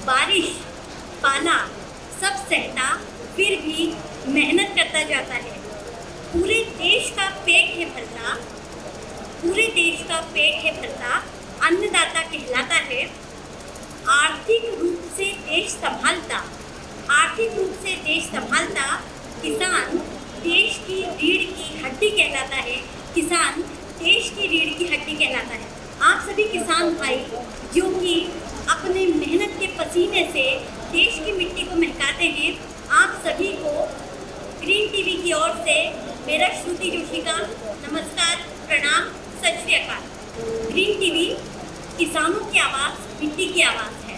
बारिश पाला सब सहता फिर भी मेहनत करता जाता है। पूरे देश का पेट है भरता, पूरे देश का पेट है भरता, अन्नदाता कहलाता है। आर्थिक रूप से देश संभालता, आर्थिक रूप से देश संभालता किसान देश की रीढ़ की हड्डी कहलाता है। किसान देश की रीढ़ की हड्डी कहलाता है। आप सभी किसान भाई जो कि अपने मेहनत के पसीने से देश की मिट्टी को महकाते हैं, आप सभी को ग्रीन टीवी की ओर से मेरा श्रुति जोशी का नमस्कार, प्रणाम, सत श्री अकाल। ग्रीन टीवी किसानों की आवाज़, मिट्टी की आवाज़ है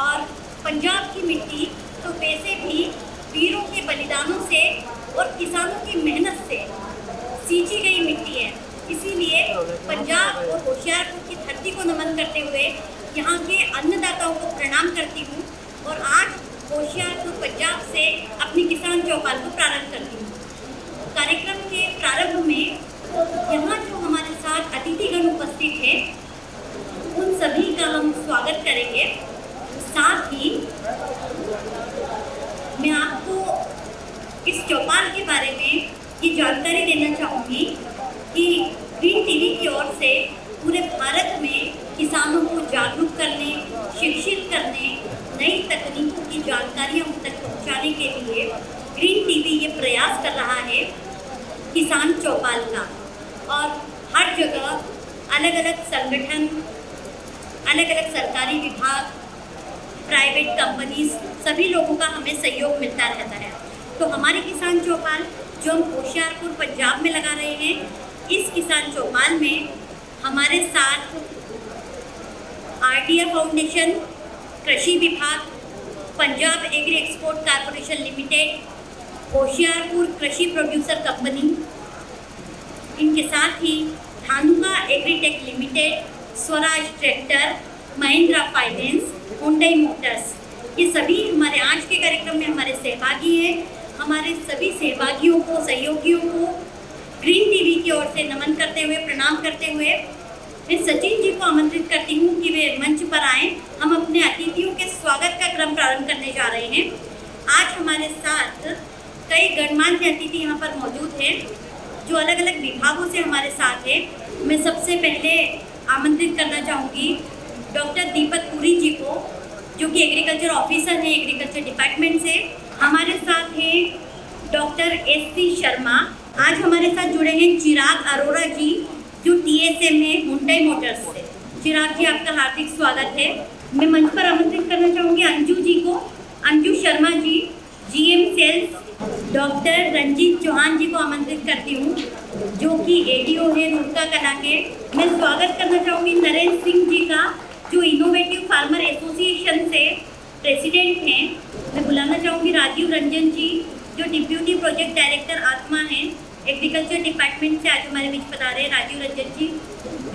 और पंजाब की मिट्टी तो वैसे भी वीरों के बलिदानों से और किसानों की मेहनत से सींची गई मिट्टी है। इसीलिए पंजाब और होशियारपुर की धरती को नमन करते हुए यहाँ के अन्नदाताओं को प्रणाम करती हूँ और आज होशियारपुर पंजाब से अपनी किसान चौपाल को प्रारंभ करती हूँ। कार्यक्रम के प्रारंभ में यहाँ जो हमारे साथ अतिथिगण उपस्थित हैं, उन सभी का हम स्वागत करेंगे। साथ ही मैं आपको इस चौपाल के बारे में ये जानकारी देना चाहूँगी कि ग्रीन टीवी की ओर से पूरे भारत में किसानों को जागरूक करने, शिक्षित करने, नई तकनीकों की जानकारियाँ उन तक पहुँचाने के लिए ग्रीन टीवी ये प्रयास कर रहा है किसान चौपाल का। और हर जगह अलग अलग संगठन, अलग अलग सरकारी विभाग, प्राइवेट कंपनीज, सभी लोगों का हमें सहयोग मिलता रहता है। तो हमारी किसान चौपाल जो हम होशियारपुर पंजाब में लगा रहे हैं, इस किसान चौपाल में हमारे साथ RDF फाउंडेशन, कृषि विभाग, Punjab agree Export Corporation Limited, Hoshiarpur Krishi producer Company, इनके साथ ही Dhanuka agritech Limited, Swaraj Tractor, Mahindra Finance, Hyundai Motors, ये सभी हमारे आज के कार्यक्रम में हमारे सहभागी हैं। हमारे सभी सहभागियों को, सहयोगियों को ग्रीन टीवी की ओर से नमन करते हुए, प्रणाम करते हुए मैं सचिन जी को आमंत्रित करती हूँ कि वे मंच पर आएँ। हम अपने अतिथियों के स्वागत का क्रम प्रारंभ करने जा रहे हैं। आज हमारे साथ कई गणमान्य अतिथि यहाँ पर मौजूद हैं जो अलग अलग विभागों से हमारे साथ हैं। मैं सबसे पहले आमंत्रित करना चाहूँगी डॉक्टर दीपक पुरी जी को, जो कि एग्रीकल्चर ऑफिसर हैं एग्रीकल्चर डिपार्टमेंट से। हमारे साथ हैं डॉक्टर SC शर्मा। आज हमारे साथ जुड़े हैं चिराग अरोड़ा जी, जो TSM है हुंडई मोटर्स से। चिराग जी, आपका हार्दिक स्वागत है। मैं मंच पर आमंत्रित करना चाहूँगी अंजू जी को, Anju Sharma ji, GM sales. Doctor Ranjit Chauhan ji को आमंत्रित करती हूँ, जो कि ADO है रुड़का कला के। मैं स्वागत करना चाहूँगी नरेंद्र सिंह जी का, जो इनोवेटिव फार्मर एसोसिएशन से प्रेसिडेंट हैं। मैं बुलाना चाहूँगी राजीव रंजन जी, जो डिप्यूटी प्रोजेक्ट डायरेक्टर आत्मा हैं एग्रीकल्चर डिपार्टमेंट से, आज हमारे बीच पधारे हैं राजीव रंजन जी।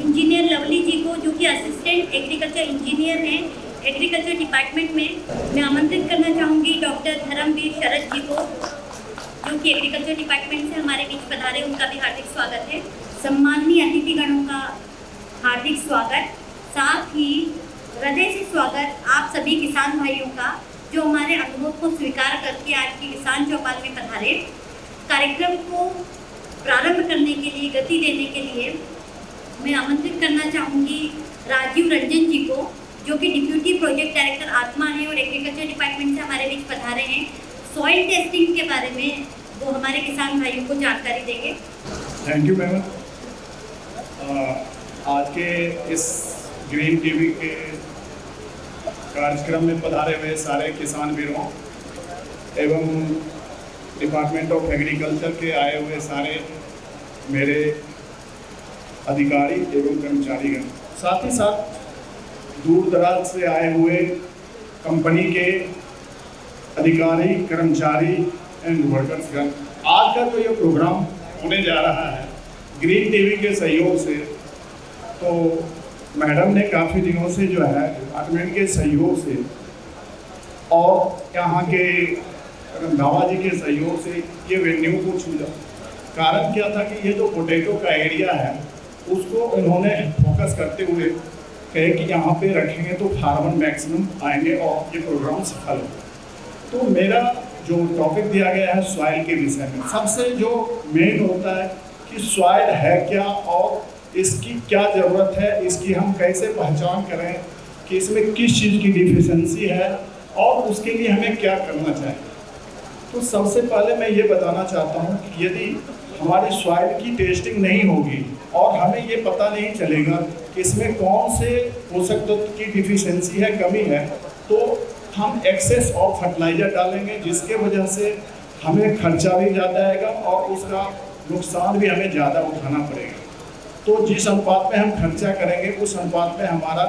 इंजीनियर लवली जी को, जो कि असिस्टेंट एग्रीकल्चर इंजीनियर हैं एग्रीकल्चर डिपार्टमेंट में। मैं आमंत्रित करना चाहूँगी डॉक्टर धर्मवीर शरद जी को, जो कि एग्रीकल्चर डिपार्टमेंट से हमारे बीच पधारे, उनका भी हार्दिक स्वागत है। सम्माननीय अतिथिगणों का हार्दिक स्वागत, साथ ही हृदय से स्वागत आप सभी किसान भाइयों का, जो हमारे अनुभव को स्वीकार करके आज की किसान चौपाल में पधारे। कार्यक्रम को प्रारंभ करने के लिए, गति देने के लिए मैं आमंत्रित करना चाहूँगी राजीव रंजन जी को, जो कि डिप्यूटी प्रोजेक्ट डायरेक्टर आत्मा है और एग्रीकल्चर डिपार्टमेंट से हमारे बीच पधारे हैं। सॉइल टेस्टिंग के बारे में वो हमारे किसान भाइयों को जानकारी देंगे। Thank you ma'am. आज के इस ग्रीन टीवी के कार्यक्रम में पधारे हुए सारे किसान वीरों एवं डिपार्टमेंट ऑफ एग्रीकल्चर के आए हुए सारे मेरे अधिकारी एवं कर्मचारीगण, साथ ही साथ दूर दराज से आए हुए कंपनी के अधिकारी, कर्मचारी एंड वर्कर्सगण, आज का जो ये प्रोग्राम होने जा रहा है ग्रीन टीवी के सहयोग से, तो मैडम ने काफ़ी दिनों से जो है डिपार्टमेंट के सहयोग से और यहाँ के रंधावा जी के सहयोग से ये वेन्यू को छूटा। कारण क्या था कि ये जो पोटैटो का एरिया है उसको इन्होंने फोकस करते हुए कहे कि यहाँ पे रखेंगे तो फार्मर मैक्सिमम आएंगे और ये प्रोग्राम सफल होगा। तो मेरा जो टॉपिक दिया गया है सॉइल के विषय में, सबसे जो मेन होता है कि सॉइल है क्या और इसकी क्या ज़रूरत है, इसकी हम कैसे पहचान करें कि इसमें किस चीज़ की डिफिशेंसी है और उसके लिए हमें क्या करना चाहिए। तो सबसे पहले मैं ये बताना चाहता हूँ कि यदि हमारी सॉइल की टेस्टिंग नहीं होगी और हमें ये पता नहीं चलेगा कि इसमें कौन से पोषक तत्व की डिफिशेंसी है, कमी है, तो हम एक्सेस ऑफ फर्टिलाइज़र डालेंगे जिसके वजह से हमें खर्चा भी ज़्यादा आएगा और उसका नुकसान भी हमें ज़्यादा उठाना पड़ेगा। तो जिस अनुपात में हम खर्चा करेंगे उस अनुपात में हमारा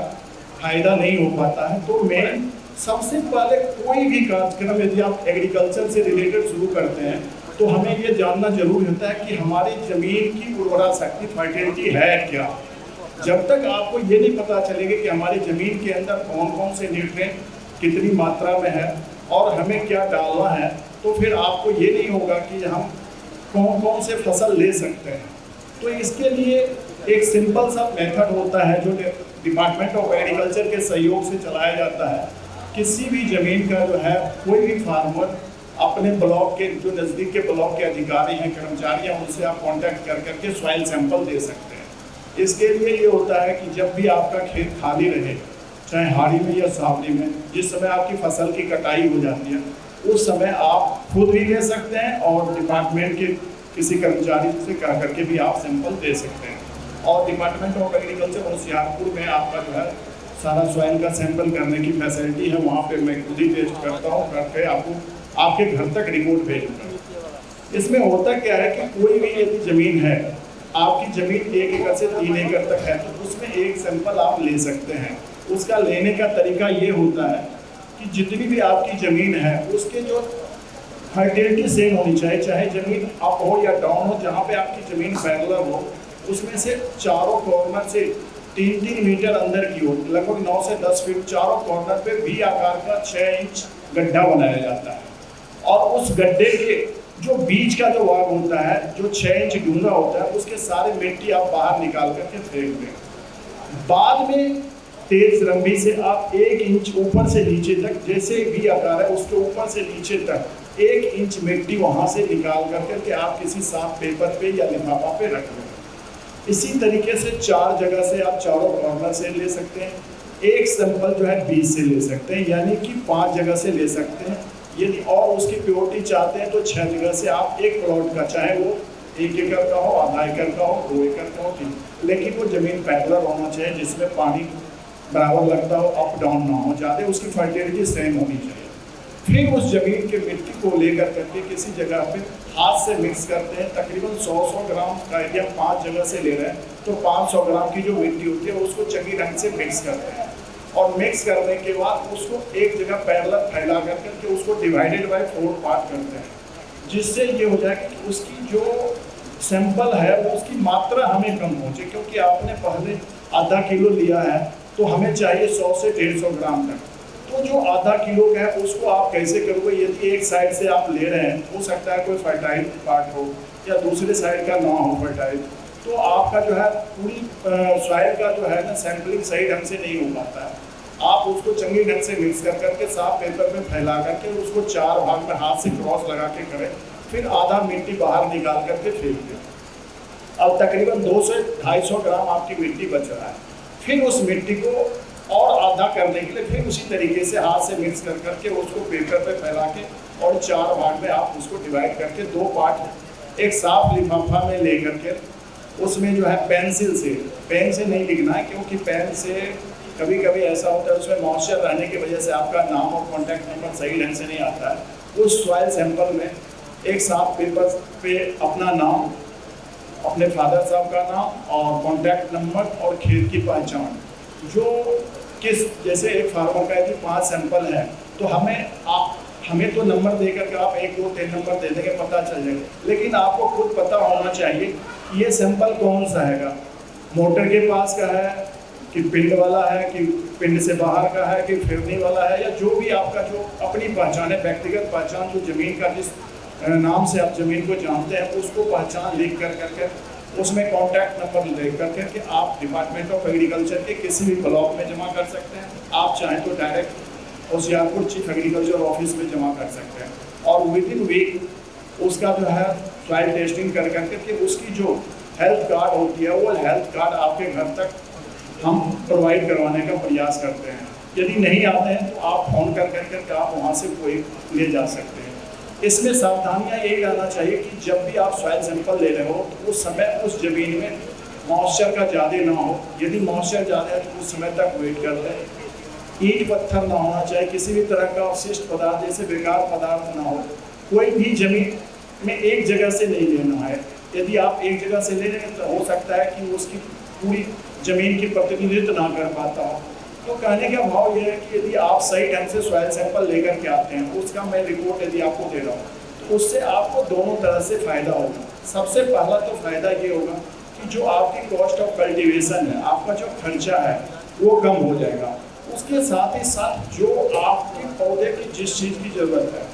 फायदा नहीं हो पाता है। तो मेन सबसे पहले कोई भी कार्यक्रम यदि आप एग्रीकल्चर से रिलेटेड शुरू करते हैं तो हमें ये जानना जरूरी होता है कि हमारी ज़मीन की उर्वरा शक्ति फर्टिलिटी है क्या। जब तक आपको ये नहीं पता चलेगा कि हमारी ज़मीन के अंदर कौन कौन से न्यूट्रिएंट कितनी मात्रा में है और हमें क्या डालना है, तो फिर आपको ये नहीं होगा कि हम कौन कौन से फसल ले सकते हैं। तो इसके लिए एक सिंपल सा मेथड होता है जो डिपार्टमेंट ऑफ एग्रीकल्चर के सहयोग से चलाया जाता है। किसी भी ज़मीन का जो है कोई भी फार्मर अपने ब्लॉक के जो नज़दीक के ब्लॉक के अधिकारी हैं, कर्मचारी हैं, उनसे आप कांटेक्ट कर करके सॉइल सैंपल दे सकते हैं। इसके लिए ये होता है कि जब भी आपका खेत खाली रहे, चाहे हाड़ी में या सावली में, जिस समय आपकी फसल की कटाई हो जाती है उस समय आप खुद भी ले सकते हैं और डिपार्टमेंट के किसी कर्मचारी से कह करके भी आप सैंपल दे सकते हैं। और डिपार्टमेंट ऑफ एग्रीकल्चर होशियारपुर में आपका जो है सारा सॉइल का सैंपल करने की फैसिलिटी है। वहाँ पे मैं खुद ही टेस्ट करता हूँ, करके आपको आपके घर तक रिपोर्ट भेजूँगा। इसमें होता क्या है कि कोई भी यदि ज़मीन है, आपकी ज़मीन 1 एकड़ से 3 एकड़ तक है, तो उसमें एक सैंपल आप ले सकते हैं। उसका लेने का तरीका ये होता है कि जितनी भी आपकी ज़मीन है उसके जो फर्टिलिटी सेम होनी चाहिए, चाहे ज़मीन अप हो या डाउन हो, जहाँ पे आपकी ज़मीन पैरेलल हो उसमें से चारों कॉर्नर से 3-3 मीटर अंदर की हो, लगभग 9 से 10 फीट चारों कॉर्नर पे वी आकार का 6 इंच गड्ढा बनाया जाता है। और उस गड्ढे के जो बीच का जो भाग होता है जो 6 इंच डूंगा होता है, उसके सारे मिट्टी आप बाहर निकाल करके फेंक दें। बाद में तेज रंबी से आप 1 इंच ऊपर से नीचे तक, जैसे वी आकार है उसके ऊपर से नीचे तक 1 इंच मिट्टी वहाँ से निकाल करके आप किसी साफ पेपर पे या लिफाफा पे रख लें। इसी तरीके से 4 जगह से आप चारों कॉर्नर से ले सकते हैं। एक सैंपल जो है 20 से ले सकते हैं, यानी कि 5 जगह से ले सकते हैं। यदि और उसकी प्योरिटी चाहते हैं तो 6 जगह से आप एक प्लॉट का, चाहे वो 1 एकड़ का हो, आधा एकड़ का हो, 2 एकड़ का हो, 3, लेकिन वो ज़मीन पैरेलल होना चाहिए जिसमें पानी बराबर लगता हो, अप डाउन ना हो ज़्यादा, उसकी फर्टिलिटी सेम होनी चाहिए। फिर उस ज़मीन के मिट्टी को लेकर करके किसी जगह पे हाथ से मिक्स करते हैं। तकरीबन 100 ग्राम का यदि हम 5 जगह से ले रहे हैं तो 500 ग्राम की जो मिट्टी होती है उसको चंगी ढंग से मिक्स करते हैं। और मिक्स करने के बाद उसको एक जगह पैरेलल फैला करके उसको डिवाइडेड बाय 4 पार्ट करते हैं, जिससे ये हो जाए कि उसकी जो सैंपल है वो उसकी मात्रा हमें कम पहुँचे। क्योंकि आपने पहले आधा किलो लिया है तो हमें चाहिए 100 से 150 ग्राम तक। तो जो आधा किलो का है उसको आप कैसे करोगे, यदि एक साइड से आप ले रहे हैं, हो सकता है कोई फर्टाइल पार्ट हो या दूसरे साइड का ना हो फर्टाइल, तो आपका जो है पूरी सॉइल का जो है ना सैंपलिंग सही ढंग से नहीं हो पाता है। आप उसको चंगी ढंग से मिक्स कर करके साफ पेपर में फैला करके उसको 4 भाग में हाथ से क्रॉस लगा के करें, फिर आधा मिट्टी बाहर निकाल करके फेंक दें। अब तकरीबन 200 से 250 ग्राम आपकी मिट्टी बच रहा है। फिर उस मिट्टी को और आधा करने के लिए फिर उसी तरीके से हाथ से मिक्स कर करके उसको पेपर पे फैला के और 4 भाग में आप उसको डिवाइड करके 2 पार्ट एक साफ लिफाफा में ले करके उसमें जो है पेंसिल से, पेन से नहीं लिखना है क्योंकि पेन से कभी कभी ऐसा होता है उसमें मॉइस्चर रहने की वजह से आपका नाम और कॉन्टैक्ट नंबर सही ढंग से नहीं आता है। उस सॉइल सैंपल में एक साफ पेपर पे अपना नाम, अपने फादर साहब का नाम और कॉन्टैक्ट नंबर और खेत की पहचान, जो किस, जैसे एक फार्मर का यदि 5 सैंपल है तो हमें तो नंबर देकर के आप 1, 2, 3 नंबर दे देंगे, पता चल जाएगा, लेकिन आपको खुद पता होना चाहिए कि ये सैंपल कौन सा हैगा, मोटर के पास का है कि पिंड वाला है कि पिंड से बाहर का है कि फिरनी वाला है, या जो भी आपका जो अपनी पहचान है, व्यक्तिगत पहचान, जो ज़मीन का जिस नाम से आप ज़मीन को जानते हैं उसको पहचान लिख कर करके उसमें कॉन्टैक्ट नंबर ले करके आप डिपार्टमेंट ऑफ एग्रीकल्चर के किसी भी ब्लॉक में जमा कर सकते हैं। आप चाहें तो direct Hoshiarpur chief agriculture office में जमा कर सकते हैं, और विद इन वीक उसका जो है सॉइल टेस्टिंग कर करके उसकी जो हेल्थ कार्ड होती है वो हेल्थ कार्ड आपके घर तक हम प्रोवाइड करवाने का प्रयास करते हैं। यदि नहीं आते हैं तो आप फ़ोन कर करके आप वहाँ से कोई ले जा सकते हैं। इसमें सावधानियाँ यही रहना चाहिए कि जब भी आप सॉइल सैंपल ले रहे हो तो उस समय उस ज़मीन में मॉइस्चर का ज़्यादा ना हो। यदि मॉइस्चर ज़्यादा है तो उस समय तक वेट कर लें। ईंट पत्थर ना होना चाहिए, किसी भी तरह का अवशिष्ट पदार्थ जैसे बेकार पदार्थ ना हो। कोई भी ज़मीन में एक जगह से नहीं लेना है। यदि आप एक जगह से ले रहे हैं तो हो सकता है कि उसकी पूरी ज़मीन की प्रतिनिधित्व ना कर पाता हो। तो कहने का भाव यह है कि यदि आप सही ढंग से सॉइल सैंपल लेकर के आते हैं, उसका मैं रिपोर्ट यदि आपको दे रहा हूँ तो उससे आपको दोनों तरह से फ़ायदा होगा। सबसे पहला तो फ़ायदा ये होगा कि जो आपकी कॉस्ट ऑफ कल्टीवेशन है, आपका जो खर्चा है वो कम हो जाएगा। उसके साथ ही साथ जो आपके पौधे की जिस चीज़ की ज़रूरत है,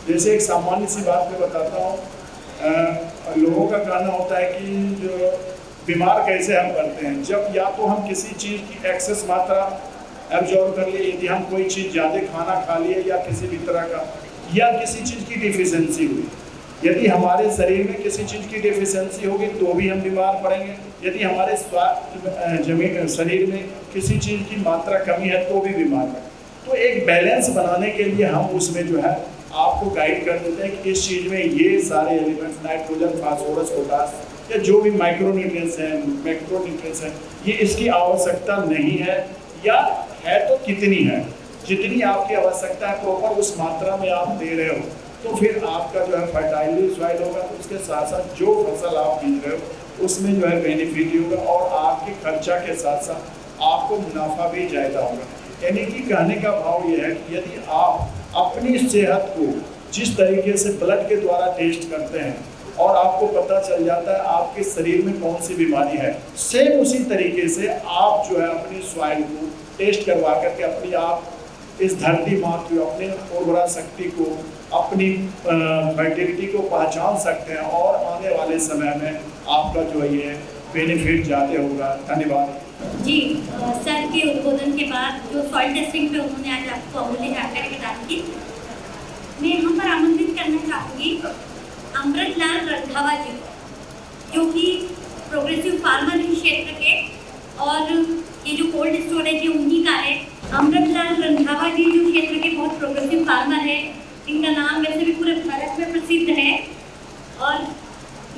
जैसे एक सामान्य सी बात मैं बताता हूँ, लोगों का कहना होता है कि जो बीमार कैसे हम करते हैं, जब या तो हम किसी चीज़ की एक्सेस मात्रा एब्जॉर्ब कर लिए, यदि हम कोई चीज़ ज़्यादा खाना खा लिए या किसी भी तरह का, या किसी चीज़ की डिफिशेंसी हुई। यदि हमारे शरीर में किसी चीज़ की डिफिशेंसी होगी तो भी हम बीमार पड़ेंगे। यदि हमारे शरीर में किसी चीज़ की मात्रा कमी है तो भी बीमार पड़ेंगे। तो एक बैलेंस बनाने के लिए हम उसमें जो है आपको गाइड कर देते हैं कि इस चीज़ में ये सारे एलिमेंट्स नाइट्रोजन, फास्फोरस, पोटास या जो भी माइक्रोन्यूट्रिएंट्स हैं, मैक्रोन्यूट्रिएंट्स हैं, ये इसकी आवश्यकता नहीं है, या है तो कितनी है। जितनी आपकी आवश्यकता है प्रॉपर उस मात्रा में आप दे रहे हो तो फिर आपका जो है फर्टाइल सॉइल होगा। तो उसके साथ साथ जो फसल आप बीज रहे हो उसमें जो है बेनिफिट ही होगा, और आपके खर्चा के साथ साथ आपको मुनाफा भी ज़्यादा होगा। यानी कि कहने का भाव ये है कि यदि आप अपनी सेहत को जिस तरीके से ब्लड के द्वारा टेस्ट करते हैं और आपको पता चल जाता है आपके शरीर में कौन सी बीमारी है, सेम उसी तरीके से आप जो है अपनी सॉइल को टेस्ट करवा करके अपनी आप इस धरती माँ की अपनी उर्वरा शक्ति को, अपनी फर्टिलिटी को पहचान सकते हैं, और आने वाले समय में आपका जो है ये बेनिफिट ज़्यादा होगा। धन्यवाद जी। सर के उद्बोधन के बाद जो सॉइल टेस्टिंग पे उन्होंने आज आपको अमूल्य जानकारी प्रदान की, मैं यहाँ पर आमंत्रित करना चाहूँगी अमृतलाल रंधावा जी को, जो कि प्रोग्रेसिव फार्मर हैं क्षेत्र के, और ये जो कोल्ड स्टोरेज है उन्हीं का है। अमृतलाल रंधावा जी जो क्षेत्र के बहुत प्रोग्रेसिव फार्मर है, इनका नाम वैसे भी पूरे भारत में प्रसिद्ध है, और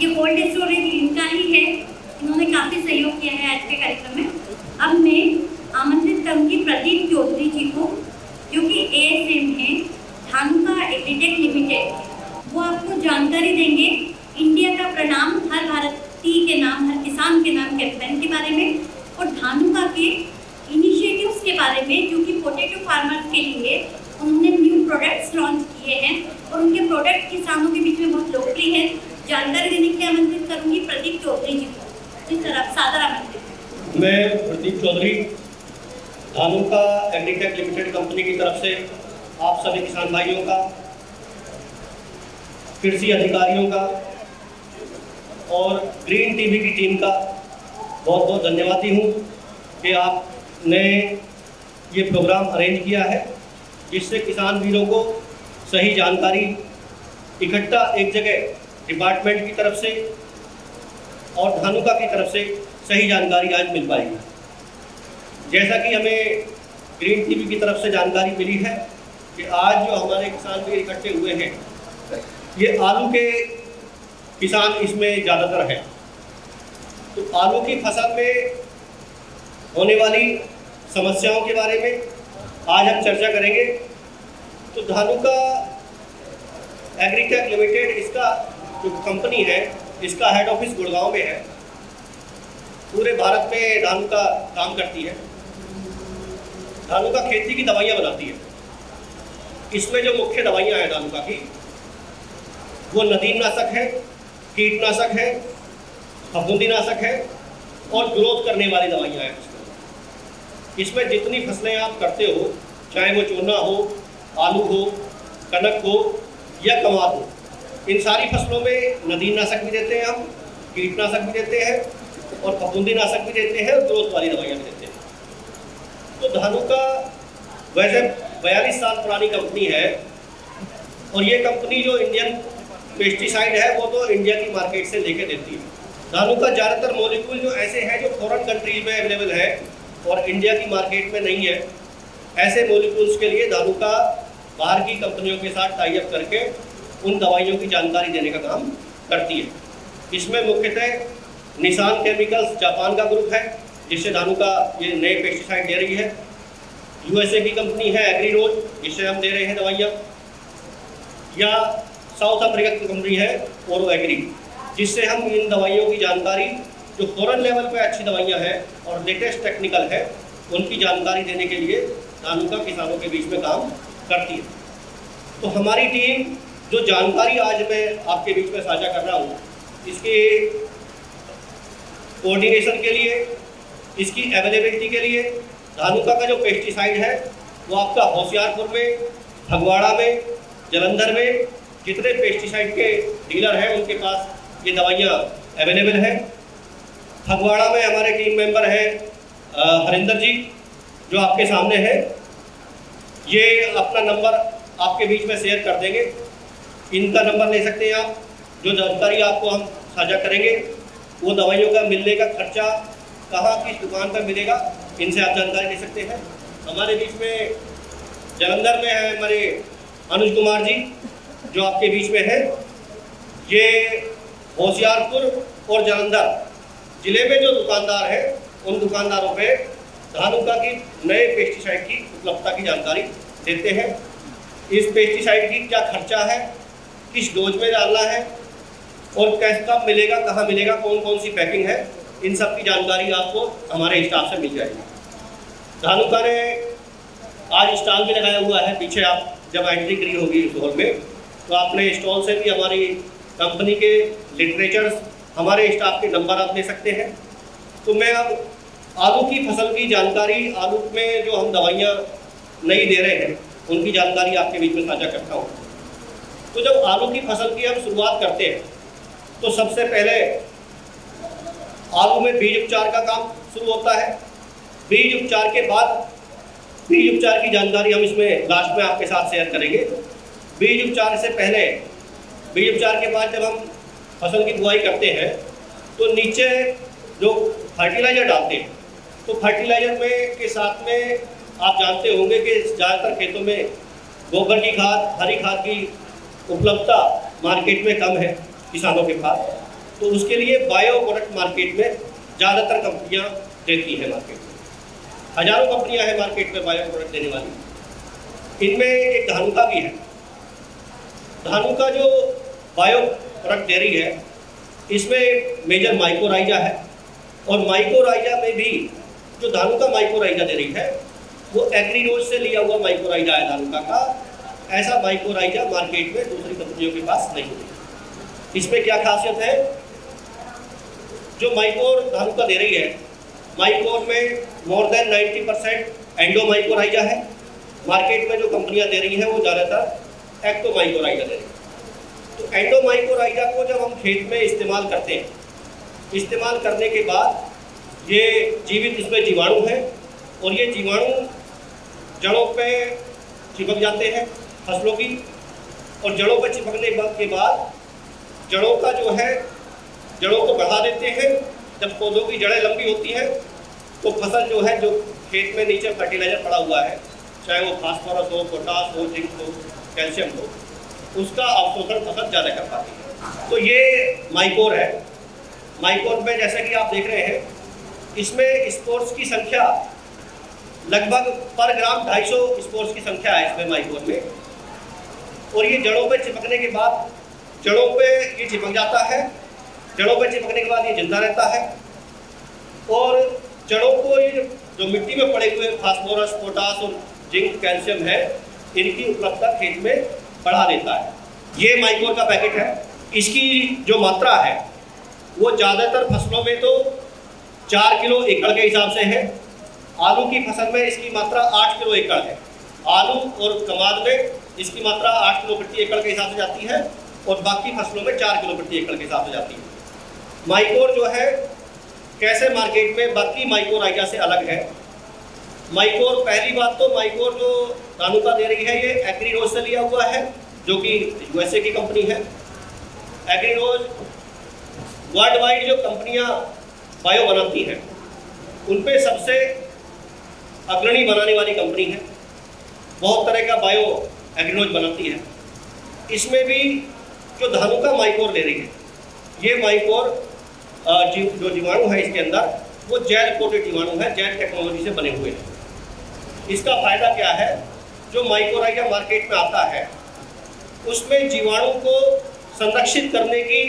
ये कोल्ड स्टोरेज इनका ही है। इन्होंने काफ़ी सहयोग किया है आज के कार्यक्रम में। अब मैं आमंत्रित करूँगी प्रदीप चौधरी जी को, जो कि ASM है धानुका एग्रीटेक लिमिटेड। वो आपको जानकारी देंगे इंडिया का प्रणाम हर भारतीय के नाम, हर किसान के नाम कैंपेन के बारे में, और धानुका के इनिशिएटिव्स के बारे में, जो कि पोटैटो फार्मर्स के लिए उन्होंने न्यू प्रोडक्ट्स लॉन्च किए हैं और उनके प्रोडक्ट किसानों के बीच में बहुत लोकप्रिय है। जानकारी देने के लिए आमंत्रित करूँगी प्रदीप चौधरी जी को। इस तरफ सादर आमंत्रित। मैं Pradeep Chaudhary Dhanuka agritech limited company की तरफ से आप सभी किसान भाइयों का, कृषि अधिकारियों का और ग्रीन टीवी की टीम का बहुत बहुत धन्यवादी हूँ कि आपने ये प्रोग्राम अरेंज किया है, जिससे किसान वीरों को सही जानकारी इकट्ठा एक जगह डिपार्टमेंट की तरफ से और धानुका की तरफ से सही जानकारी आज मिल पाएगी। जैसा कि हमें ग्रीन टीवी की तरफ से जानकारी मिली है कि आज जो हमारे किसान वीर इकट्ठे हुए हैं, ये आलू के किसान इसमें ज़्यादातर हैं। तो आलू की फसल में होने वाली समस्याओं के बारे में आज हम चर्चा करेंगे। तो धानुका एग्रीटेक लिमिटेड, इसका जो कंपनी है, इसका हेड ऑफिस गुड़गांव में है। पूरे भारत में धानुका काम करती है। धानुका खेती की दवाइयाँ बनाती है। इसमें जो मुख्य दवाइयाँ हैं धानुका की, वो नदीमनाशक है, कीटनाशक है, फफूंदीनाशक है और ग्रोथ करने वाली दवाइयाँ हैं। इसमें जितनी फसलें आप करते हो, चाहे वो चूना हो, आलू हो, कनक हो या कमाद हो, इन सारी फसलों में नदीमनाशक भी देते हैं हम, कीटनाशक भी देते हैं और फफूंदीनाशक भी देते हैं और ग्रोथ वाली दवाइयाँ भी देते हैं। तो धानुका वैसे 42 साल पुरानी कंपनी है और ये कंपनी जो इंडियन पेस्टिसाइड है वो तो इंडिया की मार्केट से लेके देती है। धानुका ज़्यादातर मॉलिक्यूल जो ऐसे हैं जो फॉरेन कंट्रीज में अवेलेबल है और इंडिया की मार्केट में नहीं है, ऐसे मॉलिक्यूल्स के लिए धानुका बाहर की कंपनियों के साथ टाई अप करके उन दवाइयों की जानकारी देने का काम करती है। इसमें मुख्यतः निशान केमिकल्स जापान का ग्रुप है जिससे धानुका ये नए पेस्टिसाइड दे रही है। यूएसए की कंपनी है एग्रीरोज जिससे हम दे रहे हैं दवाइयाँ, या साउथ अफ्रीका की कंपनी है ओरो एग्री जिससे हम इन दवाइयों की जानकारी जो फॉरेन लेवल पे अच्छी दवाइयाँ हैं और लेटेस्ट टेक्निकल है उनकी जानकारी देने के लिए धानुका किसानों के बीच में काम करती है। तो हमारी टीम जो जानकारी आज मैं आपके बीच में साझा कर रहा हूँ, इसके कोऑर्डिनेशन के लिए, इसकी अवेलेबिलिटी के लिए धानुका का जो पेस्टिसाइड है वो आपका होशियारपुर में, फगवाड़ा में, जालंधर में जितने पेस्टिसाइड के डीलर हैं उनके पास ये दवाइयाँ अवेलेबल है। फगवाड़ा में हमारे टीम मेंबर हैं हरिंदर जी जो आपके सामने है, ये अपना नंबर आपके बीच में शेयर कर देंगे। इनका नंबर ले सकते हैं आप, जो जानकारी आपको हम साझा करेंगे वो दवाइयों का मिलने का खर्चा कहाँ किस दुकान पर मिलेगा इनसे आप जानकारी ले सकते हैं। हमारे बीच में जालंधर में है हमारे अनुज कुमार जी जो आपके बीच में है। ये होशियारपुर और जालंधर जिले में जो दुकानदार हैं उन दुकानदारों पे धानुका की नए पेस्टिसाइड की उपलब्धता की जानकारी देते हैं। इस पेस्टिसाइड की क्या खर्चा है, किस डोज में डालना है और कैसे कब मिलेगा, कहाँ मिलेगा, कौन कौन सी पैकिंग है, इन सब की जानकारी आपको हमारे स्टाफ से मिल जाएगी। धानुका ने आज स्टॉल भी लगाया हुआ है, पीछे आप जब एंट्री करी होगी इस हॉल में तो आपने स्टॉल से भी हमारी कंपनी के लिटरेचर्स, हमारे स्टाफ के नंबर आप ले सकते हैं। तो मैं अब आलू की फसल की जानकारी, आलू में जो हम दवाइयाँ नई दे रहे हैं उनकी जानकारी आपके बीच में साझा करता हूँ। तो जब आलू की फसल की हम शुरुआत करते हैं तो सबसे पहले आलू में बीज उपचार का काम शुरू होता है। बीज उपचार के बाद बीज उपचार की जानकारी हम इसमें लास्ट में आपके साथ शेयर करेंगे। बीज उपचार से पहले, बीज उपचार के बाद जब हम फसल की बुआई करते हैं तो नीचे जो फर्टिलाइज़र डालते हैं तो फर्टिलाइज़र में के साथ में आप जानते होंगे कि ज़्यादातर खेतों में गोबर की खाद, हरी खाद की उपलब्धता मार्केट में कम है किसानों के पास, तो उसके लिए बायो प्रोडक्ट मार्केट में ज़्यादातर कंपनियां देती हैं। मार्केट में हज़ारों कंपनियां हैं मार्केट में बायो प्रोडक्ट देने वाली। इनमें एक धानुका भी है। धानुका जो बायो प्रोडक्ट दे रही है इसमें मेजर माइकोराइजा है और माइकोराइजा में भी जो धानुका माइकोराइजा दे रही है वो एग्रीरोज से लिया हुआ माइकोराइजा है धानुका का। ऐसा माइकोराइजा मार्केट में दूसरी कंपनियों के पास नहीं है। इसमें क्या खासियत है, जो माइकोर धानुका दे रही है, माइकोर में मोर देन 90% एंडोमाइकोराइजा है। मार्केट में जो कंपनियां दे रही हैं वो ज़्यादातर एक्टोमाइकोराइजा दे रही है। तो एंडोमाइकोराइजा को जब हम खेत में इस्तेमाल करते हैं, इस्तेमाल करने के बाद ये जीवित इसमें जीवाणु है और ये जीवाणु जड़ों पे चिपक जाते हैं फसलों की, और जड़ों पर चिपकने के बाद जड़ों का जो है, जड़ों को बढ़ा देते हैं। जब पौधों की जड़ें लंबी होती हैं तो फसल जो है, जो खेत में नीचे फर्टिलाइजर पड़ा हुआ है, चाहे वो फास्फोरस हो, पोटास हो, जिंक हो, कैल्शियम हो, उसका अवशोषण फसल ज़्यादा कर पाती है। तो ये माइकोर है। माइकोर में जैसे कि आप देख रहे हैं, इसमें स्पोर्स की संख्या लगभग पर ग्राम 250 स्पोर्स की संख्या है इसमें माइकोर में। और ये जड़ों पे चिपकने के बाद, जड़ों पे ये चिपक जाता है, जड़ों पे चिपकने के बाद ये जिंदा रहता है और जड़ों को ये जो मिट्टी में पड़े हुए फास्फोरस, पोटास और जिंक, कैल्शियम है, इनकी उपलब्धता खेत में बढ़ा देता है। ये माइकोर का पैकेट है। इसकी जो मात्रा है वो ज़्यादातर फसलों में तो 4 किलो एकड़ के हिसाब से है। आलू की फसल में इसकी मात्रा 8 किलो एकड़ है। आलू और कमाद में इसकी मात्रा 8 किलो प्रति एकड़ के हिसाब से जाती है और बाकी फसलों में 4 किलो प्रति एकड़ के हिसाब से जाती है। माइकोर जो है कैसे मार्केट में बाकी माइकोराइजा से अलग है। माइकोर, पहली बात तो माइकोर जो धानुका दे रही है ये एग्रीरोज से लिया हुआ है, जो कि यूएसए की कंपनी है। एग्रीरोज वर्ल्ड वाइड जो कंपनियां बायो बनाती हैं उन पे सबसे अग्रणी बनाने वाली कंपनी है। बहुत तरह का बायो एग्रीरोज बनाती है। इसमें भी जो धानुका माइकोर ले रही है, ये माइकोर जो जीवाणु है इसके अंदर वो जेल कोटेड जीवाणु है, जेल टेक्नोलॉजी से बने हुए हैं। इसका फायदा क्या है, जो माइकोराइजा मार्केट में आता है उसमें जीवाणु को संरक्षित करने की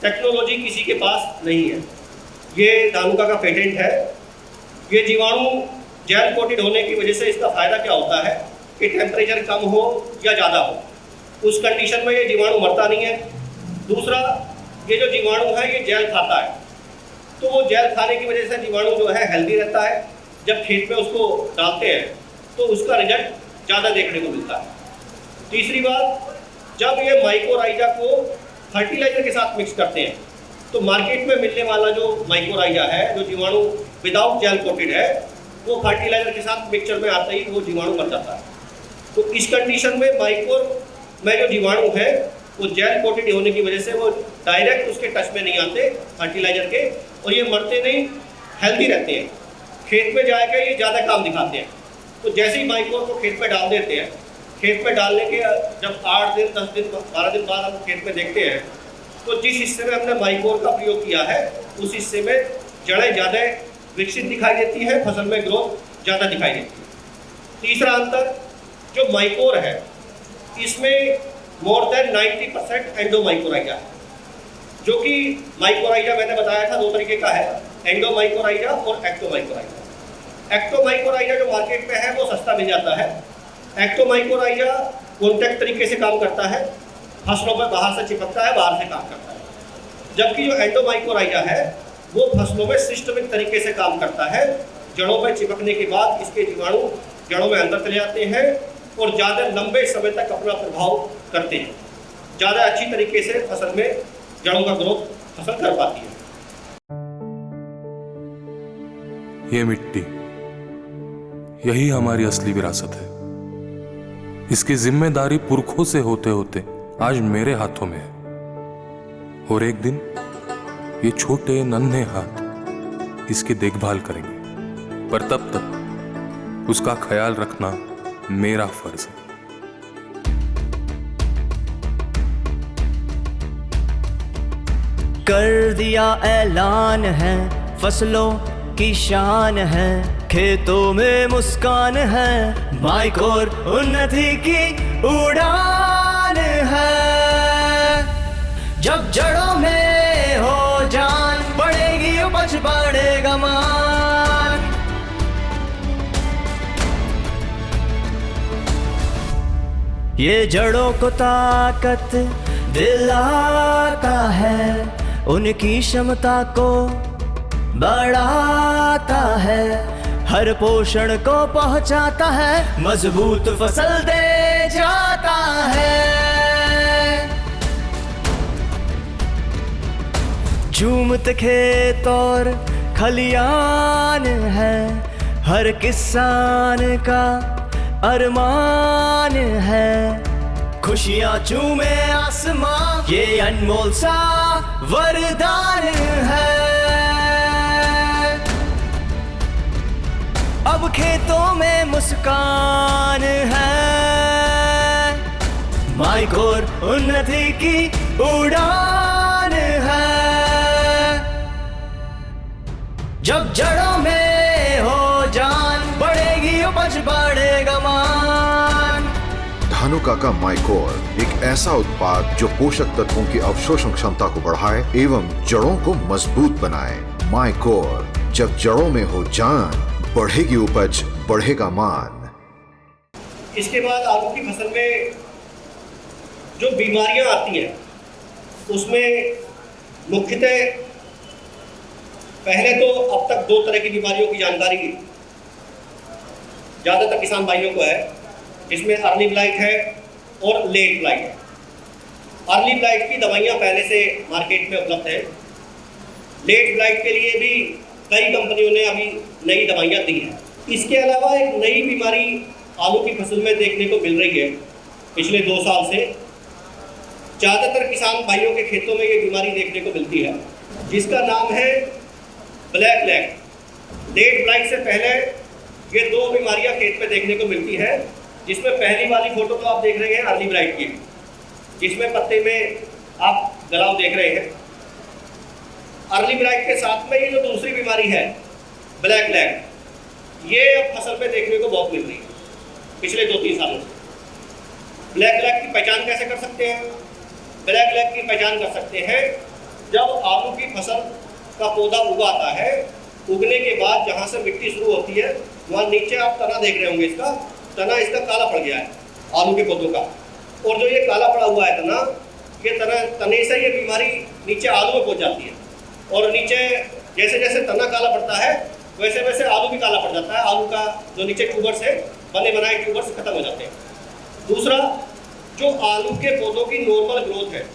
टेक्नोलॉजी किसी के पास नहीं है। ये धानुका का पेटेंट है। ये जीवाणु जेल कोटेड होने की वजह से इसका फायदा क्या होता है कि टेम्परेचर कम हो या ज़्यादा हो, उस कंडीशन में ये जीवाणु मरता नहीं है। दूसरा, ये जो जीवाणु है ये जेल खाता है, तो वो जेल खाने की वजह से जीवाणु जो है हेल्दी रहता है। जब खेत में उसको डालते हैं तो उसका रिजल्ट ज़्यादा देखने को मिलता है। तीसरी बात, जब ये माइकोराइजा को फर्टिलाइजर के साथ मिक्स करते हैं तो मार्केट में मिलने वाला जो माइकोराइजा है, जो जीवाणु विदाउट जेल कोटेड है, वो फर्टिलाइजर के साथ मिक्सचर में आते ही वो जीवाणु मर जाता है। तो इस कंडीशन में माइकोर में जो जीवाणु है वो जेल कोटेड होने की वजह से वो डायरेक्ट उसके टच में नहीं आते फर्टिलाइजर के, और ये मरते नहीं, हेल्दी रहते हैं। खेत में जाकर ये ज़्यादा काम दिखाते हैं। तो जैसे ही माइकोर को खेत में डाल देते हैं, खेत में डालने के जब 8 दिन 10 दिन 12 दिन बाद हम खेत में देखते हैं तो जिस हिस्से में हमने माइकोर का प्रयोग किया है उस हिस्से में जड़ें ज़्यादा विकसित दिखाई देती है, फसल में ग्रोथ ज़्यादा दिखाई देती है। तीसरा अंतर, जो माइकोर है इसमें मोर देन 90% एंडोमाइकोराइजा है, जो कि माइकोराइजा मैंने बताया था 2 तरीके का है, एंडोमाइकोराइजा और एक्टोमाइकोराइजा। एक्टोमाइकोराइजा जो मार्केट में है वो सस्ता मिल जाता है। एक्टोमाइकोराइजा कॉन्टैक्ट तरीके से काम करता है, फसलों पर बाहर से चिपकता है, बाहर से काम करता है। जबकि जो एंडोमाइकोराइजा है वो फसलों में सिस्टमिक तरीके से काम करता है। जड़ों में चिपकने के बाद इसके जीवाणु जड़ों में अंदर चले जाते हैं और ज़्यादा लंबे समय तक अपना प्रभाव करते हैं, ज़्यादा अच्छी तरीके से फसल में जड़ों का ग्रोथ फसल कर पाती है। ये मिट्टी, यही हमारी असली विरासत है। इसकी जिम्मेदारी पुरखों से होते होते आज मेरे हाथों में है, और एक दिन ये छोटे नन्हे हाथ इसकी देखभाल करेंगे, पर तब तक उसका ख्याल रखना मेरा फर्ज है। कर दिया ऐलान है, फसलों की शान है, खेतों में मुस्कान है, माइकोर उन्नति की उड़ान है। जब जड़ों में हो जान, बढ़ेगी उपज, बढ़ेगा मान। ये जड़ों को ताकत दिलाता है, उनकी क्षमता को बढ़ाता है, हर पोषण को पहुंचाता है, मजबूत फसल दे जाता है। झूमते खेत और खलियान है, हर किसान का अरमान है, खुशियां चूमे आसमां, ये अनमोल सा वरदान है। अब खेतों में मुस्कान है, माइकोर उन्नति की उड़ान है। जब जड़ों में हो जान, बढ़ेगी उपज, बढ़ेगा मान। धानुका का माइकोर एक ऐसा उत्पाद जो पोषक तत्वों की अवशोषण क्षमता को बढ़ाए एवं जड़ों को मजबूत बनाए। माइकोर, जब जड़ों में हो जान, बढ़ेगी उपज, बढ़ेगा मान। इसके बाद आलू की फसल में जो बीमारियां आती हैं उसमें मुख्यतः पहले तो अब तक 2 तरह की बीमारियों की जानकारी ज़्यादातर किसान भाइयों को है, जिसमें अर्ली ब्लाइट है और लेट ब्लाइट है। अर्ली ब्लाइट की दवाइयाँ पहले से मार्केट में उपलब्ध है। लेट ब्लाइट के लिए भी कई कंपनियों ने अभी नई दवाइयाँ दी हैं। इसके अलावा एक नई बीमारी आलू की फसल में देखने को मिल रही है। पिछले 2 साल से ज़्यादातर किसान भाइयों के खेतों में ये बीमारी देखने को मिलती है, जिसका नाम है ब्लैक लैग। लेट ब्लाइट से पहले ये 2 बीमारियां खेत में देखने को मिलती है, जिसमें पहली वाली फोटो तो आप देख रहे हैं अर्ली ब्लाइट की, जिसमें पत्ते में आप गलाव देख रहे हैं। अर्ली ब्लाइट के साथ में ये जो दूसरी बीमारी है ब्लैक लैग, ये अब फसल में देखने को बहुत मिल रही है पिछले 2-3 सालों से। ब्लैक लैग की पहचान कैसे कर सकते हैं? ब्लैक लैग की पहचान कर सकते हैं जब आलू की फसल का पौधा उगाता है, उगने के बाद जहाँ से मिट्टी शुरू होती है वहाँ नीचे आप तना देख रहे होंगे, तना इसका काला पड़ गया है आलू के पौधों का। और जो ये काला पड़ा हुआ है तना, ये तने से ये बीमारी नीचे आलू में पहुँच जाती है, और नीचे जैसे जैसे तना काला पड़ता है वैसे वैसे आलू भी काला पड़ जाता है। आलू का जो नीचे ट्यूबर्स है, बने बनाए ट्यूबर्स खत्म हो जाते हैं। दूसरा, जो आलू के पौधों की नॉर्मल ग्रोथ है,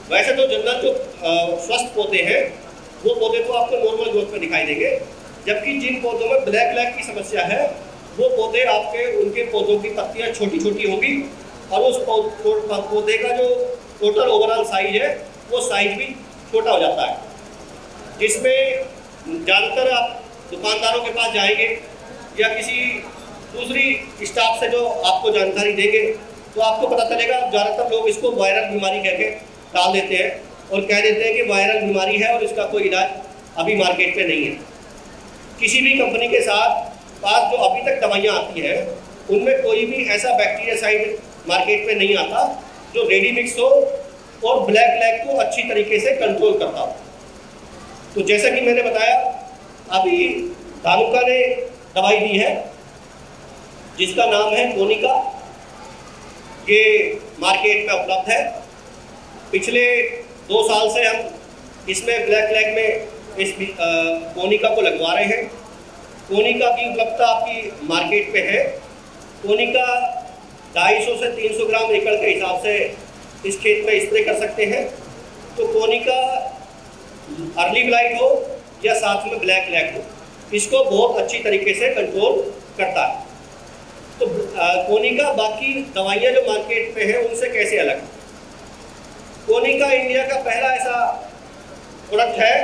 वैसे तो जनरल जो स्वस्थ पौधे हैं वो पौधे तो आपको नॉर्मल ग्रोथ में दिखाई देंगे, जबकि जिन पौधों में ब्लैक लैग की समस्या है वो पौधे आपके उनके पौधों की पत्तियां छोटी छोटी होंगी, और उस पौधे का जो टोटल ओवरऑल साइज है वो साइज भी छोटा हो जाता है। जिसमें ज़्यादातर आप दुकानदारों के पास जाएंगे या किसी दूसरी स्टाफ से जो आपको जानकारी देंगे तो आपको पता चलेगा, ज़्यादातर लोग इसको वायरल बीमारी कह के टाल देते हैं और कह देते हैं कि वायरल बीमारी है और इसका कोई इलाज अभी मार्केट में नहीं है। किसी भी कंपनी के साथ पास जो अभी तक दवाइयाँ आती हैं उनमें कोई भी ऐसा बैक्टीरियासाइड मार्केट में नहीं आता जो रेडी मिक्स हो और ब्लैक लैग को अच्छी तरीके से कंट्रोल करता हो। तो जैसा कि मैंने बताया, अभी धानुका ने दवाई दी है जिसका नाम है कोनिका, ये मार्केट में उपलब्ध है। पिछले 2 साल से हम इसमें ब्लैक लैग में इस कोनिका को लगवा रहे हैं। कोनिका की उपलब्धता आपकी मार्केट में है। कोनिका 250 से 300 ग्राम एकड़ के हिसाब से इस खेत में स्प्रे कर सकते हैं। तो कोनिका अर्ली ब्लाइट हो या साथ में ब्लैक लैग हो, इसको बहुत अच्छी तरीके से कंट्रोल करता है। तो कोनिका बाकी दवाइयाँ जो मार्केट में है उनसे कैसे अलग है? कोनिका इंडिया का पहला ऐसा प्रोडक्ट है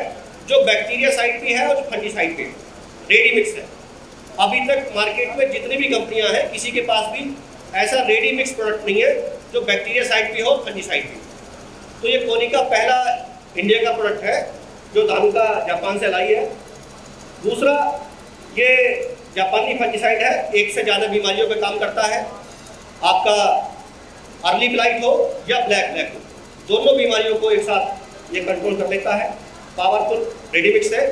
जो बैक्टीरियासाइड भी है और फंजीसाइड भी है, रेडी मिक्स है। अभी तक मार्केट में जितनी भी कंपनियां हैं किसी के पास भी ऐसा रेडी मिक्स प्रोडक्ट नहीं है जो बैक्टीरियासाइड भी हो और फंजीसाइड भी। तो ये कोनिका पहला इंडिया का प्रोडक्ट है जो धानुका जापान से लाई है। दूसरा, ये जापानी फंजीसाइड है, एक से ज़्यादा बीमारियों पे काम करता है। आपका अर्ली ब्लाइट हो या ब्लैक लैग हो, दोनों बीमारियों को एक साथ ये कंट्रोल कर लेता है। पावरफुल रेडी मिक्स है।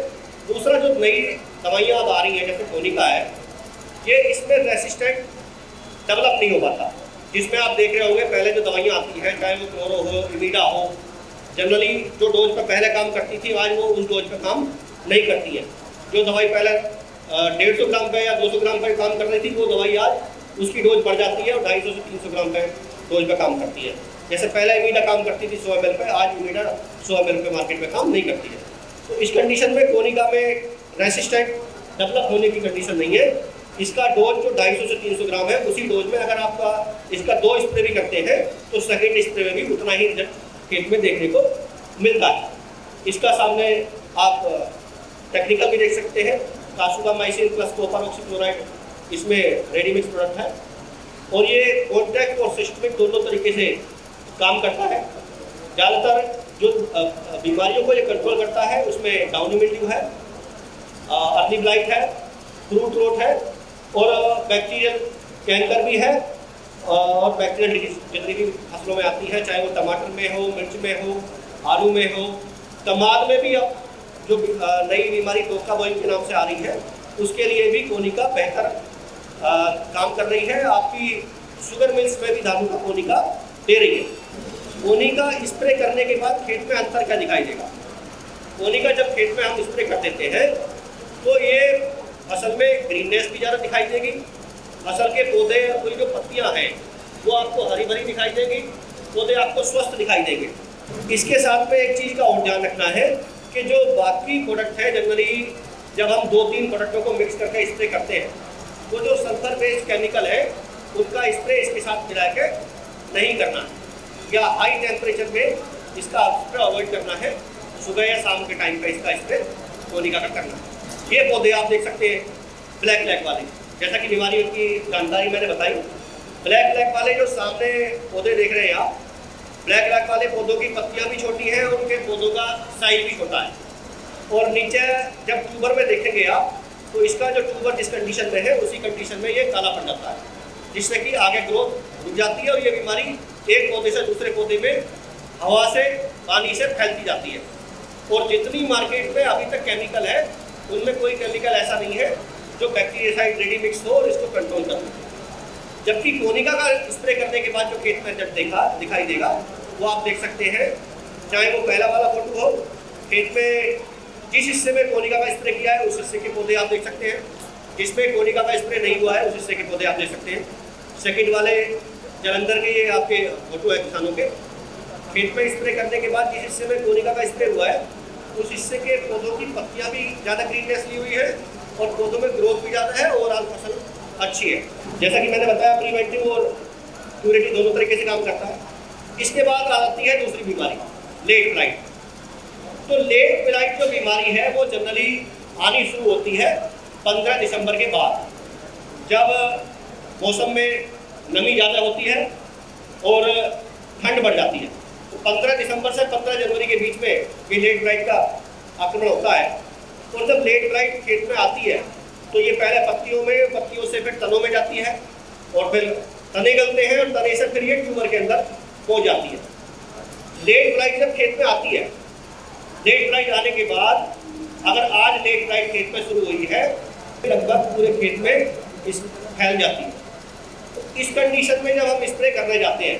दूसरा, जो नई दवाइयाँ अब आ रही हैं जैसे कोनिका है, ये इसमें रेसिस्टेंट डेवलप नहीं हो पाता। जिसमें आप देख रहे होंगे पहले जो दवाइयाँ आती हैं, चाहे वो क्लोरो हो, इमीडा हो, जनरली जो डोज पर पहले काम करती थी आज वो उस डोज पर काम नहीं करती है। जो दवाई पहले 150 ग्राम पे या 200 ग्राम पे काम कर रही थी, वो दवाई आज उसकी डोज बढ़ जाती है और 250 से 300 ग्राम पे डोज पे काम करती है। जैसे पहले इमीडा काम करती थी 100 ml पे, आज इमीडा 100 ml पे मार्केट में काम नहीं करती है। तो इस कंडीशन में कोनिका में रेसिस्टेंट डेवलप होने की कंडीशन नहीं है। इसका डोज जो 250 से 300 ग्राम है, उसी डोज में अगर आपका इसका 2 स्प्रे भी करते हैं तो सेकेंड स्प्रे में भी उतना ही रिजल्ट खेत में देखने को मिलता है। इसका सामने आप टेक्निकल भी देख सकते हैं, कासुगामाइसिन प्लस कॉपर ऑक्सीक्लोराइड इसमें रेडी मिक्स प्रोडक्ट है और ये कॉन्टैक्ट और सिस्टमिक दोनों तरीके से काम करता है। ज़्यादातर जो बीमारियों को ये कंट्रोल करता है उसमें डाउनी मिल्ड्यू है, अर्ली ब्लाइट है, फ्रूट रोट है और बैक्टीरियल कैंकर भी है और बैक्टीरियल डिजीज जितनी भी फसलों में आती है, चाहे वो टमाटर में हो, मिर्च में हो, आलू में हो। टमाटर में भी अब जो नई बीमारी टोका बॉइल के नाम से आ रही है, उसके लिए भी कोनिका बेहतर काम कर रही है। आपकी शुगर मिल्स में भी धानुका कोनिका दे रही है। कोनिका स्प्रे करने के बाद खेत में अंतर क्या दिखाई देगा? कोनिका जब खेत में हम स्प्रे कर देते हैं तो ये फसल में ग्रीननेस भी ज़्यादा दिखाई देगी, फसल के पौधे पूरी जो पत्तियां हैं वो आपको हरी भरी दिखाई देंगी, पौधे आपको स्वस्थ दिखाई देंगे। इसके साथ में एक चीज़ का और ध्यान रखना है कि जो बाकी प्रोडक्ट है जनरली जब हम 2-3 प्रोडक्टों को मिक्स करके स्प्रे करते हैं तो जो सल्फर बेस्ड केमिकल है उनका स्प्रे इसके साथ मिला के नहीं करना है या हाई टेम्परेचर में इसका स्प्रे अवॉइड करना है। सुबह या शाम के टाइम पे इसका स्प्रे कोनिका का करना है। ये पौधे आप देख सकते हैं ब्लैक लैग वाले, जैसा कि बीमारी की जानकारी मैंने बताई। ब्लैक लैग वाले जो सामने पौधे देख रहे हैं आप, ब्लैक लैग वाले पौधों की पत्तियां भी छोटी हैं और उनके पौधों का साइज भी छोटा है। और नीचे जब ट्यूबर में देखेंगे आप तो इसका जो ट्यूबर जिस कंडीशन में है उसी कंडीशन में ये काला पड़ जाता है, जिससे कि आगे ग्रोथ रुक जाती है और ये बीमारी एक पौधे से दूसरे पौधे में हवा से पानी से फैलती जाती है। और जितनी मार्केट में अभी तक केमिकल है उनमें कोई केमिकल ऐसा नहीं है जो बैक्टीरियासाइड रेडी मिक्स हो और इसको कंट्रोल कर सके। जबकि कोनिका का स्प्रे करने के बाद जो खेत में जब दिखाई देगा वो आप देख सकते हैं, चाहे वो पहला वाला फोटो हो, खेत में जिस हिस्से में कोनिका का स्प्रे किया है उस हिस्से के पौधे आप देख सकते हैं, जिसमें कोनिका का स्प्रे नहीं हुआ है उस हिस्से के पौधे आप देख सकते हैं। सेकंड वाले जलंधर के ये आपके फोटो है किसानों के, खेत में स्प्रे करने के बाद जिस हिस्से में कोनिका का स्प्रे हुआ है उस हिस्से के पौधों की पत्तियाँ भी ज़्यादा ग्रीननेस ली हुई है और पौधों में ग्रोथ भी ज़्यादा है और आज फसल अच्छी है। जैसा कि मैंने बताया प्रिवेंटिव और क्यूरेटिव दोनों तरीके से काम करता है। इसके बाद आती है दूसरी बीमारी, लेट ब्लाइट। तो लेट ब्लाइट जो बीमारी है वो जनरली आनी शुरू होती है 15 दिसंबर के बाद, जब मौसम में नमी ज़्यादा होती है और ठंड बढ़ जाती है। तो 15 दिसंबर से 15 जनवरी के बीच में ये लेट ब्लाइट का आक्रमण होता है। और जब लेट ब्लाइट खेत में आती है तो ये पहले पत्तियों से फिर तनों में जाती है और फिर तने गलते हैं और तने से फिर ये ट्यूबर के अंदर पहुंच जाती है। लेट ब्लाइट जब खेत में आती है, लेट ब्लाइट आने के बाद अगर आज लेट ब्लाइट खेत में शुरू हुई है लगभग पूरे खेत में इस फैल जाती है। तो इस कंडीशन में जब हम स्प्रे करने जाते हैं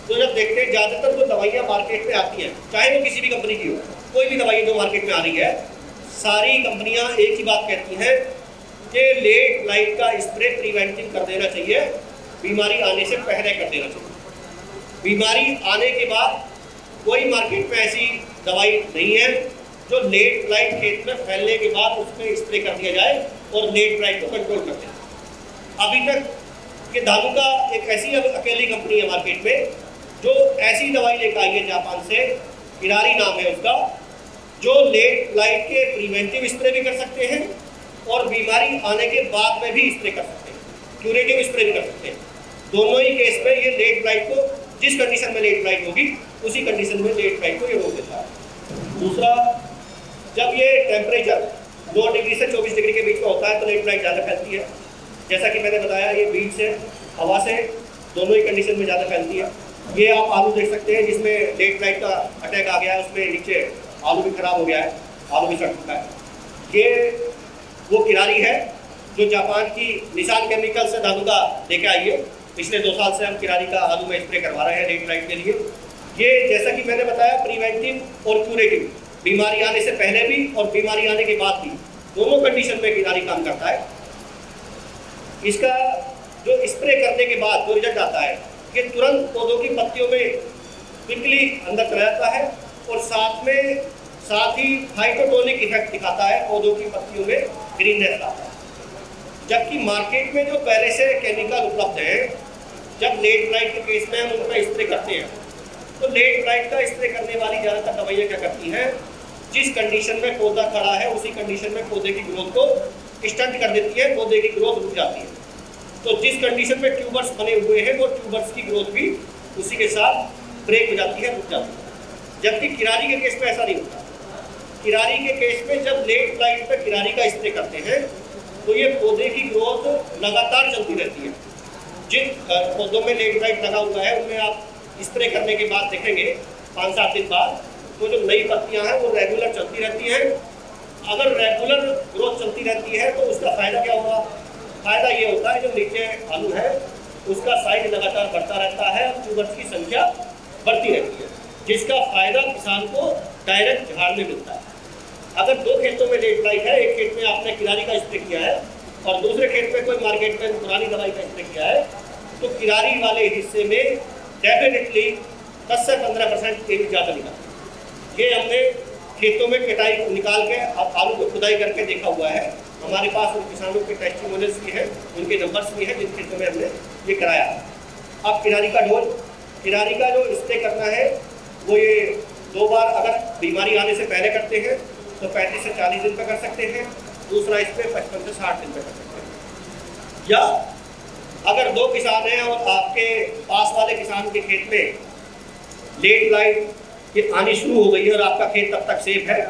तो जब देखते हैं ज़्यादातर जो दवाइयाँ मार्केट में आती हैं, चाहे वो किसी भी कंपनी की हो, कोई भी दवाई जो मार्केट में आ रही है, सारी कंपनियां एक ही बात कहती हैं कि लेट ब्लाइट का स्प्रे प्रिवेंटिव कर देना चाहिए, बीमारी आने से पहले कर देना चाहिए। बीमारी आने के बाद कोई मार्केट में ऐसी दवाई नहीं है जो लेट ब्लाइट खेत में फैलने के बाद उसमें स्प्रे कर दिया जाए और लेट ब्लाइट को कंट्रोल कर दे। अभी तक के धानु का एक ऐसी अकेली कंपनी है मार्केट में जो ऐसी दवाई लेकर आई है जापान से, किरारी नाम है उसका, जो लेट ब्लाइट के प्रिवेंटिव स्प्रे भी कर सकते हैं और बीमारी आने के बाद में भी स्प्रे कर सकते हैं, क्यूरेटिव स्प्रे भी कर सकते हैं। दोनों ही केस में ये लेट ब्लाइट को, जिस कंडीशन में लेट ब्लाइट होगी उसी कंडीशन में लेट ब्लाइट को ये रोक देता है। दूसरा, जब ये टेम्परेचर 2 डिग्री से 24 डिग्री के बीच में होता है तो लेट ब्लाइट ज़्यादा फैलती है। जैसा कि मैंने बताया, ये बीज से, हवा से, दोनों ही कंडीशन में ज़्यादा फैलती है। ये आप आलू देख सकते हैं जिसमें लेट ब्लाइट का अटैक आ गया है, उसमें नीचे आलू भी खराब हो गया है, आलू भी सड़ चुका है। ये वो किरारी है जो जापान की निशान केमिकल से धानु का लेके आई है। पिछले 2 साल से हम किरारी का आलू में स्प्रे करवा रहे हैं लेट ब्लाइट के लिए। ये जैसा कि मैंने बताया प्रिवेंटिव और क्यूरेटिव, बीमारी आने से पहले भी और बीमारी आने के बाद भी, दोनों कंडीशन में किरारी काम करता है। इसका जो स्प्रे करने के बाद जो रिजल्ट आता है कि तुरंत पौधों की पत्तियों में क्विकली अंदर चला जाता है और साथ ही फाइटोटोनिक इफेक्ट दिखाता है, पौधों की पत्तियों में ग्रीननेस आता है। जबकि मार्केट में जो पहले से केमिकल उपलब्ध है, जब लेट ब्लाइट के केस में हम उनका स्प्रे करते हैं तो लेट ब्लाइट का स्प्रे करने वाली ज़्यादातर दवाइयाँ क्या करती हैं, जिस कंडीशन में पौधा खड़ा है उसी कंडीशन में पौधे की ग्रोथ को स्टंट कर देती है, पौधे की ग्रोथ रुक जाती है। तो जिस कंडीशन में ट्यूबर्स बने हुए हैं वो ट्यूबर्स की ग्रोथ भी उसी के साथ ब्रेक हो जाती है, रुक जाती है। जबकि किरारी के केस में ऐसा नहीं होता। किरारी के केस में जब लेट ब्लाइट पर किरारी का स्प्रे करते हैं तो ये पौधे की ग्रोथ लगातार चलती रहती है। जिन पौधों में लेट ब्लाइट लगा हुआ है उनमें आप स्प्रे करने के बाद देखेंगे 5-7 दिन बाद तो जो नई पत्तियां हैं वो रेगुलर चलती रहती हैं। अगर रेगुलर ग्रोथ चलती रहती है तो उसका फ़ायदा क्या होगा? फ़ायदा ये होता है जो नीचे आलू है उसका साइज लगातार बढ़ता रहता है और ट्यूबर्स की संख्या बढ़ती रहती है, जिसका फ़ायदा किसान को डायरेक्ट झाड़ में मिलता है। अगर 2 खेतों में लेट ब्लाइट है, एक खेत में आपने किरारी का स्प्रे किया है और दूसरे खेत में कोई मार्केट में पुरानी दवाई का स्प्रे किया है, तो किरारी वाले हिस्से में डेफिनेटली 10 से 15% तेल ज़्यादा निकलता है। ये हमने खेतों में कटाई निकाल के आलू को खुदाई करके देखा हुआ है। हमारे पास उन किसानों के टेस्टिमोनियल्स भी हैं, उनके नंबर्स भी हैं जिन खेतों में हमने ये कराया। अब किनारी का डोल, किनारी का जो स्प्रे करना है वो ये 2 बार अगर बीमारी आने से पहले करते हैं तो 35 से 40 दिन पे कर सकते हैं। दूसरा स्प्रे 55 से 60 दिन पे कर सकते हैं। या अगर 2 किसान हैं और आपके पास वाले किसान के खेत में लेट ब्लाइट ये आनी शुरू हो गई है और आपका खेत तब तक सेफ है,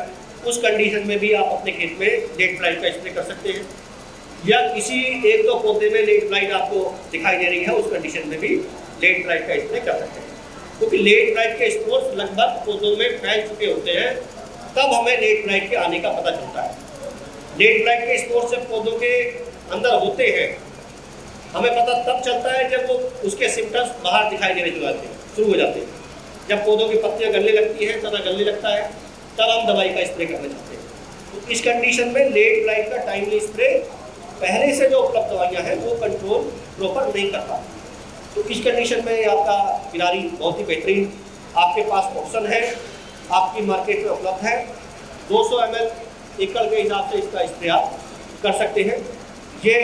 उस कंडीशन में भी आप अपने खेत में लेट ब्लाइट का स्प्रे कर सकते हैं। या किसी 1-2 पौधे में लेट ब्लाइट आपको दिखाई दे रही है, उस कंडीशन में भी लेट ब्लाइट का स्प्रे कर सकते हैं। क्योंकि लेट ब्लाइट के स्पोर्स लगभग पौधों में फैल चुके होते हैं, तब हमें लेट ब्लाइट के आने का पता चलता है। लेट ब्लाइट के स्पोर्स जब पौधों के अंदर होते हैं, हमें पता तब चलता है जब वो उसके सिम्टम्स बाहर दिखाई देने शुरू हो जाते हैं। जब पौधों की पत्तियां गलने लगती हैं, तना गलने लगता है, तब हम दवाई का स्प्रे करना चाहते हैं। तो इस कंडीशन में लेट ब्लाइट का टाइमली स्प्रे पहले से जो उपलब्ध दवाइयाँ हैं वो कंट्रोल प्रॉपर नहीं कर पाती। तो इस कंडीशन में आपका किनारी बहुत ही बेहतरीन आपके पास ऑप्शन है, आपकी मार्केट में उपलब्ध है। 200 ml एकड़ के हिसाब से इसका स्प्रे आप कर सकते हैं। ये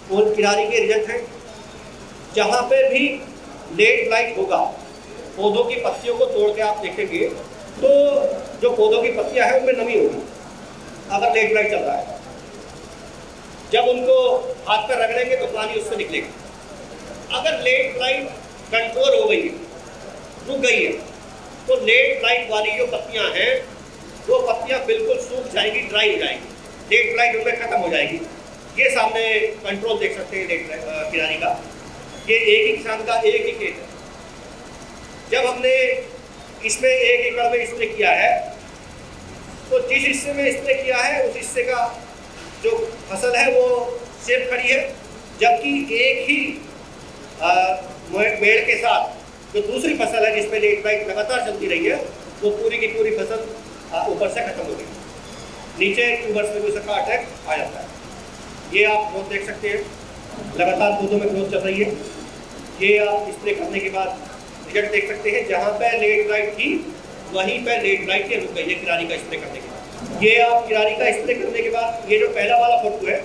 और किनारी के रिजल्ट हैं। जहाँ पे भी लेट ब्लाइट होगा, पौधों की पत्तियों को तोड़ के आप देखेंगे तो जो पौधों की पत्तियां हैं उनमें नमी होगी अगर लेट ब्लाइट चल रहा है। जब उनको हाथ पर रगड़ेंगे तो पानी उससे निकलेगा। अगर लेट ब्लाइट कंट्रोल हो गई है, रुक गई है, तो लेट ब्लाइट वाली जो पत्तियां हैं वो पत्तियां बिल्कुल सूख जाएंगी, ड्राई हो जाएंगी, लेट ब्लाइट उनमें खत्म हो जाएगी। ये सामने कंट्रोल देख सकते हैं लेट किनारी का। ये एक ही किसान का एक ही खेत है। जब हमने इसमें 1 एकड़ में स्प्रे किया है तो जिस हिस्से में स्प्रे किया है उस हिस्से का जो फसल है वो सेफ खड़ी है, जबकि एक ही मेड़ के साथ जो दूसरी फसल है जिसमें लेट ब्लाइट लगातार चलती रही है वो पूरी की पूरी फसल ऊपर से खत्म हो गई, नीचे ट्यूबर्स में भी उसका अटैक आ जाता है। ये आप ग्रोथ देख सकते हैं, लगातार पौधों में ग्रोथ चल रही है। ये आप स्प्रे करने के बाद रिजल्ट देख सकते हैं। जहाँ पर लेट ब्लाइट थी वहीं पर लेट ब्लाइट रुक गई है किनारी का स्प्रे करने के बाद। ये आप किनारी का स्प्रे करने के बाद ये जो पहला वाला फोटो है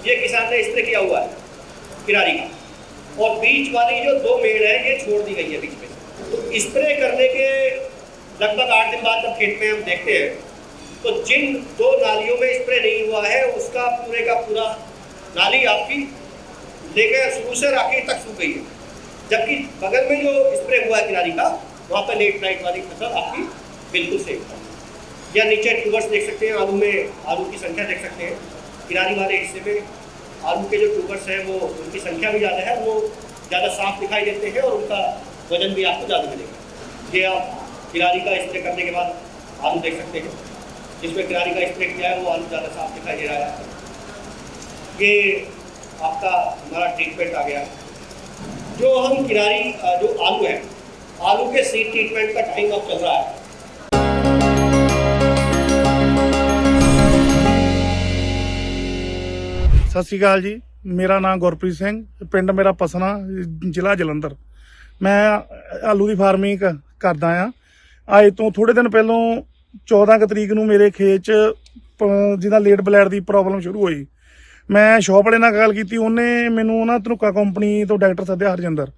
ये किसान ने स्प्रे किया हुआ है किनारी का, और बीच वाली जो 2 मेड़ है ये छोड़ दी गई है बीच में। तो स्प्रे करने के लगभग 8 दिन बाद जब खेत में हम देखते हैं तो जिन 2 नालियों में स्प्रे नहीं हुआ है उसका पूरे का पूरा नाली आपकी लेकर शुरू से आखिर तक सूख गई है, जबकि बगल में जो स्प्रे हुआ है किनारी का वहाँ पर लेट ब्लाइट वाली फसल आपकी बिल्कुल सेफ है। या नीचे ट्यूबर्स देख सकते हैं, आलू में आलू की संख्या देख सकते हैं। किनारी वाले हिस्से में आलू के जो ट्यूबर्स हैं वो उनकी संख्या भी ज़्यादा है, वो ज़्यादा साफ दिखाई देते हैं और उनका वजन भी आपको ज़्यादा मिलेगा। ये आप किनारी का स्प्रे करने के बाद आलू देख सकते हैं, जिसमें किनारी का स्प्रे किया है वो आलू ज़्यादा साफ दिखाई दे रहा है। ये आपका हमारा ट्रीटमेंट आ गया। जो हम किनारी जो आलू है, आलू के सीड ट्रीटमेंट का टाइम अब चल रहा है। ਸਤਿ ਸ਼੍ਰੀ ਅਕਾਲ ਜੀ, ਮੇਰਾ ਨਾਮ ਗੁਰਪ੍ਰੀਤ ਸਿੰਘ, ਪਿੰਡ ਮੇਰਾ ਪਸਨਾ, ਜ਼ਿਲ੍ਹਾ ਜਲੰਧਰ। ਮੈਂ ਆਲੂ ਦੀ ਫਾਰਮਿੰਗ ਕਰਦਾ ਆ। ਅੱਜ ਤੋਂ ਥੋੜੇ ਦਿਨ ਪਹਿਲਾਂ 14 ਕੁ ਤਰੀਕ ਨੂੰ ਮੇਰੇ ਖੇਤ 'ਚ ਜਿਹਦਾ ਲੇਟ ਬਲੈਡ ਦੀ ਪ੍ਰੋਬਲਮ ਸ਼ੁਰੂ ਹੋਈ। ਮੈਂ ਸ਼ੌਪ ਵਾਲੇ ਨਾਲ ਗੱਲ ਕੀਤੀ, ਉਹਨੇ ਮੈਨੂੰ ਨਾ ਧਨੁਕਾ ਕੰਪਨੀ ਤੋਂ ਡਾਕਟਰ ਸੱਦਿਆ ਹਰਜਿੰਦਰ,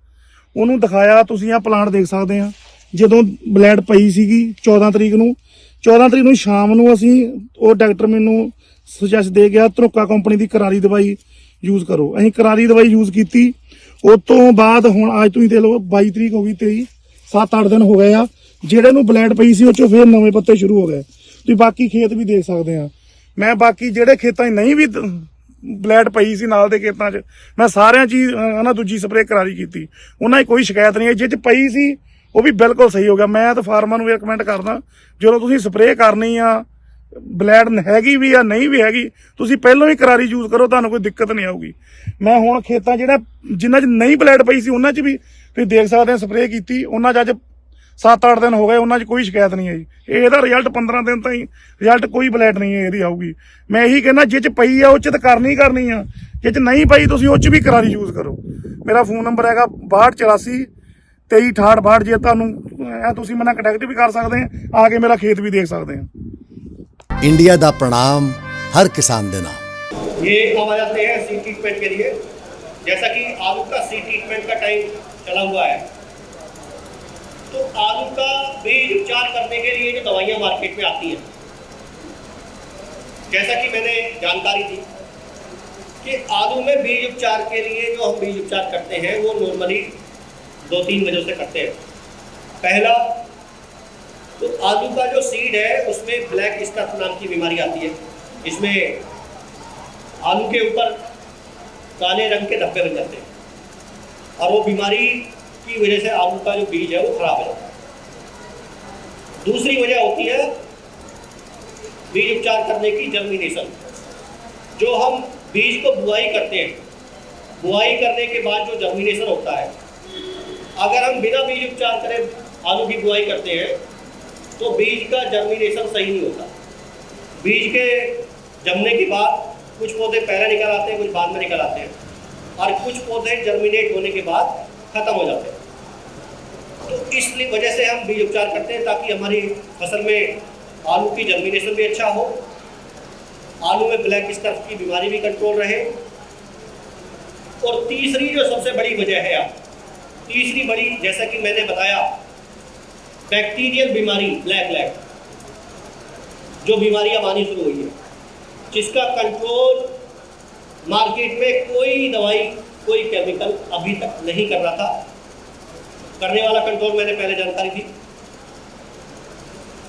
ਉਹਨੂੰ ਦਿਖਾਇਆ। ਤੁਸੀਂ ਆਹ ਪਲਾਂਟ ਦੇਖ ਸਕਦੇ ਆ, ਜਦੋਂ ਬਲੈਡ ਪਈ ਸੀਗੀ 14 ਤਰੀਕ ਨੂੰ ਸ਼ਾਮ ਨੂੰ ਅਸੀਂ ਉਹ ਡਾਕਟਰ ਮੈਨੂੰ ਸੁਜੈਸਟ ਦੇ ਗਿਆ ਧਨੁਕਾ ਕੰਪਨੀ ਦੀ ਕਰਾਰੀ ਦਵਾਈ ਯੂਜ਼ ਕਰੋ। ਅਸੀਂ ਕਰਾਰੀ ਦਵਾਈ ਯੂਜ਼ ਕੀਤੀ। ਉਸ ਤੋਂ ਬਾਅਦ ਹੁਣ ਅੱਜ ਤੁਸੀਂ ਦੇਖ ਲਓ 22 ਤਰੀਕ ਹੋ ਗਈ, 23 7-8 ਦਿਨ ਹੋ ਗਏ ਆ। ਜਿਹੜੇ ਨੂੰ ਬਲੈਡ ਪਈ ਸੀ ਉਹ 'ਚੋਂ ਫਿਰ ਨਵੇਂ ਪੱਤੇ ਸ਼ੁਰੂ ਹੋ ਗਏ। ਤੁਸੀਂ ਬਾਕੀ ਖੇਤ ਵੀ ਦੇਖ ਸਕਦੇ ਆ। ਮੈਂ ਬਾਕੀ ਜਿਹੜੇ ਖੇਤਾਂ 'ਚ ਨਹੀਂ ਵੀ ਬਲੈਡ ਪਈ ਸੀ ਨਾਲ ਦੇ ਖੇਤਾਂ 'ਚ ਮੈਂ ਸਾਰਿਆਂ 'ਚ ਹੀ ਨਾ ਦੂਜੀ ਸਪਰੇਅ ਕਰਾਰੀ ਕੀਤੀ, ਉਹਨਾਂ 'ਚ ਕੋਈ ਸ਼ਿਕਾਇਤ ਨਹੀਂ ਆਈ। ਜਿਹ 'ਚ ਪਈ ਸੀ ਉਹ ਵੀ ਬਿਲਕੁਲ ਸਹੀ ਹੋ ਗਿਆ। ਮੈਂ ਤਾਂ ਫਾਰਮਰਾਂ ਨੂੰ ਰეკਮੈਂਡ ਕਰਦਾ, ਜਦੋਂ ਤੁਸੀਂ ਸਪਰੇਅ ਕਰਨੀ ਆ, ਬਲੈਡ ਹੈਗੀ ਵੀ ਆ ਨਹੀਂ ਵੀ ਹੈਗੀ, ਤੁਸੀਂ ਪਹਿਲਾਂ ਹੀ ਕਰਾਰੀ ਯੂਜ਼ ਕਰੋ, ਤੁਹਾਨੂੰ ਕੋਈ ਦਿੱਕਤ ਨਹੀਂ ਆਊਗੀ। ਮੈਂ ਹੁਣ ਖੇਤਾਂ ਜਿਨ੍ਹਾਂ 'ਚ ਨਹੀਂ ਬਲੈਡ ਪਈ ਸੀ ਉਹਨਾਂ 'ਚ ਵੀ ਤੁਸੀਂ ਦੇਖ ਸਕਦੇ ਆ ਸਪਰੇਅ ਕੀਤੀ। ਉਹਨਾਂ 'ਚ ਅੱਜ 7-8 ਦਿਨ ਹੋ ਗਏ, ਉਹਨਾਂ 'ਚ ਕੋਈ ਸ਼ਿਕਾਇਤ ਨਹੀਂ ਆਈ। ਇਹਦਾ ਰਿਜ਼ਲਟ 15 ਦਿਨ ਤਾਈਂ ਰਿਜ਼ਲਟ ਕੋਈ ਬਲੈਡ ਨਹੀਂ ਇਹਦੀ ਆਊਗੀ। ਮੈਂ ਇਹੀ ਕਹਿੰਦਾ ਜਿਹ 'ਚ ਪਈ ਆ ਉਹ 'ਚ ਤਾਂ ਕਰਨੀ ਆ, ਜਿਹ 'ਚ ਨਹੀਂ ਪਈ ਤੁਸੀਂ ਉਹ 'ਚ ਵੀ ਕਰਾਰੀ ਯੂਜ਼ ਕਰੋ। ਮੇਰਾ ਫੋਨ ਨੰਬਰ ਹੈਗਾ 6284 236862 ਜੇ ਤੁਹਾਨੂੰ ਤੁਸੀਂ ਮੇਰੇ ਨਾਲ ਕੰਟੈਕਟ ਵੀ ਕਰ ਸਕਦੇ ਆ ਕੇ ਮੇਰਾ ਖੇਤ ਵੀ ਦੇਖ ਸਕਦੇ ਆ। इंडिया दा प्रणाम हर किसान दे नाम। ये अब आ जाते हैं सीड ट्रीटमेंट के लिए। जैसा कि आलू का सीड ट्रीटमेंट का टाइम चला हुआ है, तो आलू का बीज उपचार करने के लिए जो दवाइयाँ मार्केट में आती हैं, जैसा कि मैंने जानकारी दी कि आलू में बीज उपचार के लिए जो हम बीज उपचार करते हैं वो नॉर्मली 2-3 वजहों से करते हैं। पहला, तो आलू का जो सीड है उसमें ब्लैक स्टफ नाम की बीमारी आती है। इसमें आलू के ऊपर काले रंग के धब्बे बन जाते हैं और वो बीमारी की वजह से आलू का जो बीज है वो खराब हो जाता है। दूसरी वजह होती है बीज उपचार करने की जर्मिनेशन। जो हम बीज को बुआई करते हैं, बुआई करने के बाद जो जर्मिनेशन होता है, अगर हम बिना बीज उपचार करें आलू की बुआई करते हैं तो बीज का जर्मिनेशन सही नहीं होता। बीज के जमने के बाद कुछ पौधे पहले निकल आते हैं, कुछ बाद में निकल आते हैं और कुछ पौधे जर्मिनेट होने के बाद ख़त्म हो जाते हैं। तो इसलिए वजह से हम बीज उपचार करते हैं ताकि हमारी फसल में आलू की जर्मिनेशन भी अच्छा हो, आलू में ब्लैक स्टफ की बीमारी भी कंट्रोल रहे। और तीसरी जो सबसे बड़ी वजह है, तीसरी बड़ी, जैसा कि मैंने बताया, बैक्टीरियल बीमारी ब्लैक लैग, जो बीमारी अब आनी शुरू हुई है, जिसका कंट्रोल मार्केट में कोई दवाई, कोई केमिकल अभी तक नहीं कर रहा था। करने वाला कंट्रोल मैंने पहले जानकारी दी।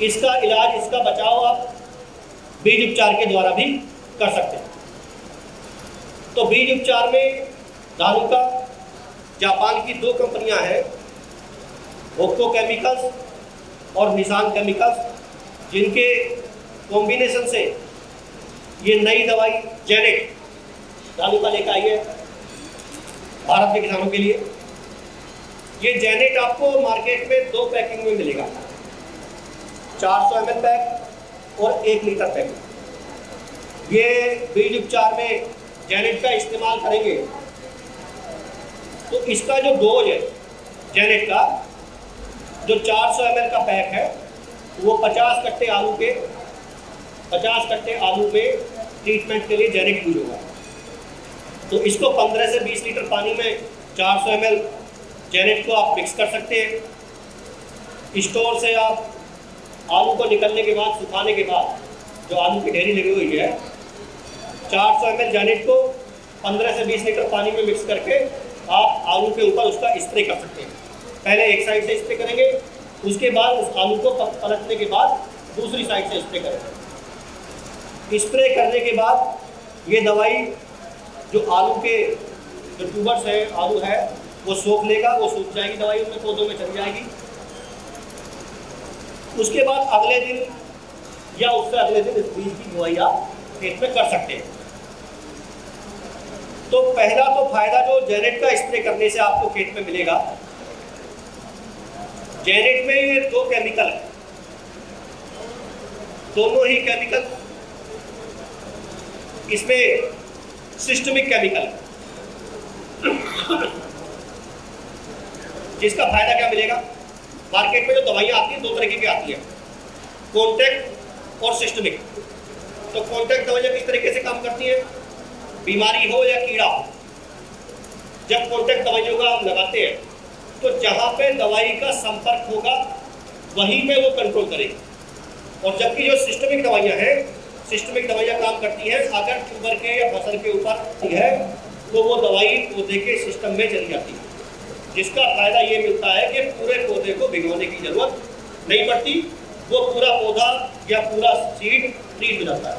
इसका इलाज, इसका बचाव आप बीज उपचार के द्वारा भी कर सकते हैं। तो बीज उपचार में धानुका, जापान की 2 कंपनियां हैं, ओक्को केमिकल्स और निशान केमिकल्स, जिनके कॉम्बिनेशन से ये नई दवाई जेनेट धानुका लेकर आई है भारत के किसानों के लिए। ये जेनेट आपको मार्केट में 2 पैकिंग में मिलेगा, 400 ml पैक और 1 लीटर पैक। ये बीज उपचार में जेनेट का इस्तेमाल करेंगे तो इसका जो डोज है जेनेट का, जो 400 ml का पैक है, वो 50 कट्टे आलू में ट्रीटमेंट के लिए जेनेट यूज होगा। तो इसको 15 से 20 लीटर पानी में 400 ml जेनेट को आप मिक्स कर सकते हैं। स्टोर से आप आलू को निकलने के बाद, सुखाने के बाद, जो आलू की ढेरी लगी हुई है, 400 ml जेनेट को 15 से 20 लीटर पानी में मिक्स करके आप आलू के ऊपर उसका स्प्रे कर सकते हैं। पहले एक साइड से स्प्रे करेंगे, उसके बाद उस आलू को पलटने के बाद दूसरी साइड से स्प्रे करेंगे। स्प्रे करने के बाद ये दवाई जो आलू के जो ट्यूबर्स है, आलू है, वो सोख लेगा, वो सूख जाएगी दवाई, उनमें पौधों में चली जाएगी। उसके बाद अगले दिन या उससे अगले दिन इस बीज की बुआई आप खेत में कर सकते हैं। तो पहला तो फायदा जो जेनेट का स्प्रे करने से आपको खेत में मिलेगा, जेनेट में ये 2 केमिकल है, दोनों ही केमिकल इसमें सिस्टमिक केमिकल है। जिसका फायदा क्या मिलेगा, मार्केट में जो दवाइयाँ आती हैं 2 तरीके की आती है, कॉन्टैक्ट और सिस्टमिक। तो कॉन्टैक्ट दवाइयाँ किस तरीके से काम करती हैं, बीमारी हो या कीड़ा हो, जब कॉन्टैक्ट दवाइयों का हम लगाते हैं तो जहाँ पे दवाई का संपर्क होगा वहीं पे वो कंट्रोल करेगी। और जबकि जो सिस्टमिक दवाइयाँ हैं, सिस्टमिक दवाइयाँ काम करती हैं अगर ट्यूबर के या फसल के ऊपर है तो वो दवाई पौधे के सिस्टम में चली जाती है, जिसका फायदा ये मिलता है कि पूरे पौधे को भिगोने की जरूरत नहीं पड़ती, वो पूरा पौधा या पूरा सीड ट्रीट हो जाता है।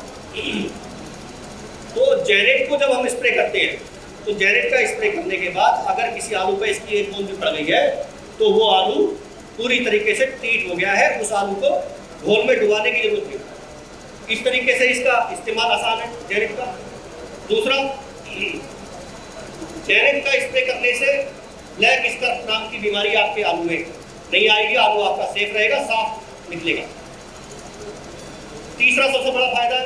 तो जेनेट को जब हम स्प्रे करते हैं तो जेनेट का स्प्रे करने के बाद अगर किसी आलू पे इसकी एक बूंद भी पड़ गई है तो वो आलू पूरी तरीके से ट्रीट हो गया है, उस आलू को घोल में डुबाने की जरूरत नहीं। इस तरीके से इसका इस्तेमाल आसान है जेनेट का। दूसरा, जेनेट का स्प्रे करने से ब्लैक स्टफ नाम की बीमारी आपके आलू में नहीं आएगी, आलू आपका सेफ रहेगा, साफ निकलेगा। तीसरा सबसे बड़ा फायदा,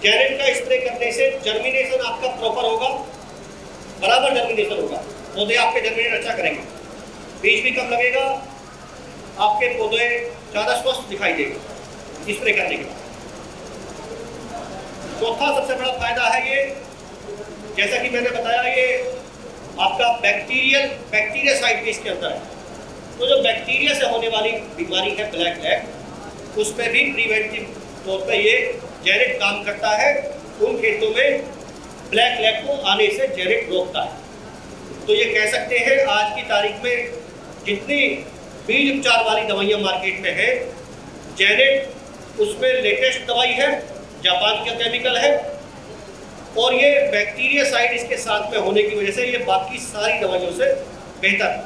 जेनेट का स्प्रे करने से जर्मिनेशन आपका प्रॉपर होगा, बराबर जर्मिनेशन होगा, पौधे आपके जर्मिनेशन अच्छा करेंगे। बीज भी कम लगेगा, आपके पौधे ज़्यादा स्वस्थ दिखाई देंगे स्प्रे करने के बाद। चौथा सबसे बड़ा फायदा है ये, जैसा कि मैंने बताया, ये आपका बैक्टीरियासाइड भी इसके अंदर है। तो जो बैक्टीरिया से होने वाली बीमारी है ब्लैक लैग, उसमें भी प्रिवेंटिव तौर पे ये जेनेट काम करता है। उन खेतों में ब्लैक लैग को आने से जेनेट रोकता है। तो ये कह सकते हैं आज की तारीख में जितनी बीज उपचार वाली दवाइयाँ मार्केट में है, जेनेट उसमें लेटेस्ट दवाई है, जापान का केमिकल है, और ये बैक्टीरियासाइड इसके साथ में होने की वजह से ये बाकी सारी दवाइयों से बेहतर है।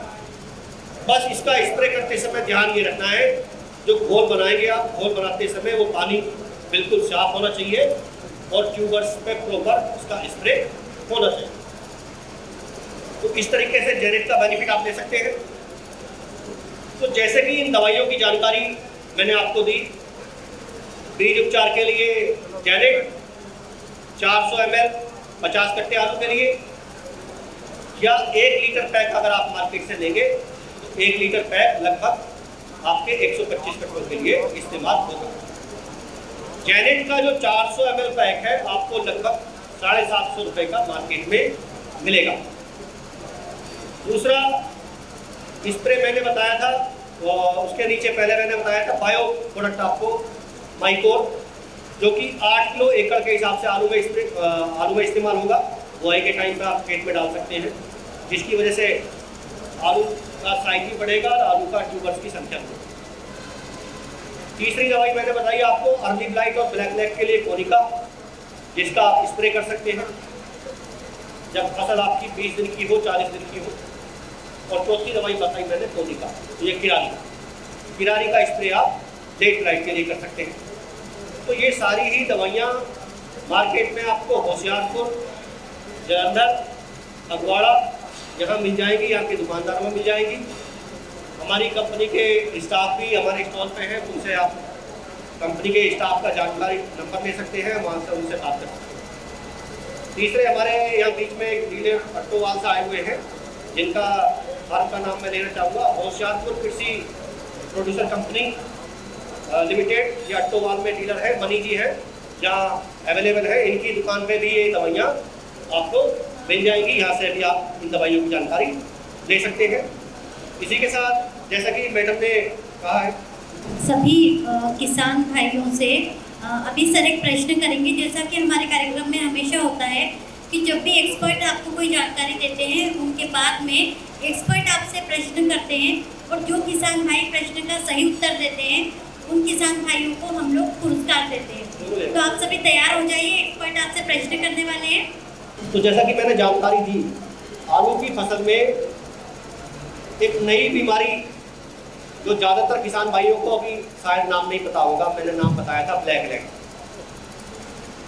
बस इसका स्प्रे करते समय ध्यान ये रखना है, जो घोल बनाएंगे आप, घोल बनाते समय वो पानी बिल्कुल साफ होना चाहिए और ट्यूबर्स पे प्रॉपर इसका स्प्रे होना चाहिए। तो इस तरीके से जेनेट का बेनिफिट आप ले सकते हैं। तो जैसे कि इन दवाइयों की जानकारी मैंने आपको दी, बीज उपचार के लिए जेनेट 400 ml 50 कट्टे आलू के लिए, या 1 लीटर पैक अगर आप मार्केट से लेंगे तो 1 लीटर पैक लगभग आपके 125 कट्टों के लिए इस्तेमाल होगा। जेनेट का जो 400 ml पैक है आपको लगभग 750 रुपये का मार्केट में मिलेगा। दूसरा स्प्रे मैंने बताया था, उसके नीचे पहले मैंने बताया था बायो प्रोडक्ट आपको माइकोर, जो कि 8 किलो एकड़ के हिसाब से आलू में इस्तेमाल होगा। बुआई के टाइम पे आप खेत में डाल सकते हैं, जिसकी वजह से आलू का साइज भी बढ़ेगा और आलू का ट्यूबर्स की संख्या बढ़ेगी। तीसरी दवाई मैंने बताई आपको अर्ली ब्लाइट और ब्लैक लैग के लिए कोनिका, जिसका आप स्प्रे कर सकते हैं जब फसल आपकी 20 दिन की हो, 40 दिन की हो। और चौथी दवाई बताई मैंने कोनिका, ये किरारी का स्प्रे आप लेट ब्लाइट के लिए कर सकते हैं। तो ये सारी ही दवाइयाँ मार्केट में आपको होशियारपुर, जलंधर, फगवाड़ा यहाँ मिल जाएंगी, यहाँ के दुकानदारों में मिल जाएंगी। हमारी कंपनी के स्टाफ भी हमारे स्टॉल पे हैं, उनसे आप कंपनी के स्टाफ का जानकारी नंबर ले सकते हैं, वहाँ से उनसे बात कर सकते हैं। तीसरे हमारे यहाँ बीच में एक डीलर अट्टोवाल से आए हुए हैं, जिनका फार्म का नाम मैं लेना चाहूँगा, Hoshiarpur Krishi producer company limited, ये अट्टोवाल में डीलर है, मनी जी है, जहाँ अवेलेबल है। इनकी दुकान पे भी ये दवाइयाँ आपको मिल जाएंगी, यहाँ से भी आप इन दवाइयों की जानकारी ले सकते हैं। इसी के साथ जैसा कि मैडम ने कहा है, सभी किसान भाइयों से अभी सर एक प्रश्न करेंगे। जैसा कि हमारे कार्यक्रम में हमेशा होता है कि जब भी एक्सपर्ट आपको कोई जानकारी देते हैं, उनके बाद में एक्सपर्ट आपसे प्रश्न करते हैं, और जो किसान भाई प्रश्न का सही उत्तर देते हैं उन किसान भाइयों को हम लोग पुरस्कार देते हैं। तो आप सभी तैयार हो जाइए, एक्सपर्ट आपसे प्रश्न करने वाले हैं। तो जैसा कि मैंने जानकारी दी, आलू की फसल में एक नई बीमारी जो ज़्यादातर किसान भाइयों को अभी शायद नाम नहीं पता होगा, मैंने नाम बताया था ब्लैक लैग।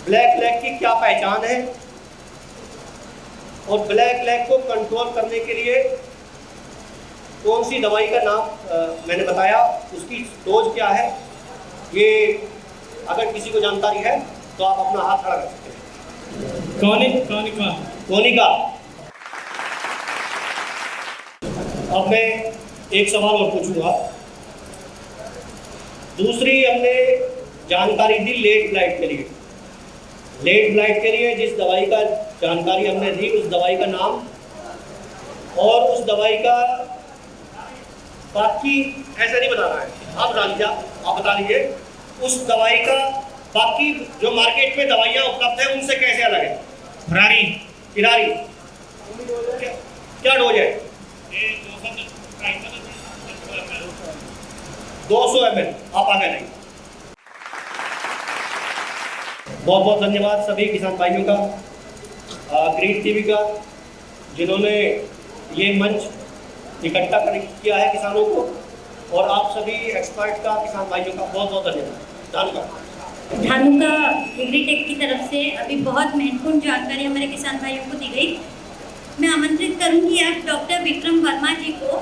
ब्लैक लैग की क्या पहचान है और ब्लैक लैग को कंट्रोल करने के लिए कौन सी दवाई का नाम मैंने बताया, उसकी डोज क्या है, ये अगर किसी को जानकारी है तो आप अपना हाथ खड़ा कर सकते हैं। कोनिका। अब मैं एक सवाल और पूछूंगा। दूसरी हमने जानकारी दी लेट ब्लाइट के लिए। लेट ब्लाइट के लिए जिस दवाई का जानकारी हमने दी, उस दवाई का नाम और उस दवाई का बाकी ऐसे नहीं बताना है, आप बता लीजिए, आप बता लीजिए उस दवाई का बाकी जो मार्केट में दवाइयाँ उपलब्ध है उनसे कैसे अलग है। किरारी क्या डोज है? 200 ml। आप आगे नहीं। बहुत बहुत धन्यवाद सभी किसान भाइयों का, ग्रीन टीवी का, जिन्होंने ये मंच इकट्ठा किया है किसानों को, और आप सभी एक्सपर्ट का, किसान भाइयों का बहुत बहुत धन्यवाद। धानुका एग्रीटेक की तरफ से अभी बहुत महत्वपूर्ण जानकारी हमारे किसान भाइयों को दी गई। मैं आमंत्रित करूंगी आज डॉक्टर विक्रम वर्मा जी को,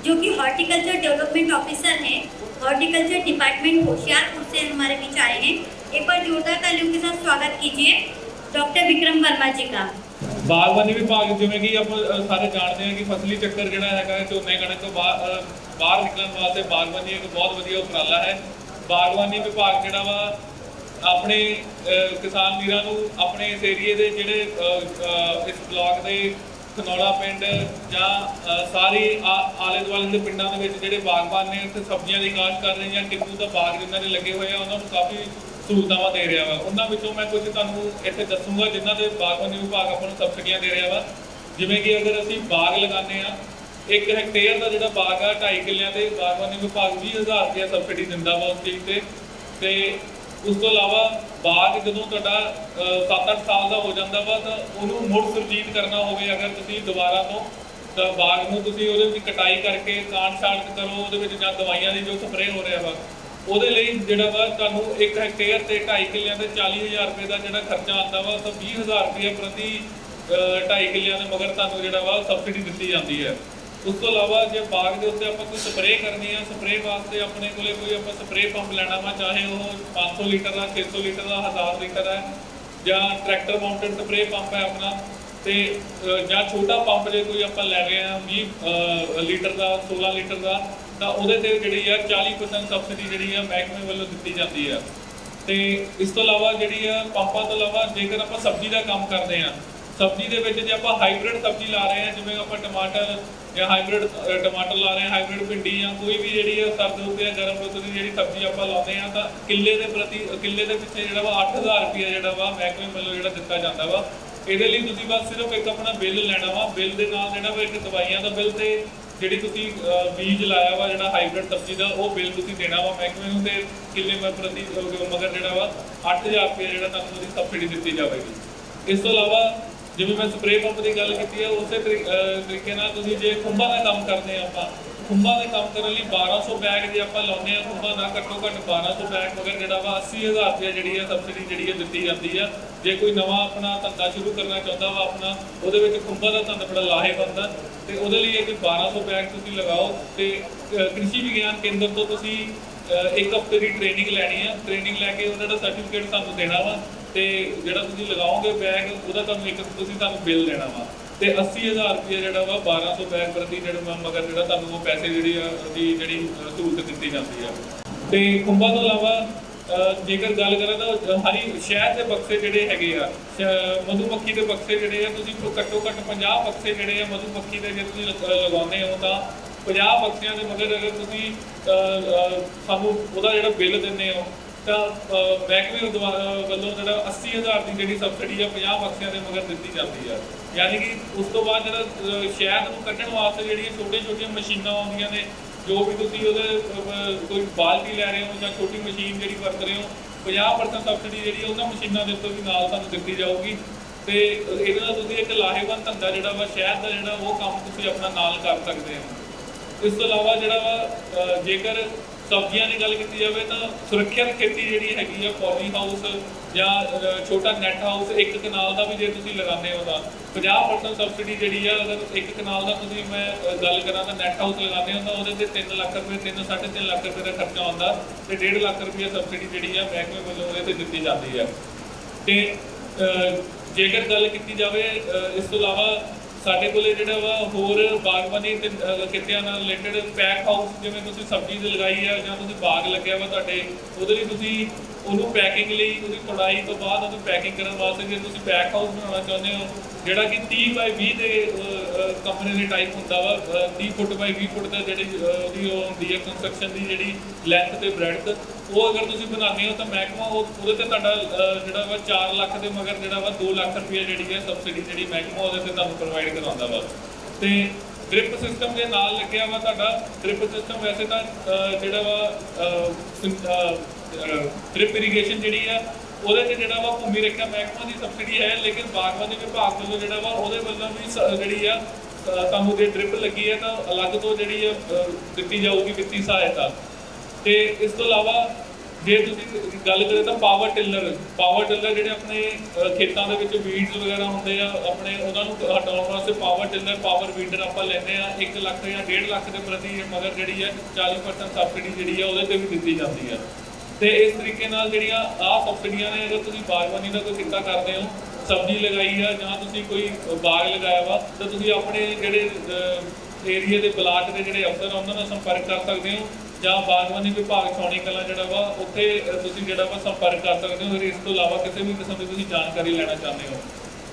जो कि हॉर्टिकल्चर डेवलपमेंट ऑफिसर हैं, हॉर्टिकल्चर डिपार्टमेंट होशियारपुर से हमारे बीच आए हैं। एक बार जोरदार तालियों के साथ स्वागत कीजिए डॉक्टर विक्रम वर्मा जी का। ਬਾਗਬਾਨੀ ਵਿਭਾਗ ਜਿਵੇਂ ਕਿ ਆਪਾਂ ਸਾਰੇ ਜਾਣਦੇ ਹਾਂ ਕਿ ਫਸਲੀ ਚੱਕਰ ਜਿਹੜਾ ਹੈਗਾ ਝੋਨੇ ਕਣਕ ਤੋਂ ਬਾਹਰ ਨਿਕਲਣ ਵਾਸਤੇ ਬਾਗਬਾਨੀ ਇੱਕ ਬਹੁਤ ਵਧੀਆ ਉਪਰਾਲਾ ਹੈ। ਬਾਗਬਾਨੀ ਵਿਭਾਗ ਜਿਹੜਾ ਵਾ ਆਪਣੇ ਕਿਸਾਨ ਵੀਰਾਂ ਨੂੰ ਆਪਣੇ ਇਸ ਏਰੀਏ ਦੇ ਜਿਹੜੇ ਇਸ ਬਲਾਕ ਦੇ ਖਨੌੜਾ ਪਿੰਡ ਜਾਂ ਸਾਰੇ ਆਲੇ ਦੁਆਲੇ ਦੇ ਪਿੰਡਾਂ ਦੇ ਵਿੱਚ ਜਿਹੜੇ ਬਾਗਬਾਨ ਨੇ ਉੱਥੇ ਸਬਜ਼ੀਆਂ ਦੀ ਕਾਸ਼ਤ ਕਰ ਰਹੇ ਜਾਂ ਕਿੰਨੂ ਦਾ ਬਾਗ ਜਿਨ੍ਹਾਂ ਦੇ ਲੱਗੇ ਹੋਏ ਆ ਉਹਨਾਂ ਨੂੰ ਕਾਫੀ ਸਹੂਲਤਾਂ ਦੇ ਰਿਹਾ ਵਾ। ਉਹਨਾਂ ਵਿੱਚੋਂ ਮੈਂ ਕੁਝ ਤੁਹਾਨੂੰ ਇੱਥੇ ਦੱਸੂਗਾ ਜਿਨ੍ਹਾਂ ਦੇ ਬਾਗਬਾਨੀ ਵਿਭਾਗ ਆਪਾਂ ਨੂੰ ਸਬਸਿਡੀਆਂ ਦੇ ਰਿਹਾ ਵਾ। ਜਿਵੇਂ ਕਿ ਅਗਰ ਅਸੀਂ ਬਾਗ ਲਗਾਉਂਦੇ ਆ 1 ਹੈਕਟੇਅਰ ਦਾ ਜਿਹੜਾ ਬਾਗ ਆ 2.5 ਕਿੱਲਿਆਂ ਤੇ ਬਾਗਬਾਨੀ ਵਿਭਾਗ 20,000 ਰੁਪਏ ਸਬਸਿਡੀ ਦਿੰਦਾ ਵਾ ਉਸ ਚੀਜ਼ ਤੇ ਉਸ ਤੋਂ ਇਲਾਵਾ ਬਾਗ ਜਦੋਂ ਤੁਹਾਡਾ 7-8 ਸਾਲ ਦਾ ਹੋ ਜਾਂਦਾ ਵਾ ਤਾਂ ਉਹਨੂੰ ਮੁੜ ਸੁਰਜੀਤ ਕਰਨਾ ਹੋਵੇ ਅਗਰ ਤੁਸੀਂ ਦੁਬਾਰਾ ਤੋਂ ਤਾਂ ਬਾਗ ਨੂੰ ਤੁਸੀਂ ਉਹਦੇ ਵਿੱਚ ਕਟਾਈ ਕਰਕੇ ਕਾਟ-ਛਾਂਟ ਕਰੋ ਉਹਦੇ ਵਿੱਚ ਜਾਂ ਦਵਾਈਆਂ ਦੀ ਜੋ ਸਪਰੇਅ ਹੋ ਰਿਹਾ ਵਾ ਉਹਦੇ ਲਈ ਜਿਹੜਾ ਵਾ ਤੁਹਾਨੂੰ 1 ਹੈਕਟੇਅਰ ਤੇ 2.5 ਕਿੱਲਿਆਂ ਤੇ 40,000 ਰੁਪਏ ਦਾ ਜਿਹੜਾ ਖਰਚਾ ਆਉਂਦਾ ਵਾ ਤਾਂ 20,000 ਰੁਪਏ ਪ੍ਰਤੀ 2.5 ਕਿੱਲਿਆਂ ਦੇ ਮਗਰ ਤੁਹਾਨੂੰ ਜਿਹੜਾ ਵਾ ਸਬਸਿਡੀ ਦਿੱਤੀ ਜਾਂਦੀ ਹੈ। ਉਸ ਤੋਂ ਇਲਾਵਾ ਜੇ ਬਾਗ ਦੇ ਉੱਤੇ ਆਪਾਂ ਕੋਈ ਸਪਰੇਅ ਕਰਨੀ ਆ ਸਪਰੇਅ ਵਾਸਤੇ ਆਪਣੇ ਕੋਲੇ ਕੋਈ ਆਪਾਂ ਸਪਰੇਅ ਪੰਪ ਲੈਣਾ ਵਾ ਚਾਹੇ ਉਹ 500 ਲੀਟਰ ਦਾ 600 ਲੀਟਰ ਦਾ 1000 ਲੀਟਰ ਹੈ ਜਾਂ ਟਰੈਕਟਰ ਮਾਊਂਟਡ ਸਪਰੇਅ ਪੰਪ ਹੈ ਆਪਣਾ ਤੇ ਜਾਂ ਛੋਟਾ ਪੰਪ ਜੇ ਕੋਈ ਆਪਾਂ ਲੈ ਰਹੇ ਆ 20 ਲੀਟਰ ਦਾ 16 ਲੀਟਰ ਦਾ ਤਾਂ ਉਹਦੇ ਤੇ ਜਿਹੜੀ ਆ 40% ਸਬਸਿਡੀ ਜਿਹੜੀ ਆ ਮਹਿਕਮੇ ਵੱਲੋਂ ਦਿੱਤੀ ਜਾਂਦੀ ਆ। ਤੇ ਇਸ ਤੋਂ ਇਲਾਵਾ ਜਿਹੜੀ ਆ ਪੰਪਾਂ ਤੋਂ ਇਲਾਵਾ ਜੇਕਰ ਆਪਾਂ ਸਬਜ਼ੀ ਦਾ ਕੰਮ ਕਰਦੇ ਆ ਸਬਜ਼ੀ ਦੇ ਵਿੱਚ ਜੇ ਆਪਾਂ ਹਾਈਬ੍ਰਿਡ ਸਬਜ਼ੀ ਲਾ ਰਹੇ ਆ ਜਿਵੇਂ ਆਪਾਂ ਟਮਾਟਰ ਜਾਂ ਹਾਈਬ੍ਰਿਡ ਟਮਾਟਰ ਲਾ ਰਹੇ ਆ ਹਾਈਬ੍ਰਿਡ ਭਿੰਡੀ ਜਾਂ ਕੋਈ ਵੀ ਜਿਹੜੀ ਆ ਸਰਦ ਰੁੱਤ ਜਾਂ ਗਰਮ ਰੁੱਤ ਦੀ ਜਿਹੜੀ ਸਬਜ਼ੀ ਆਪਾਂ ਲਾਉਂਦੇ ਆ ਤਾਂ ਕਿੱਲੇ ਦੇ ਪਿੱਛੇ ਜਿਹੜਾ ਵਾ 8,000 ਰੁਪਏ ਜਿਹੜਾ ਵਾ ਮਹਿਕਮੇ ਵੱਲੋਂ ਜਿਹੜਾ ਦਿੱਤਾ ਜਾਂਦਾ ਵਾ। ਇਹਦੇ ਲਈ ਤੁਸੀਂ ਬਸ ਸਿਰਫ ਇੱਕ ਆਪਣਾ ਬਿੱਲ ਲੈਣਾ ਵਾ ਬਿੱਲ ਦੇ ਨਾਲ ਜਿਹੜਾ ਵਾ ਇੱਕ ਦਵਾਈਆਂ ਦਾ ਬਿੱਲ ਤੇ ਜਿਹੜੀ ਤੁਸੀਂ ਬੀਜ ਲਾਇਆ ਵਾ ਜਿਹੜਾ ਹਾਈਬ੍ਰਿਡ ਸਬਜ਼ੀ ਦਾ ਉਹ ਬਿੱਲ ਤੁਸੀਂ ਦੇਣਾ ਵਾ ਮਹਿਕਮੇ ਨੂੰ ਤੇ ਕਿੱਲੇ ਪ੍ਰਤੀ ਮਗਰ ਜਿਹੜਾ ਵਾ 8,000 ਰੁਪਏ ਜਿਹੜਾ ਤੁਹਾਨੂੰ ਉਹਦੀ ਸਬਸਿਡੀ ਦਿੱਤੀ ਜਾਵੇਗੀ। ਇਸ ਤੋਂ ਇਲਾਵਾ ਜਿਵੇਂ ਮੈਂ ਸਪਰੇਅ ਪੰਪ ਦੀ ਗੱਲ ਕੀਤੀ ਹੈ ਉਸੇ ਤਰੀਕੇ ਨਾਲ ਤੁਸੀਂ ਜੇ ਖੁੰਭਾਂ ਦਾ ਕੰਮ ਕਰਦੇ ਆ ਆਪਾਂ ਖੁੰਭਾਂ ਦੇ ਕੰਮ ਕਰਨ ਲਈ 1200 ਬੈਗ ਜੇ ਆਪਾਂ ਲਾਉਂਦੇ ਆ ਖੁੰਭਾਂ ਦਾ ਘੱਟੋ ਘੱਟ 1200 ਬੈਗ ਮਗਰ ਜਿਹੜਾ ਵਾ 80,000 ਰੁਪਏ ਜਿਹੜੀ ਹੈ ਸਬਸਿਡੀ ਜਿਹੜੀ ਹੈ ਦਿੱਤੀ ਜਾਂਦੀ ਆ। ਜੇ ਕੋਈ ਨਵਾਂ ਆਪਣਾ ਧੰਦਾ ਸ਼ੁਰੂ ਕਰਨਾ ਚਾਹੁੰਦਾ ਵਾ ਆਪਣਾ ਉਹਦੇ ਵਿੱਚ ਖੁੰਭਾਂ ਦਾ ਧੰਦਾ ਬੜਾ ਲਾਹੇਵੰਦ ਆ ਤੇ ਉਹਦੇ ਲਈ ਇਹ ਕਿ 1200 ਬੈਗ ਤੁਸੀਂ ਲਗਾਓ ਤੇ ਕ੍ਰਿਸ਼ੀ ਵਿਗਿਆਨ ਕੇਂਦਰ ਤੋਂ ਤੁਸੀਂ 1 ਹਫ਼ਤੇ ਦੀ ਟ੍ਰੇਨਿੰਗ ਲੈਣੀ ਆ। ਟ੍ਰੇਨਿੰਗ ਲੈ ਕੇ ਉਹਨਾਂ ਦਾ ਸਰਟੀਫਿਕੇਟ ਤੁਹਾਨੂੰ ਦੇਣਾ ਵਾ ਤੇ ਜਿਹੜਾ ਤੁਸੀਂ ਲਗਾਓਗੇ ਬੈਗ ਉਹਦਾ ਤੁਹਾਨੂੰ ਬਿੱਲ ਦੇਣਾ ਵਾ ਤੇ 80,000 ਰੁਪਏ ਜਿਹੜਾ ਵਾ 1200 ਬੈਗ ਪ੍ਰਤੀ ਜਿਹੜਾ ਮਗਰ ਜਿਹੜਾ ਤੁਹਾਨੂੰ ਉਹ ਪੈਸੇ ਜਿਹੜੀ ਸਹੂਲਤ ਦਿੱਤੀ ਜਾਂਦੀ ਆ। ਤੇ ਖੁੰਭਾਂ ਤੋਂ ਇਲਾਵਾ ਜੇਕਰ ਗੱਲ ਕਰਾਂ ਤਾਂ ਹਰੀ ਸ਼ਹਿਦ ਦੇ ਬਕਸੇ ਜਿਹੜੇ ਹੈਗੇ ਆ ਮਧੂਮੱਖੀ ਦੇ ਬਕਸੇ ਜਿਹੜੇ ਆ ਤੁਸੀਂ ਘੱਟੋ ਘੱਟ 50 ਬਕਸੇ ਜਿਹੜੇ ਆ ਮਧੂਮੱਖੀ ਦੇ ਜੇ ਤੁਸੀਂ ਲਗਾਉਂਦੇ ਹੋ ਤਾਂ 50 ਬਕਸਿਆਂ ਦੇ ਮਗਰ ਅਗਰ ਤੁਸੀਂ ਸਾਨੂੰ ਉਹਦਾ ਜਿਹੜਾ ਬਿੱਲ ਦਿੰਦੇ ਹੋ ਤਾਂ ਮਹਿਕਮੇ ਵੱਲੋਂ ਜਿਹੜਾ 80,000 ਦੀ ਜਿਹੜੀ ਸਬਸਿਡੀ ਆ 50 ਬਕਸਿਆਂ ਦੇ ਮਗਰ ਦਿੱਤੀ ਜਾਂਦੀ ਆ। ਯਾਨੀ ਕਿ ਉਸ ਤੋਂ ਬਾਅਦ ਜਿਹੜਾ ਸ਼ਹਿਦ ਨੂੰ ਕੱਢਣ ਵਾਸਤੇ ਜਿਹੜੀਆਂ ਛੋਟੀਆਂ ਮਸ਼ੀਨਾਂ ਆਉਂਦੀਆਂ ਨੇ ਜੋ ਵੀ ਤੁਸੀਂ ਉਹਦੇ ਕੋਈ ਬਾਲਟੀ ਲੈ ਰਹੇ ਹੋ ਜਾਂ ਛੋਟੀ ਮਸ਼ੀਨ ਜਿਹੜੀ ਵਰਤ ਰਹੇ ਹੋ 50% ਸਬਸਿਡੀ ਜਿਹੜੀ ਉਹਨਾਂ ਮਸ਼ੀਨਾਂ ਦੇ ਉੱਤੇ ਵੀ ਨਾਲ ਤੁਹਾਨੂੰ ਦਿੱਤੀ ਜਾਊਗੀ ਤੇ ਇਹਦੇ ਨਾਲ ਤੁਸੀਂ ਇੱਕ ਲਾਹੇਵੰਦ ਧੰਦਾ ਜਿਹੜਾ ਵਾ ਸ਼ਹਿਦ ਦਾ ਜਿਹੜਾ ਉਹ ਕੰਮ ਤੁਸੀਂ ਆਪਣਾ ਨਾਲ ਕਰ ਸਕਦੇ ਹੋ। ਇਸ ਤੋਂ ਇਲਾਵਾ ਜਿਹੜਾ ਵਾ ਜੇਕਰ ਸਬਜ਼ੀਆਂ ਦੀ ਗੱਲ ਕੀਤੀ ਜਾਵੇ ਤਾਂ ਸੁਰੱਖਿਅਤ ਖੇਤੀ ਜਿਹੜੀ ਹੈਗੀ ਆ ਪੋਲੀ ਹਾਊਸ ਜਾਂ ਛੋਟਾ ਨੈਟ ਹਾਊਸ 1 ਕਨਾਲ ਦਾ ਵੀ ਜੇ ਤੁਸੀਂ ਲਗਾਉਂਦੇ ਹੋ ਤਾਂ 50% ਸਬਸਿਡੀ ਜਿਹੜੀ ਆ ਅਗਰ 1 ਕਨਾਲ ਦਾ ਤੁਸੀਂ ਮੈਂ ਗੱਲ ਕਰਾਂ ਤਾਂ ਨੈਟ ਹਾਊਸ ਲਗਾਉਂਦੇ ਹੋ ਤਾਂ ਉਹਦੇ ਤੇ 3 ਲੱਖ ਰੁਪਏ 3-3.5 ਲੱਖ ਰੁਪਏ ਦਾ ਖਰਚਾ ਆਉਂਦਾ ਤੇ 1.5 ਲੱਖ ਰੁਪਏ ਸਬਸਿਡੀ ਜਿਹੜੀ ਆ ਮਹਿਕਮੇ ਵੱਲੋਂ ਉਹਦੇ ਤੇ ਦਿੱਤੀ ਜਾਂਦੀ ਆ। ਤੇ ਜੇਕਰ ਗੱਲ ਕੀਤੀ ਜਾਵੇ ਇਸ ਤੋਂ ਇਲਾਵਾ ਸਾਡੇ ਕੋਲੇ ਜਿਹੜਾ ਵਾ ਹੋਰ ਬਾਗਬਾਨੀ ਤੇ ਕਿੱਤਿਆਂ ਨਾਲ ਰਿਲੇਟਡ ਪੈਕ ਹਾਊਸ ਜਿਵੇਂ ਤੁਸੀਂ ਸਬਜ਼ੀ ਦੀ ਲਗਾਈ ਆ ਜਾਂ ਤੁਸੀਂ ਬਾਗ ਲੱਗਿਆ ਵਾ ਤੁਹਾਡੇ ਉਹਦੇ ਲਈ ਤੁਸੀਂ ਉਹਨੂੰ ਪੈਕਿੰਗ ਲਈ ਉਹਦੀ ਕਢਾਈ ਤੋਂ ਬਾਅਦ ਉਹਨੂੰ ਪੈਕਿੰਗ ਕਰਨ ਵਾਸਤੇ ਜੇ ਤੁਸੀਂ ਪੈਕ ਹਾਊਸ ਬਣਾਉਣਾ ਚਾਹੁੰਦੇ ਹੋ ਜਿਹੜਾ ਕਿ 30x20 ਦੇ ਕੰਪਨੀ ਦੇ ਟਾਈਪ ਹੁੰਦਾ ਵਾ 30 ਫੁੱਟ ਬਾਈ 20 ਫੁੱਟ ਦਾ ਜਿਹੜੀ ਉਹਦੀ ਉਹ ਹੁੰਦੀ ਹੈ ਕੰਸਟਰਕਸ਼ਨ ਦੀ ਜਿਹੜੀ ਲੈਂਥ ਤੇ ਬ੍ਰੈਡਥ ਉਹ ਅਗਰ ਤੁਸੀਂ ਬਣਾਉਂਦੇ ਹੋ ਤਾਂ ਮਹਿਕਮਾ ਉਹਦੇ ਤੇ ਤੁਹਾਡਾ ਜਿਹੜਾ ਵਾ 4 ਲੱਖ ਦੇ ਮਗਰ ਜਿਹੜਾ ਵਾ 2 ਲੱਖ ਰੁਪਏ ਜਿਹੜੀ ਹੈ ਸਬਸਿਡੀ ਜਿਹੜੀ ਮਹਿਕਮਾ ਉਹਦੇ ਤੇ ਤੁਹਾਨੂੰ ਪ੍ਰੋਵਾਈਡ ਕਰਾਉਂਦਾ ਵਾ। ਤੇ ਡ੍ਰਿਪ ਸਿਸਟਮ ਦੇ ਨਾਲ ਲੱਗਿਆ ਵਾ ਤੁਹਾਡਾ ਡ੍ਰਿਪ ਸਿਸਟਮ ਵੈਸੇ ਤਾਂ ਜਿਹੜਾ ਵਾ ਡ੍ਰਿਪ ਇਰੀਗੇਸ਼ਨ ਜਿਹੜੀ ਆ ਉਹਦੇ ਤੇ ਜਿਹੜਾ ਵਾ ਭੂਮੀ ਰੇਖਾ ਮਹਿਕਮਾ ਦੀ ਸਬਸਿਡੀ ਹੈ ਲੇਕਿਨ ਬਾਗਬਾਨੀ ਵਿਭਾਗ ਵੱਲੋਂ ਜਿਹੜਾ ਵਾ ਉਹਦੇ ਵੱਲੋਂ ਵੀ ਜਿਹੜੀ ਆ ਤੁਹਾਨੂੰ ਜੇ ਡ੍ਰਿਪ ਲੱਗੀ ਹੈ ਤਾਂ ਅਲੱਗ ਤੋਂ ਜਿਹੜੀ ਆ ਦਿੱਤੀ ਜਾਊਗੀ ਵਿੱਤੀ ਸਹਾਇਤਾ। ਤੇ ਇਸ ਤੋਂ ਇਲਾਵਾ ਜੇ ਤੁਸੀਂ ਗੱਲ ਕਰੇ ਤਾਂ ਪਾਵਰ ਟਿਲਰ ਜਿਹੜੇ ਆਪਣੇ ਖੇਤਾਂ ਦੇ ਵਿੱਚ ਵੀਡਸ ਵਗੈਰਾ ਹੁੰਦੇ ਆ ਆਪਣੇ ਉਹਨਾਂ ਨੂੰ ਹਟਾਉਣ ਵਾਸਤੇ ਪਾਵਰ ਟਿਲਰ ਪਾਵਰ ਵੀਡਰ ਆਪਾਂ ਲੈਂਦੇ ਆ 1 ਲੱਖ ਜਾਂ 1.5 ਲੱਖ ਦੇ ਪ੍ਰਤੀ ਮਗਰ ਜਿਹੜੀ ਹੈ 40% ਸਬਸਿਡੀ ਜਿਹੜੀ ਆ ਉਹਦੇ ਤੇ ਵੀ ਦਿੱਤੀ ਜਾਂਦੀ ਆ। ਤੇ ਇਸ ਤਰੀਕੇ ਨਾਲ ਜਿਹੜੀਆਂ ਆਹ ਸਬਸਿਡੀਆਂ ਨੇ ਅਗਰ ਤੁਸੀਂ ਬਾਗਬਾਨੀ ਦਾ ਕੋਈ ਕਿੱਤਾ ਕਰਦੇ ਹੋ ਸਬਜ਼ੀ ਲਗਾਈ ਆ ਜਾਂ ਤੁਸੀਂ ਕੋਈ ਬਾਗ ਲਗਾਇਆ ਵਾ ਤਾਂ ਤੁਸੀਂ ਆਪਣੇ ਜਿਹੜੇ ਏਰੀਏ ਦੇ ਬਲਾਕ ਦੇ ਜਿਹੜੇ ਅਫਸਰ ਉਹਨਾਂ ਨਾਲ ਸੰਪਰਕ ਕਰ ਸਕਦੇ ਹੋ, ਜਾਂ ਬਾਗਬਾਨੀ ਵਿਭਾਗ ਛਾਉਣੀ ਕਲਾਂ ਜਿਹੜਾ ਵਾ ਉੱਥੇ ਤੁਸੀਂ ਜਿਹੜਾ ਵਾ ਸੰਪਰਕ ਕਰ ਸਕਦੇ ਹੋ। ਇਸ ਤੋਂ ਇਲਾਵਾ ਕਿਸੇ ਵੀ ਕਿਸਮ ਦੀ ਤੁਸੀਂ ਜਾਣਕਾਰੀ ਲੈਣਾ ਚਾਹੁੰਦੇ ਹੋ।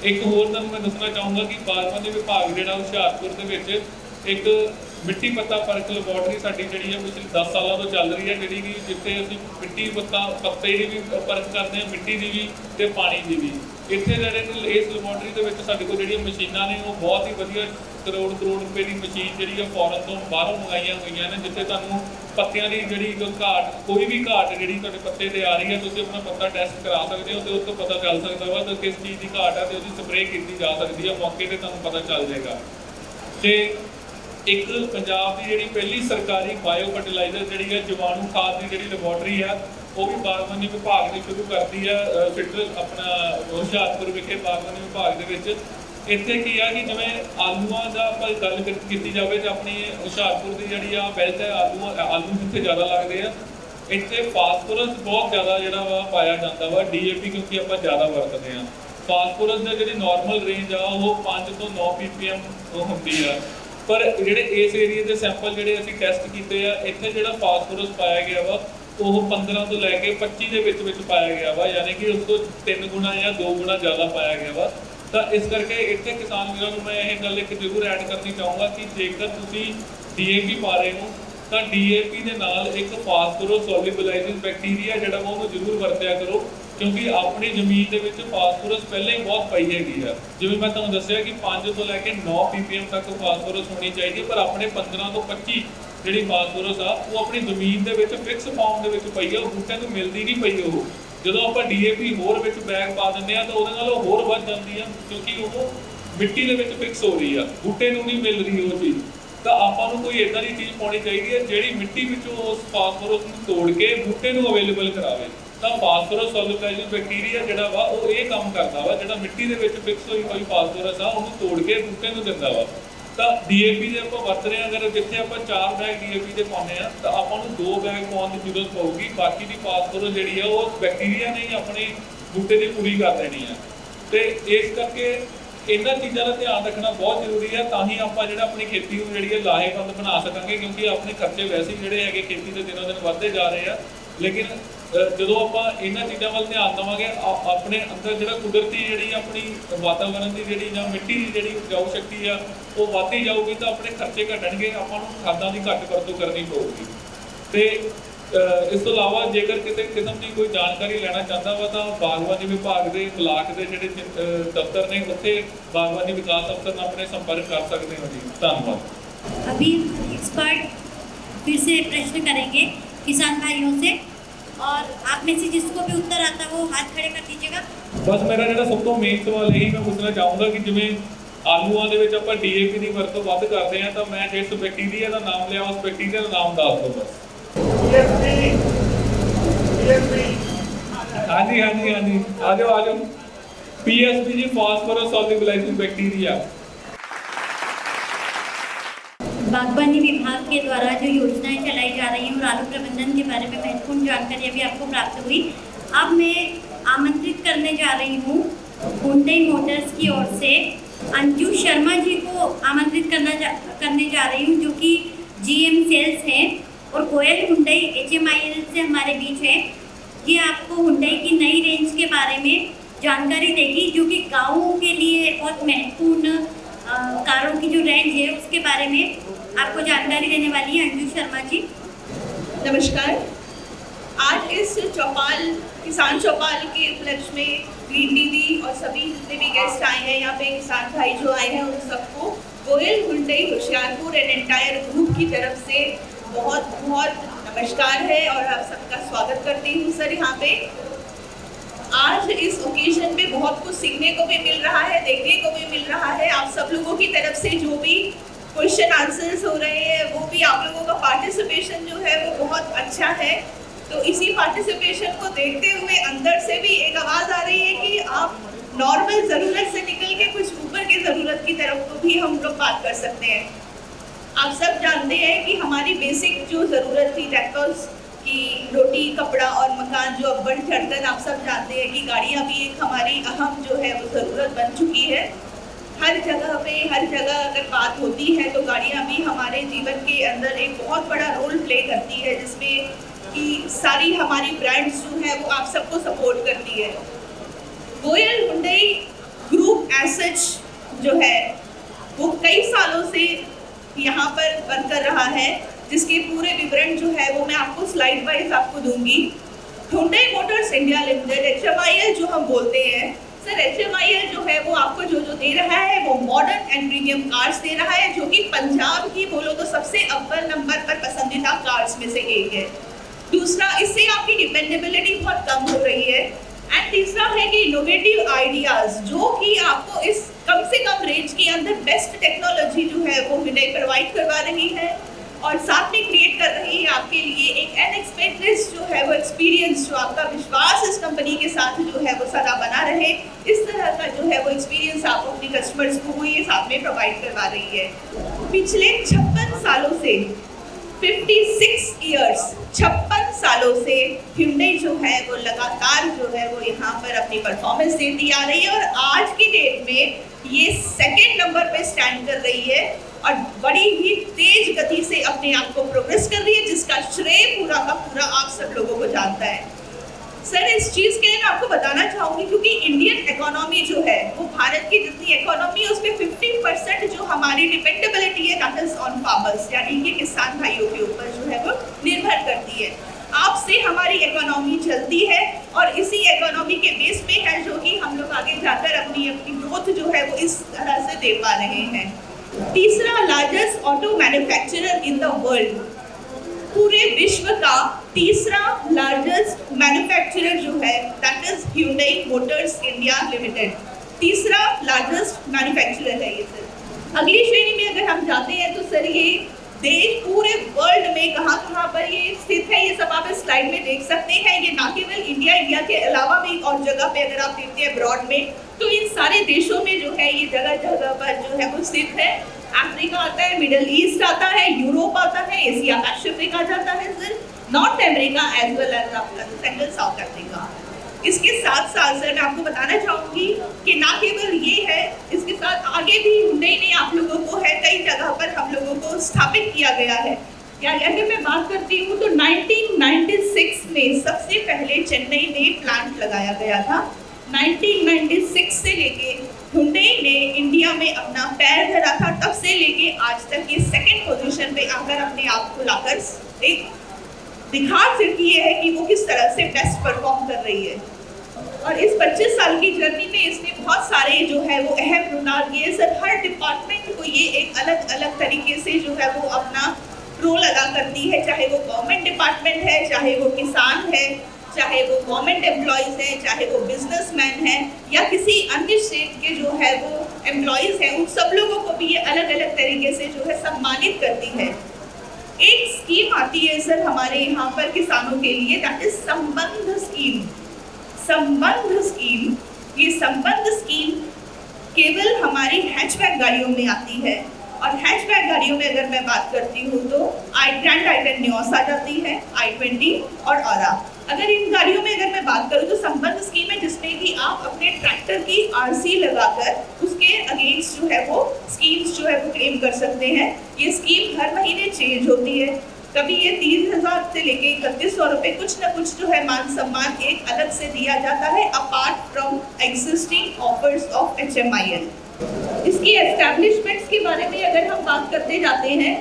ਇੱਕ ਹੋਰ ਤੁਹਾਨੂੰ ਮੈਂ ਦੱਸਣਾ ਚਾਹੂੰਗਾ ਕਿ ਬਾਗਬਾਨੀ ਵਿਭਾਗ ਜਿਹੜਾ ਹੁਸ਼ਿਆਰਪੁਰ ਦੇ ਵਿੱਚ ਇੱਕ ਮਿੱਟੀ ਪੱਤਾ ਪਰਖ ਲੈਬੋਰਟਰੀ ਸਾਡੀ ਜਿਹੜੀ ਹੈ ਪਿਛਲੇ 10 ਸਾਲਾਂ ਤੋਂ ਚੱਲ ਰਹੀ ਹੈ, ਜਿਹੜੀ ਕਿ ਜਿੱਥੇ ਅਸੀਂ ਮਿੱਟੀ ਪੱਤੇ ਦੀ ਵੀ ਪਰਖ ਕਰਦੇ ਹਾਂ, ਮਿੱਟੀ ਦੀ ਵੀ ਤੇ ਪਾਣੀ ਦੀ ਵੀ। ਇੱਥੇ ਜਿਹੜੇ ਇਸ ਲੈਬੋਰਟਰੀ ਦੇ ਵਿੱਚ ਸਾਡੇ ਕੋਲ ਜਿਹੜੀਆਂ ਮਸ਼ੀਨਾਂ ਨੇ ਉਹ ਬਹੁਤ ਹੀ ਵਧੀਆ ਕਰੋੜ ਰੁਪਏ ਦੀ ਮਸ਼ੀਨ ਜਿਹੜੀ ਹੈ ਫੋਰਨ ਤੋਂ ਬਾਹਰੋਂ ਮੰਗਾਈਆਂ ਹੋਈਆਂ ਨੇ, ਜਿੱਥੇ ਤੁਹਾਨੂੰ ਪੱਤਿਆਂ ਦੀ ਜਿਹੜੀ ਕੋਈ ਵੀ ਘਾਟ ਜਿਹੜੀ ਤੁਹਾਡੇ ਪੱਤੇ ਤੇ ਆ ਰਹੀ ਹੈ, ਤੁਸੀਂ ਆਪਣਾ ਪੱਤਾ ਟੈਸਟ ਕਰਾ ਸਕਦੇ ਹੋ ਤੇ ਉਸ ਤੋਂ ਪਤਾ ਚੱਲ ਸਕਦਾ ਵਾ ਕਿ ਕਿਸ ਚੀਜ਼ ਦੀ ਘਾਟ ਹੈ ਤੇ ਉਹਦੀ ਸਪਰੇਅ ਕੀਤੀ ਜਾ ਸਕਦੀ ਹੈ, ਮੌਕੇ ਤੇ ਤੁਹਾਨੂੰ ਪਤਾ ਚੱਲ ਜਾਏਗਾ। ਤੇ ਇੱਕ ਪੰਜਾਬ ਦੀ ਜਿਹੜੀ ਪਹਿਲੀ ਸਰਕਾਰੀ ਬਾਇਓ ਫਰਟੀਲਾਈਜ਼ਰ ਜਿਹੜੀ ਹੈ ਜੀਵਾਣੂ ਖਾਦ ਦੀ ਜਿਹੜੀ ਲੈਬੋਰਟਰੀ ਆ ਉਹ ਵੀ ਬਾਗਬਾਨੀ ਵਿਭਾਗ ਨੇ ਸ਼ੁਰੂ ਕਰਤੀ ਆ ਸਿਟਰਸ ਆਪਣਾ ਹੁਸ਼ਿਆਰਪੁਰ ਵਿਖੇ ਬਾਗਬਾਨੀ ਵਿਭਾਗ ਦੇ ਵਿੱਚ। ਇੱਥੇ ਕੀ ਆ ਕਿ ਜਿਵੇਂ ਆਲੂਆਂ ਦਾ ਆਪਾਂ ਗੱਲ ਕੀਤੀ ਜਾਵੇ ਤਾਂ ਆਪਣੀ ਹੁਸ਼ਿਆਰਪੁਰ ਦੀ ਜਿਹੜੀ ਆ ਬੈਲਟ ਹੈ, ਆਲੂ ਜਿੱਥੇ ਜ਼ਿਆਦਾ ਲੱਗਦੇ ਆ, ਇੱਥੇ ਫਾਸਫੋਰਸ ਬਹੁਤ ਜ਼ਿਆਦਾ ਜਿਹੜਾ ਵਾ ਪਾਇਆ ਜਾਂਦਾ ਵਾ, DAP ਕਿਉਂਕਿ ਆਪਾਂ ਜ਼ਿਆਦਾ ਵਰਤਦੇ ਆ। ਫਾਸਫੋਰਸ ਦੀ ਜਿਹੜੀ ਨਾਰਮਲ ਰੇਂਜ ਆ ਉਹ 5 ਤੋਂ 9 ppm ਹੁੰਦੀ ਆ, ਪਰ ਜਿਹੜੇ ਇਸ ਏਰੀਏ ਦੇ ਸੈਂਪਲ ਜਿਹੜੇ ਅਸੀਂ ਟੈਸਟ ਕੀਤੇ ਆ, ਇੱਥੇ ਜਿਹੜਾ ਫਾਸਫੋਰਸ ਪਾਇਆ ਗਿਆ ਵਾ ਉਹ 15 ਤੋਂ ਲੈ ਕੇ 25 ਦੇ ਵਿੱਚ ਪਾਇਆ ਗਿਆ ਵਾ, ਯਾਨੀ ਕਿ ਉਸ ਤੋਂ 3 ਗੁਣਾ ਜਾਂ 2 ਗੁਣਾ ਜ਼ਿਆਦਾ ਪਾਇਆ ਗਿਆ ਵਾ। ਤਾਂ ਇਸ ਕਰਕੇ ਇੱਥੇ ਕਿਸਾਨ ਵੀਰਾਂ ਨੂੰ ਮੈਂ ਇਹ ਗੱਲ ਇੱਕ ਜ਼ਰੂਰ ਐਡ ਕਰਨੀ ਚਾਹੂੰਗਾ ਕਿ ਜੇਕਰ ਤੁਸੀਂ DAP ਪਾ ਰਹੇ ਹੋ ਤਾਂ DAP ਦੇ ਨਾਲ ਇੱਕ ਫਾਸਫੋਰਸ ਸੋਲਿਬਲਾਈਜ਼ਿੰਗ ਬੈਕਟੀਰੀਆ ਜਿਹੜਾ ਵਾ ਉਹਨੂੰ ਜ਼ਰੂਰ ਵਰਤਿਆ ਕਰੋ, ਕਿਉਂਕਿ ਆਪਣੀ ਜ਼ਮੀਨ ਦੇ ਵਿੱਚ ਫਾਸਫੋਰਸ ਪਹਿਲਾਂ ਹੀ ਬਹੁਤ ਪਈ ਹੈਗੀ ਆ। ਜਿਵੇਂ ਮੈਂ ਤੁਹਾਨੂੰ ਦੱਸਿਆ ਕਿ 5 ਤੋਂ ਲੈ ਕੇ 9 ppm ਤੱਕ ਫਾਸਫੋਰਸ ਹੋਣੀ ਚਾਹੀਦੀ ਹੈ, ਪਰ ਆਪਣੇ 15 ਤੋਂ 25 ਜਿਹੜੀ ਫਾਸਫੋਰਸ ਆ ਉਹ ਆਪਣੀ ਜ਼ਮੀਨ ਦੇ ਵਿੱਚ ਫਿਕਸ ਫਾਰਮ ਦੇ ਵਿੱਚ ਪਈ ਆ, ਉਹ ਬੂਟਿਆਂ ਨੂੰ ਮਿਲਦੀ ਨਹੀਂ ਪਈ। ਉਹ ਜਦੋਂ ਆਪਾਂ DAP ਹੋਰ ਵਿੱਚ ਬੈਗ ਪਾ ਦਿੰਦੇ ਆ ਤਾਂ ਉਹਦੇ ਨਾਲ ਉਹ ਹੋਰ ਵੱਧ ਜਾਂਦੀ ਆ, ਕਿਉਂਕਿ ਉਹ ਮਿੱਟੀ ਦੇ ਵਿੱਚ ਫਿਕਸ ਹੋ ਰਹੀ ਆ, ਬੂਟੇ ਨੂੰ ਨਹੀਂ ਮਿਲ ਰਹੀ ਉਹ ਚੀਜ਼। ਤਾਂ ਆਪਾਂ ਨੂੰ ਕੋਈ ਇਦਾਂ ਦੀ ਚੀਜ਼ ਪਾਉਣੀ ਚਾਹੀਦੀ ਹੈ ਜਿਹੜੀ ਮਿੱਟੀ ਵਿੱਚੋਂ ਉਸ ਫਾਸਫੋਰਸ ਨੂੰ ਤੋੜ ਕੇ ਬੂਟੇ ਨੂੰ ਅਵੇਲੇਬਲ ਕਰਾਵੇ। ਤਾਂ ਫਾਸਫੋਰਸ ਸੋਲਿਬਲਾਈਜ਼ਿੰਗ ਬੈਕਟੀਰੀਆ ਜਿਹੜਾ ਵਾ ਉਹ ਇਹ ਕੰਮ ਕਰਦਾ ਵਾ, ਜਿਹੜਾ ਮਿੱਟੀ ਦੇ ਵਿੱਚ ਫਿਕਸ ਹੋਈ ਫਾਸਫੋਰਸ ਆ ਉਹਨੂੰ ਤੋੜ ਕੇ ਬੂਟੇ ਨੂੰ ਦਿੰਦਾ ਵਾ। ਤਾਂ DAP ਦੇ ਆਪਾਂ ਵਰਤ ਰਹੇ ਹਾਂ, ਅਗਰ ਜਿੱਥੇ ਆਪਾਂ 4 ਬੈਗ DAP ਦੇ ਪਾਉਂਦੇ ਆ ਤਾਂ ਆਪਾਂ ਨੂੰ 2 ਬੈਗ ਪਾਉਣ ਦੀ ਜ਼ਰੂਰਤ ਪਊਗੀ, ਬਾਕੀ ਦੀ ਫਾਸਫੋਰਸ ਜਿਹੜੀ ਆ ਉਹ ਬੈਕਟੀਰੀਆ ਨੇ ਆਪਣੇ ਬੂਟੇ ਦੀ ਪੂਰੀ ਕਰ ਦੇਣੀ ਆ। ਤੇ ਇਸ ਕਰਕੇ ਇਹਨਾਂ ਚੀਜ਼ਾਂ ਦਾ ਧਿਆਨ ਰੱਖਣਾ ਬਹੁਤ ਜ਼ਰੂਰੀ ਹੈ, ਤਾਂ ਹੀ ਆਪਾਂ ਜਿਹੜਾ ਆਪਣੀ ਖੇਤੀ ਨੂੰ ਜਿਹੜੀ ਹੈ ਲਾਹੇਵੰਦ ਬਣਾ ਸਕਾਂਗੇ, ਕਿਉਂਕਿ ਆਪਣੇ ਖਰਚੇ ਵੈਸੇ ਜਿਹੜੇ ਹੈਗੇ ਖੇਤੀ ਦੇ ਦਿਨੋਂ ਦਿਨ ਵੱਧਦੇ ਜਾ ਰਹੇ ਆ। ਲੇਕਿਨ ਜਦੋਂ ਆਪਾਂ ਇਹਨਾਂ ਚੀਜ਼ਾਂ ਵੱਲ ਧਿਆਨ ਦੇਵਾਂਗੇ, ਆਪਣੇ ਅੰਦਰ ਜਿਹੜਾ ਕੁਦਰਤੀ ਜਿਹੜੀ ਆਪਣੀ ਵਾਤਾਵਰਨ ਦੀ ਜਿਹੜੀ ਜਾਂ ਮਿੱਟੀ ਦੀ ਜਿਹੜੀ ਉਪਜਾਊ ਸ਼ਕਤੀ ਆ ਉਹ ਵੱਧਦੀ ਜਾਊਗੀ, ਤਾਂ ਆਪਣੇ ਖਰਚੇ ਘਟਣਗੇ, ਆਪਾਂ ਨੂੰ ਖਾਦਾਂ ਦੀ ਘੱਟ ਵਰਤੋਂ ਕਰਨੀ ਪਊਗੀ। ਤੇ ਇਸ ਤੋਂ ਇਲਾਵਾ ਜੇਕਰ ਕਿਸੇ ਕਿਸਮ ਦੀ ਕੋਈ ਜਾਣਕਾਰੀ ਲੈਣਾ ਚਾਹੁੰਦਾ ਵਾ ਤਾਂ ਬਾਗਬਾਨੀ ਵਿਭਾਗ ਦੇ ਬਲਾਕ ਦੇ ਜਿਹੜੇ ਦਫ਼ਤਰ ਨੇ ਉੱਥੇ ਬਾਗਬਾਨੀ ਵਿਕਾਸ ਅਫਸਰ ਨਾਲ ਆਪਣੇ ਸੰਪਰਕ ਕਰ ਸਕਦੇ ਹੋ ਜੀ। ਧੰਨਵਾਦ। अभी एक्सपर्ट फिर से प्रश्न करेंगे किसान भाइयों से, और आप में से जिसको भी उत्तर आता है वो हाथ खड़े कर दीजिएगा। ਬਸ ਮੇਰਾ ਜਿਹੜਾ ਸਭ ਤੋਂ ਮੇਨ ਸਵਾਲ ਇਹੀ ਮੈਂ ਪੁੱਛਣਾ ਚਾਹੂੰਗਾ ਕਿ ਜਿਵੇਂ ਆਲੂਆਂ ਦੇ ਵਿੱਚ ਆਪਾਂ DAP ਦੀ ਵਰਤੋਂ ਵੱਧ ਕਰਦੇ ਹਾਂ, ਤਾਂ ਮੈਂ ਜਿਸ ਬੈਕਟੀਰੀਆ ਦਾ ਨਾਮ ਲਿਆ ਉਸ ਬੈਕਟੀਰੀਆ ਦਾ ਨਾਮ ਦੱਸ ਦਿਓ ਬਸ। ਹਾਂਜੀ ਹਾਂਜੀ ਹਾਂਜੀ, ਆ ਜਾਓ PSP जी, फॉस्फोरस सॉल्युबलाइजिंग बैक्टीरिया। बागवानी विभाग के द्वारा जो योजनाएं चलाई जा रही हैं और आलू प्रबंधन के बारे में महत्वपूर्ण जानकारी अभी आपको प्राप्त हुई। अब मैं आमंत्रित करने जा रही हूँ हुंडई मोटर्स की ओर से अंजू शर्मा जी को आमंत्रित करने जा रही हूँ, जो कि GM सेल्स हैं, और कोयल हुंडई HMIL से हमारे बीच है। ये आपको हुंडई की नई रेंज के बारे में जानकारी देगी, जो कि गाँवों के लिए बहुत महत्वपूर्ण कारों की जो रेंज है उसके बारे में आपको जानकारी देने वाली है अंजू शर्मा जी। नमस्कार। आज इस किसान चौपाल के उपलक्ष्य में ग्रीन टीवी और सभी जितने भी गेस्ट आए हैं, यहाँ पे किसान भाई जो आए हैं, उन सबको Koyal Hyundai Hoshiarpur and entire group की तरफ से बहुत बहुत नमस्कार है और आप सबका स्वागत करती हूँ सर। यहाँ पे आज इस ओकेजन पे बहुत कुछ सीखने को भी मिल रहा है, देखने को भी मिल रहा है। आप सब लोगों की तरफ से जो भी क्वेश्चन आंसर्स हो रहे हैं, वो भी आप लोगों का पार्टिसिपेशन जो है वो बहुत अच्छा है। तो इसी पार्टिसिपेशन को देखते हुए अंदर से भी एक आवाज़ आ रही है कि आप नॉर्मल ज़रूरत से निकल के कुछ ऊपर की ज़रूरत की तरफ को भी हम लोग बात कर सकते हैं। आप सब जानते हैं कि हमारी बेसिक जो ज़रूरत थी, ट्रैक्टर्स कि रोटी कपड़ा और मकान जो अब बढ़ चढ़कर आप सब जानते हैं कि गाड़ियाँ भी एक हमारी अहम जो है वो ज़रूरत बन चुकी है। हर जगह अगर बात होती है तो गाड़ियाँ भी हमारे जीवन के अंदर एक बहुत बड़ा रोल प्ले करती है, जिसमें कि सारी हमारी ब्रांड्स जो है वो आप सबको सपोर्ट करती है। Goyal Hyundai group as such जो है वो कई सालों से यहाँ पर वर्क कर रहा है, जिसके पूरे विवरण जो है वो मैं आपको स्लाइड वाइज आपको दूंगी। Hyundai Motors India limited HMIL जो हम बोलते हैं, सर HMIL जो है वो आपको जो दे रहा है वो मॉडर्न एंड प्रीमियम कार्स दे रहा है, जो कि पंजाब की बोलो तो सबसे अव्वल नंबर पर पसंदीदा कार्स में से एक है। दूसरा, इससे आपकी डिपेंडेबिलिटी बहुत कम हो रही है। एंड तीसरा है कि इनोवेटिव आइडियाज, जो कि आपको इस कम से कम रेंज के अंदर बेस्ट टेक्नोलॉजी जो है वो हुंडई प्रोवाइड करवा रही है, और साथ में क्रिएट कर रही है आपके लिए एक अनएक्सपेक्टेड जो है वो एक्सपीरियंस, जो आपका विश्वास इस कंपनी के साथ जो है वो सदा बना रहे। इस तरह का जो है वो एक्सपीरियंस आप अपने कस्टमर्स को ये साथ में प्रोवाइड करवा रही है। पिछले 56 सालों से 56 सालों से हुंडई जो है वो लगातार जो है वो यहाँ पर अपनी परफॉर्मेंस देती आ रही है, और आज की डेट में ये सेकेंड नंबर पे स्टैंड कर रही है और बड़ी ही तेज गति से अपने आप को प्रोग्रेस कर रही है, जिसका श्रेय पूरा का पूरा आप सब लोगों को जानता है। सर, इस चीज़ के लिए मैं आपको बताना चाहूँगी, क्योंकि इंडियन इकोनॉमी जो है वो भारत की जितनी इकोनॉमी है उसके 50% जो हमारी डिपेंडेबिलिटी है दैट इज ऑन फार्मर्स, यानी कि किसान भाइयों के ऊपर जो है वो निर्भर करती है। आपसे हमारी इकोनॉमी चलती है और इसी इकोनॉमी के बेस पे है जो कि हम लोग आगे जाकर अपनी ग्रोथ जो है वो इस तरह से दे पा रहे हैं। तीसरा largest auto manufacturer in the world, पूरे विश्व का तीसरा लार्जेस्ट मैन्युफैक्चरर जो है that is Hyundai Motors India limited, तीसरा लार्जेस्ट मैन्युफैक्चरर है ये सर। अगली श्रेणी में अगर हम जाते हैं तो सर ये देश पूरे वर्ल्ड में कहाँ पर ये स्थित है, ये सब आप इस स्लाइड में देख सकते हैं। ये ना केवल इंडिया के अलावा भी और जगह पे अगर आप देखते हैं अब्रॉड में, तो इन सारे देशों में जो है ये जगह जगह पर जो है वो स्थित है। अफ्रीका आता है, मिडिल ईस्ट आता है, यूरोप आता है, एशिया पैसिफिक आ जाता है sir, north America as well as आपका सेंट्रल साउथ अफ्रीका। इसके साथ साथ सर मैं आपको बताना चाहूँगी कि ना केवल ये है, इसके साथ आगे भी हुंडई ने आप लोगों को है कई जगह पर हम लोगों को स्थापित किया गया है। यानी अगर मैं बात करती हूँ तो 1996 में सबसे पहले चेन्नई में प्लांट लगाया गया था। 1996 से लेके हुंडई ने इंडिया में अपना पैर धरा था, तब से लेके आज तक ये सेकंड पोजीशन पे आकर अपने आप को लाकर एक दिखा सकती है कि वो किस तरह से बेस्ट परफॉर्म कर रही है। और इस 25 साल की जर्नी में इसने बहुत सारे जो है वो अहम रोल किए सर। हर डिपार्टमेंट को ये एक अलग अलग तरीके से जो है वो अपना रोल अदा करती है, चाहे वो गवर्नमेंट डिपार्टमेंट है, चाहे वो किसान है, चाहे वो गवर्नमेंट एम्प्लॉयज़ हैं, चाहे वो बिजनेसमैन हैं, या किसी अन्य स्टेट के जो है वो एम्प्लॉयज़ हैं, उन सब लोगों को भी ये अलग अलग तरीके से जो है सम्मानित करती है। एक स्कीम आती है सर हमारे यहाँ पर किसानों के लिए, दैट इज संबंध स्कीम। संबंध स्कीम, ये संबंध स्कीम केवल हमारी हैचबैक गाड़ियों में आती है, और हैचबैक गाड़ियों में अगर मैं बात करती हूँ तो ग्रैंड आइटन न्योस आ जाती है, i20 और ऑरा। अगर इन गाड़ियों में अगर मैं बात करूँ तो संबंध स्कीम है जिसमें कि आप अपने ट्रैक्टर की RC लगाकर उसके अगेंस्ट जो है वो स्कीम्स जो है वो क्लेम कर सकते हैं। ये स्कीम हर महीने चेंज होती है, कभी ये 30,000 से लेके 3100 रुपये कुछ ना कुछ जो है मान सम्मान एक अलग से दिया जाता है, apart from existing offers of HMIL। इसकी एस्टैब्लिशमेंट्स के बारे में अगर हम बात करते जाते हैं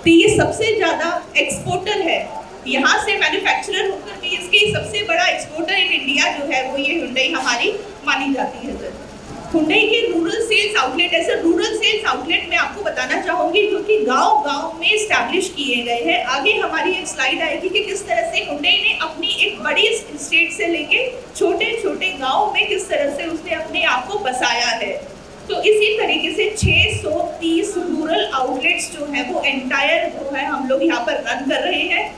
तो ये सबसे ज़्यादा एक्सपोर्टर है। यहाँ से मैन्युफैक्चरर होकर भी इसकी सबसे बड़ा एक्सपोर्टर इन इंडिया जो है वो ये हुंडई हमारी मानी जाती है सर। हुंडई के रूरल सेल्स आउटलेट है सर। रूरल सेल्स आउटलेट मैं आपको बताना चाहूँगी जो कि गांव-गांव में इस्टेब्लिश किए गए हैं। आगे हमारी एक स्लाइड आएगी कि किस तरह से हुंडई ने अपनी एक बड़ी स्टेट से लेके छोटे-छोटे गाँव में किस तरह से उसने अपने आप को बसाया है। तो इसी तरीके से 630 रूरल आउटलेट्स जो है वो एंटायर जो है हम लोग यहाँ पर रन कर रहे हैं,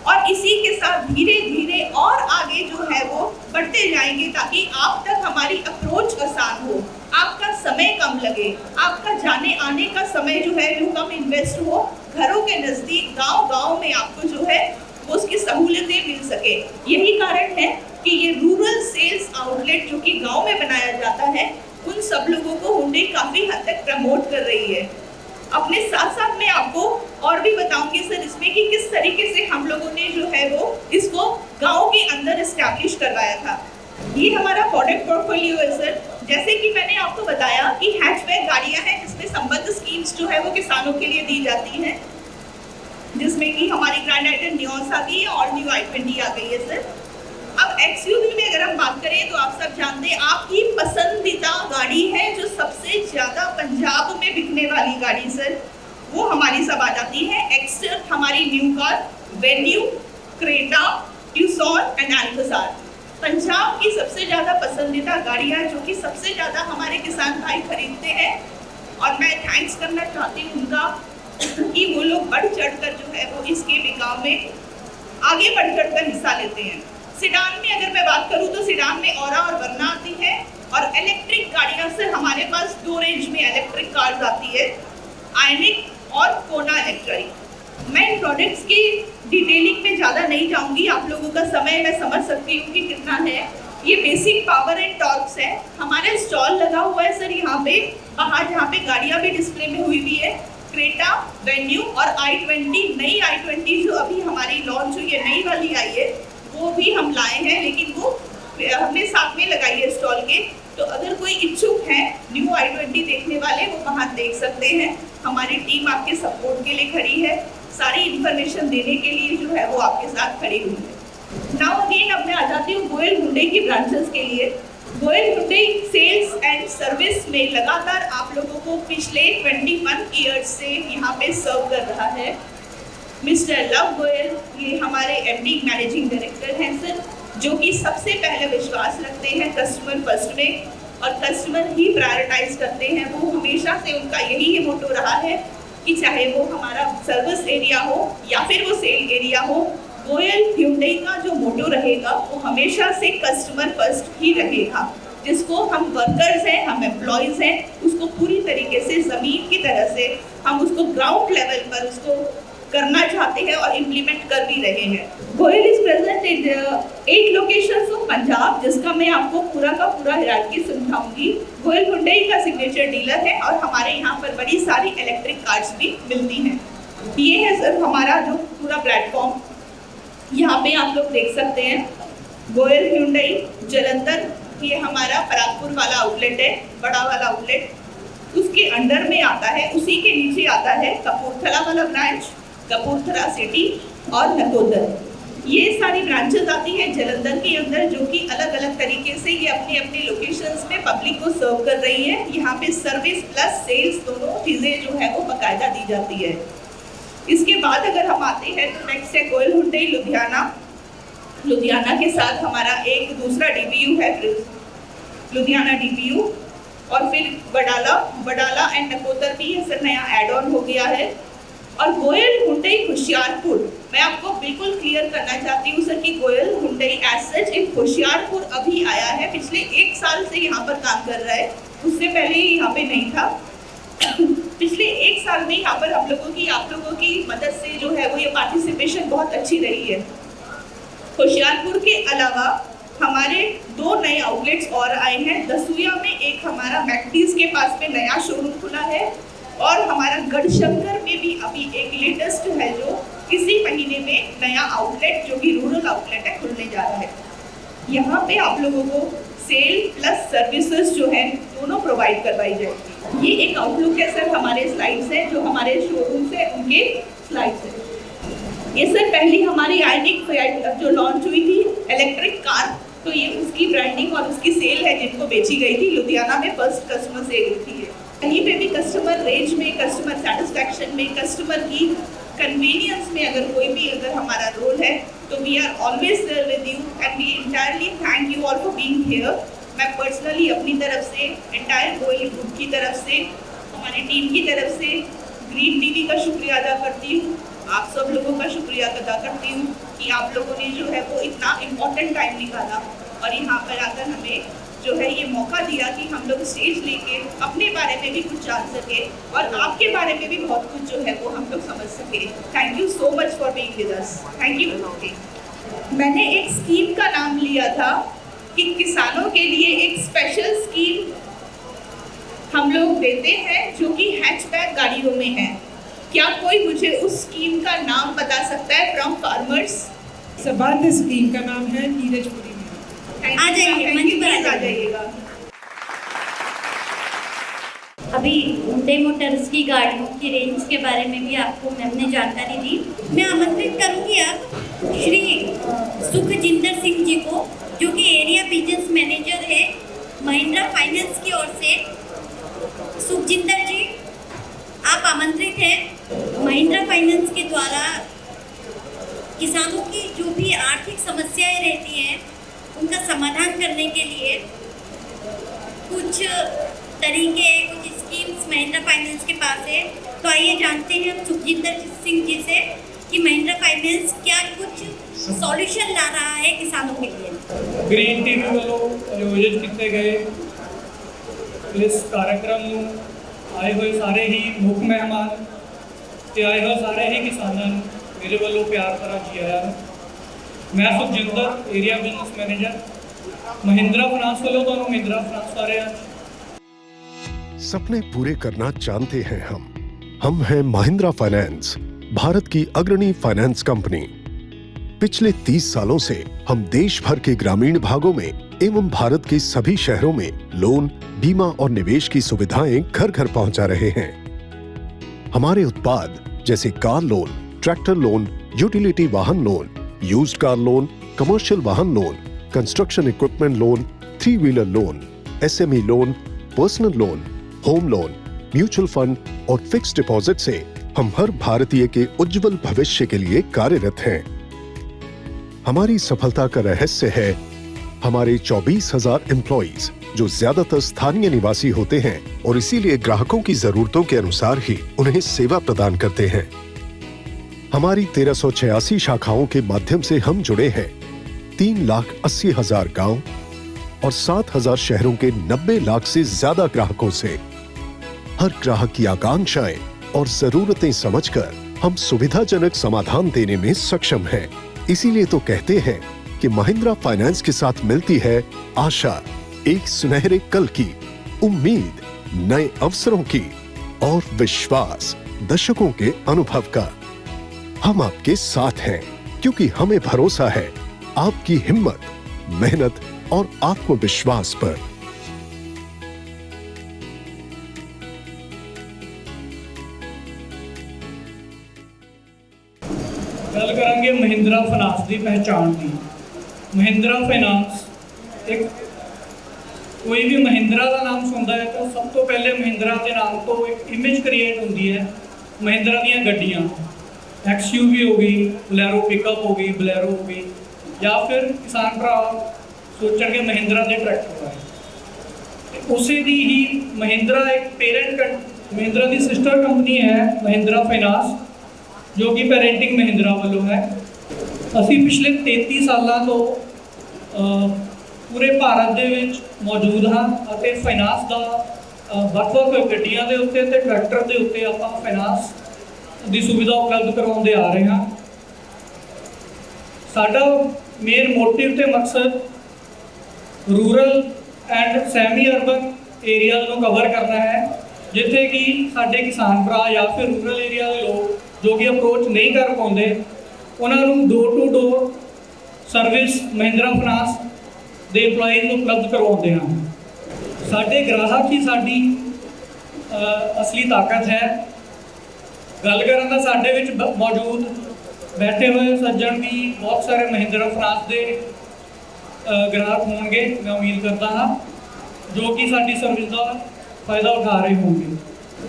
और इसी के साथ धीरे धीरे और आगे जो है वो बढ़ते जाएंगे ताकि आप तक हमारी अप्रोच आसान हो, आपका समय कम लगे, आपका जाने आने का समय जो है वो कम इन्वेस्ट हो, घरों के नज़दीक गांव-गांव में आपको जो है वो उसकी उसकी सहूलतें मिल सके। यही कारण है कि ये रूरल सेल्स आउटलेट जो कि गांव में बनाया जाता है, उन सब लोगों को हुंडई काफी हद तक प्रमोट कर रही है। अपने साथ साथ मैं आपको और भी बताऊंगी सर इसमें कि किस तरीके से हम लोगों ने जो है वो इसको गांव के अंदर एस्टैब्लिश करवाया था। ये हमारा प्रोडक्ट पोर्टफोलियो है सर। जैसे कि मैंने आपको बताया कि हैचबैक गाड़ियां हैं जिसमें संबद्ध स्कीम्स जो है वो किसानों के लिए दी जाती हैं, जिसमें कि हमारी ग्रैंड आइटन नियोस आ गई है और न्यू i20 आ गई है सर। अब एक्सयूवी में अगर हम बात करें तो आप सब जानते हैं आपकी पसंदीदा गाड़ी है जो सबसे ज्यादा पंजाब में बिकने वाली गाड़ी सर, वो हमारी सब आ जाती है। एक्स्टर हमारी new car, venue, Creta, Tucson and Alcazar Punjab की सबसे ज्यादा पसंदीदा गाड़ियां जो कि सबसे ज्यादा हमारे किसान भाई खरीदते हैं। और मैं थैंक्स करना चाहती हूँ उनका कि वो लोग बढ़ चढ़कर जो है वो इसके बिकाव में आगे बढ़ चढ़कर हिस्सा लेते हैं। सिडान में अगर मैं बात करूं तो सिडान में औरा और वरना आती है, और इलेक्ट्रिक गाड़ियां से हमारे पास 2 रेंज में इलेक्ट्रिक कार्स आती है, आयनिक और कोना इलेक्ट्रिक। मैं इन प्रोडक्ट्स की डिटेलिंग में ज़्यादा नहीं जाऊंगी, आप लोगों का समय मैं समझ सकती हूँ कि कितना है। ये बेसिक पावर एंड टॉर्क्स है। हमारा स्टॉल लगा हुआ है सर यहाँ पे, बाहर जहाँ पे गाड़ियाँ भी डिस्प्ले में हुई है, क्रेटा, वेन्यू और i20, नई i20 जो अभी हमारी लॉन्च हुई है, नई वाली आई है, वो भी हम लाए हैं, लेकिन वो हमने साथ में लगाई है स्टॉल के। तो अगर कोई इच्छुक है न्यू i20 देखने वाले, वो वहाँ देख सकते हैं। हमारी टीम आपके सपोर्ट के लिए खड़ी है, सारी इन्फॉर्मेशन देने के लिए जो है वो आपके साथ खड़ी हुई है। नाउ अगेन अब मैं आ जाती हूँ गोयल हुंडई की ब्रांचेस के लिए। Goyal Hyundai sales and service में लगातार आप लोगों को पिछले 21 ईयर्स से यहाँ पे सर्व कर रहा है मिस्टर लव गोयल। ये हमारे एमडी मैनेजिंग डायरेक्टर हैं सर, जो कि सबसे पहले विश्वास रखते हैं कस्टमर फर्स्ट में और कस्टमर ही प्रायोरिटाइज करते हैं। वो हमेशा से उनका यही मोटो रहा है कि चाहे वो हमारा सर्विस एरिया हो या फिर वो सेल एरिया हो, गोयल हुंडई का जो मोटो रहेगा वो हमेशा से कस्टमर फर्स्ट ही रहेगा। जिसको हम वर्कर्स हैं, हम एम्प्लॉयज़ हैं, उसको पूरी तरीके से ज़मीन की तरह से हम उसको ग्राउंड लेवल पर उसको करना चाहते हैं और इम्प्लीमेंट कर भी रहे हैं। Goyal is present in 8 locations of Punjab, जिसका मैं आपको पूरा का पूरा हायरार्की समझाऊंगी। गोयल हुंडई का सिग्नेचर डीलर है और हमारे यहाँ पर बड़ी सारी इलेक्ट्रिक कार्स भी मिलती हैं। ये है सर हमारा जो पूरा प्लेटफॉर्म, यहाँ पे आप लोग देख सकते हैं गोयल हुंडई जलंधर, ये हमारा परागपुर वाला आउटलेट है, बड़ा वाला आउटलेट, उसके अंडर में आता है। उसी के नीचे आता है कपूरथला वाला ब्रांच, कपूरथला सिटी और नकोदर। ये सारी ब्रांचेस आती हैं जलंधर के अंदर, जो कि अलग अलग तरीके से ये अपनी अपनी लोकेशंस में पब्लिक को सर्व कर रही है। यहाँ पे सर्विस प्लस सेल्स दोनों चीज़ें जो है वो बाकायदा दी जाती है। इसके बाद अगर हम आते हैं तो नेक्स्ट है गोयल हुंडई लुधियाना। लुधियाना के साथ हमारा एक दूसरा DPU है, लुधियाना DPU, और फिर बडाला एंड नकोदर भी सर नया एड ऑन हो गया है। और गोयल हुंडई होशियारपुर, मैं आपको बिल्कुल क्लियर करना चाहती हूँ सर कि गोयल हुंडई एज सच एक होशियारपुर अभी आया है, पिछले 1 साल से यहाँ पर काम कर रहा है, उससे पहले यहाँ पे नहीं था। पिछले 1 साल में यहाँ पर आप लोगों की मदद से जो है वो ये पार्टिसिपेशन बहुत अच्छी रही है। होशियारपुर के अलावा हमारे 2 नए आउटलेट्स और आए हैं। दसूया में एक हमारा मैकडीज के पास में नया शोरूम खुला है, और हमारा गढ़शंकर में भी अभी एक लेटेस्ट है जो इसी महीने में नया आउटलेट जो कि रूरल आउटलेट है खुलने जा रहा है। यहाँ पे आप लोगों को सेल प्लस सर्विसेज जो है दोनों प्रोवाइड करवाई जाएगी। ये एक आउटलुक है सर, हमारे स्लाइड्स हैं जो हमारे शोरूम से उनके स्लाइड्स हैं। ये सर पहली हमारी आयनिक जो लॉन्च हुई थी इलेक्ट्रिक कार, तो ये उसकी ब्रांडिंग और उसकी सेल है जिनको बेची गई थी। लुधियाना में फर्स्ट कस्टमर सेल हुई है। कहीं पे भी कस्टमर रेंज में, कस्टमर सेटिस्फैक्शन में, कस्टमर की कन्वीनियंस में अगर हमारा रोल है तो we are always there with you and we entirely thank you all for being here. मैं पर्सनली अपनी तरफ से, एंटायर गोयल ग्रुप की तरफ से, हमारी टीम की तरफ से ग्रीन टीवी का शुक्रिया अदा करती हूँ, आप सब लोगों का शुक्रिया अदा करती हूँ कि आप लोगों ने जो है वो इतना इम्पोर्टेंट टाइम निकाला और यहाँ पर आकर हमें जो है ये मौका दिया कि हम लोग स्टेज लेके अपने बारे में भी कुछ जान सके और आपके बारे में भी बहुत कुछ जो है वो हम लोग समझ सके। Thank you so much for being with us. Thank you. मैंने एक स्कीम का नाम लिया था कि किसानों के लिए एक स्पेशल स्कीम हम लोग देते हैं जो कि हैचबैक गाड़ियों में है। क्या कोई मुझे उस स्कीम का नाम बता सकता है फ्रॉम फार्मर्स? सबाध स्कीम का नाम है नीरजपुरी। आ जाइए, मंच पर आ जाइएगा। अभी हुंडई मोटर्स की गाड़ियों की रेंज के बारे में भी आपको मैम ने जानकारी दी। मैं आमंत्रित करूंगी अब श्री सुखजिंदर सिंह जी को, जो कि एरिया बिजनेस मैनेजर है महिंद्रा फाइनेंस की ओर से। सुखजिंदर जी, आप आमंत्रित हैं। महिंद्रा फाइनेंस के द्वारा किसानों की जो भी आर्थिक समस्याएं रहती हैं उनका समाधान करने के लिए कुछ तरीके, कुछ स्कीम्स महिंद्रा फाइनेंस के पास है। तो आइए जानते हैं हम सुखजिंदर सिंह जी से कि महिंद्रा फाइनेंस क्या कुछ सॉल्यूशन ला रहा है किसानों के लिए। ग्रीन टीवी वालों आयोजित किए गए इस कार्यक्रम में आए हुए सारे ही मुख्य मेहमान ते आए हुए सारे ही किसानों मेरे वालों प्यार भरा जी आया। मैं Sukhjinder area business manager Mahindra finance वालों तो महिंद्रा फाइनेंस आ रहे हैं। सपने पूरे करना जानते हैं हम हैं महिंद्रा फाइनेंस, भारत की अग्रणी फाइनेंस कंपनी। पिछले 30 सालों से हम देश भर के ग्रामीण भागों में एवं भारत के सभी शहरों में लोन, बीमा और निवेश की सुविधाएं घर घर पहुंचा रहे हैं। हमारे उत्पाद जैसे car loan, tractor loan, utility वाहन loan, used car loan, commercial वाहन loan, construction equipment loan, 3 wheeler loan, SME loan, personal loan, home loan, mutual fund और फिक्स्ड डिपॉजिट से हम हर भारतीय के उज्जवल भविष्य के लिए कार्यरत हैं। हमारी सफलता का रहस्य है हमारे 24,000 एम्प्लॉइज जो ज्यादातर स्थानीय निवासी होते हैं और इसीलिए ग्राहकों की जरूरतों के अनुसार ही उन्हें सेवा प्रदान करते हैं। हमारी 1386 शाखाओं के माध्यम से हम जुड़े हैं 3,80,000 गांव और 7,000 शहरों के 90 लाख से ज्यादा ग्राहकों से। हर ग्राहक की आकांक्षाएं और जरूरतें समझकर हम सुविधाजनक समाधान देने में सक्षम हैं। इसीलिए तो कहते हैं कि महिंद्रा फाइनेंस के साथ मिलती है आशा, एक सुनहरे कल की, उम्मीद नए अवसरों की और विश्वास दशकों के अनुभव का। हम आपके साथ हैं क्योंकि हमें भरोसा है आपकी हिम्मत, मेहनत और आत्मविश्वास पर। गल करांगे महिंद्रा फाइनेंस की पहचान की। महिंद्रा फाइनेंस एक कोई भी महिंद्रा का नाम सुनता है तो सब तो पहले महिंद्रा के नाम तो एक इमेज क्रिएट होती है। महिंद्रा दी गड्डियाँ XUV हो गई, बोलेरो पिकअप हो गई, बोलेरो हो गई, या फिर किसान भरा सोचण के महिंद्रा के ट्रैक्टर है। उसी दी ही महिंद्रा एक पेरेंट महिंद्रा की सिस्टर कंपनी है महिंद्रा फाइनेंस, जो कि पेरेंटिंग महिंद्रा वालों है। असी पिछले 33 सालों तो पूरे भारत दे विच मौजूद हाँ और फाइनेंस का ਵੱਖ-ਵੱਖ गड्डियां के उत्ते ते ट्रैक्टर के उत्ते आपां फाइनेंस की सुविधा उपलब्ध करवाते आ रहे हैं। साडा मेन मोटिव ते मकसद rural and semi urban area को कवर करना है, जिथे कि साडे किसान भरा या फिर रूरल एरिया के लोग जो कि अप्रोच नहीं कर पाते उन्होंने door to door service Mahindra finance के एम्पलॉइज उपलब्ध करवाते हैं। साडे ग्राहक ही साडी असली ताकत है। गल करन दा साडे विच मौजूद बैठे हुए सज्जन भी बहुत सारे महिंद्रा फाइनेंस के ग्राहक होंगे, मैं उम्मीद करता हाँ, जो कि साडी सर्विस का फायदा उठा रहे होंगे।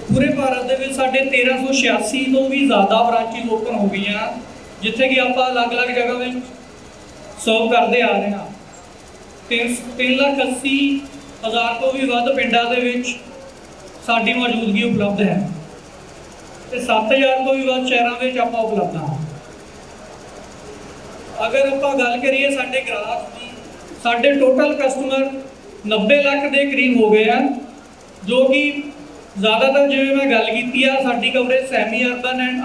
पूरे भारत के विच साडे 1386 तो भी ज़्यादा ब्रांचेज ओपन हो गई हैं, जिथे कि आप अलग अलग जगह में सर्व करते आ रहे हैं। 3,80,000 तो भी वध पिंडां दे विच साडी मौजूदगी उपलब्ध है, 7,000 तो भी वध शहरों में आप उपलब्ध हाँ। अगर आप गल करिए साडे ग्राहक की, साडे टोटल कस्टमर 90 ਲੱਖ ਦੇ ਕਰੀਬ ਹੋ ਗਏ ਹਨ, ਜੋ ਕਿ ਜ਼ਿਆਦਾਤਰ ਜਿਵੇਂ ਮੈਂ ਗੱਲ ਕੀਤੀ ਆ ਸਾਡੀ coverage semi urban and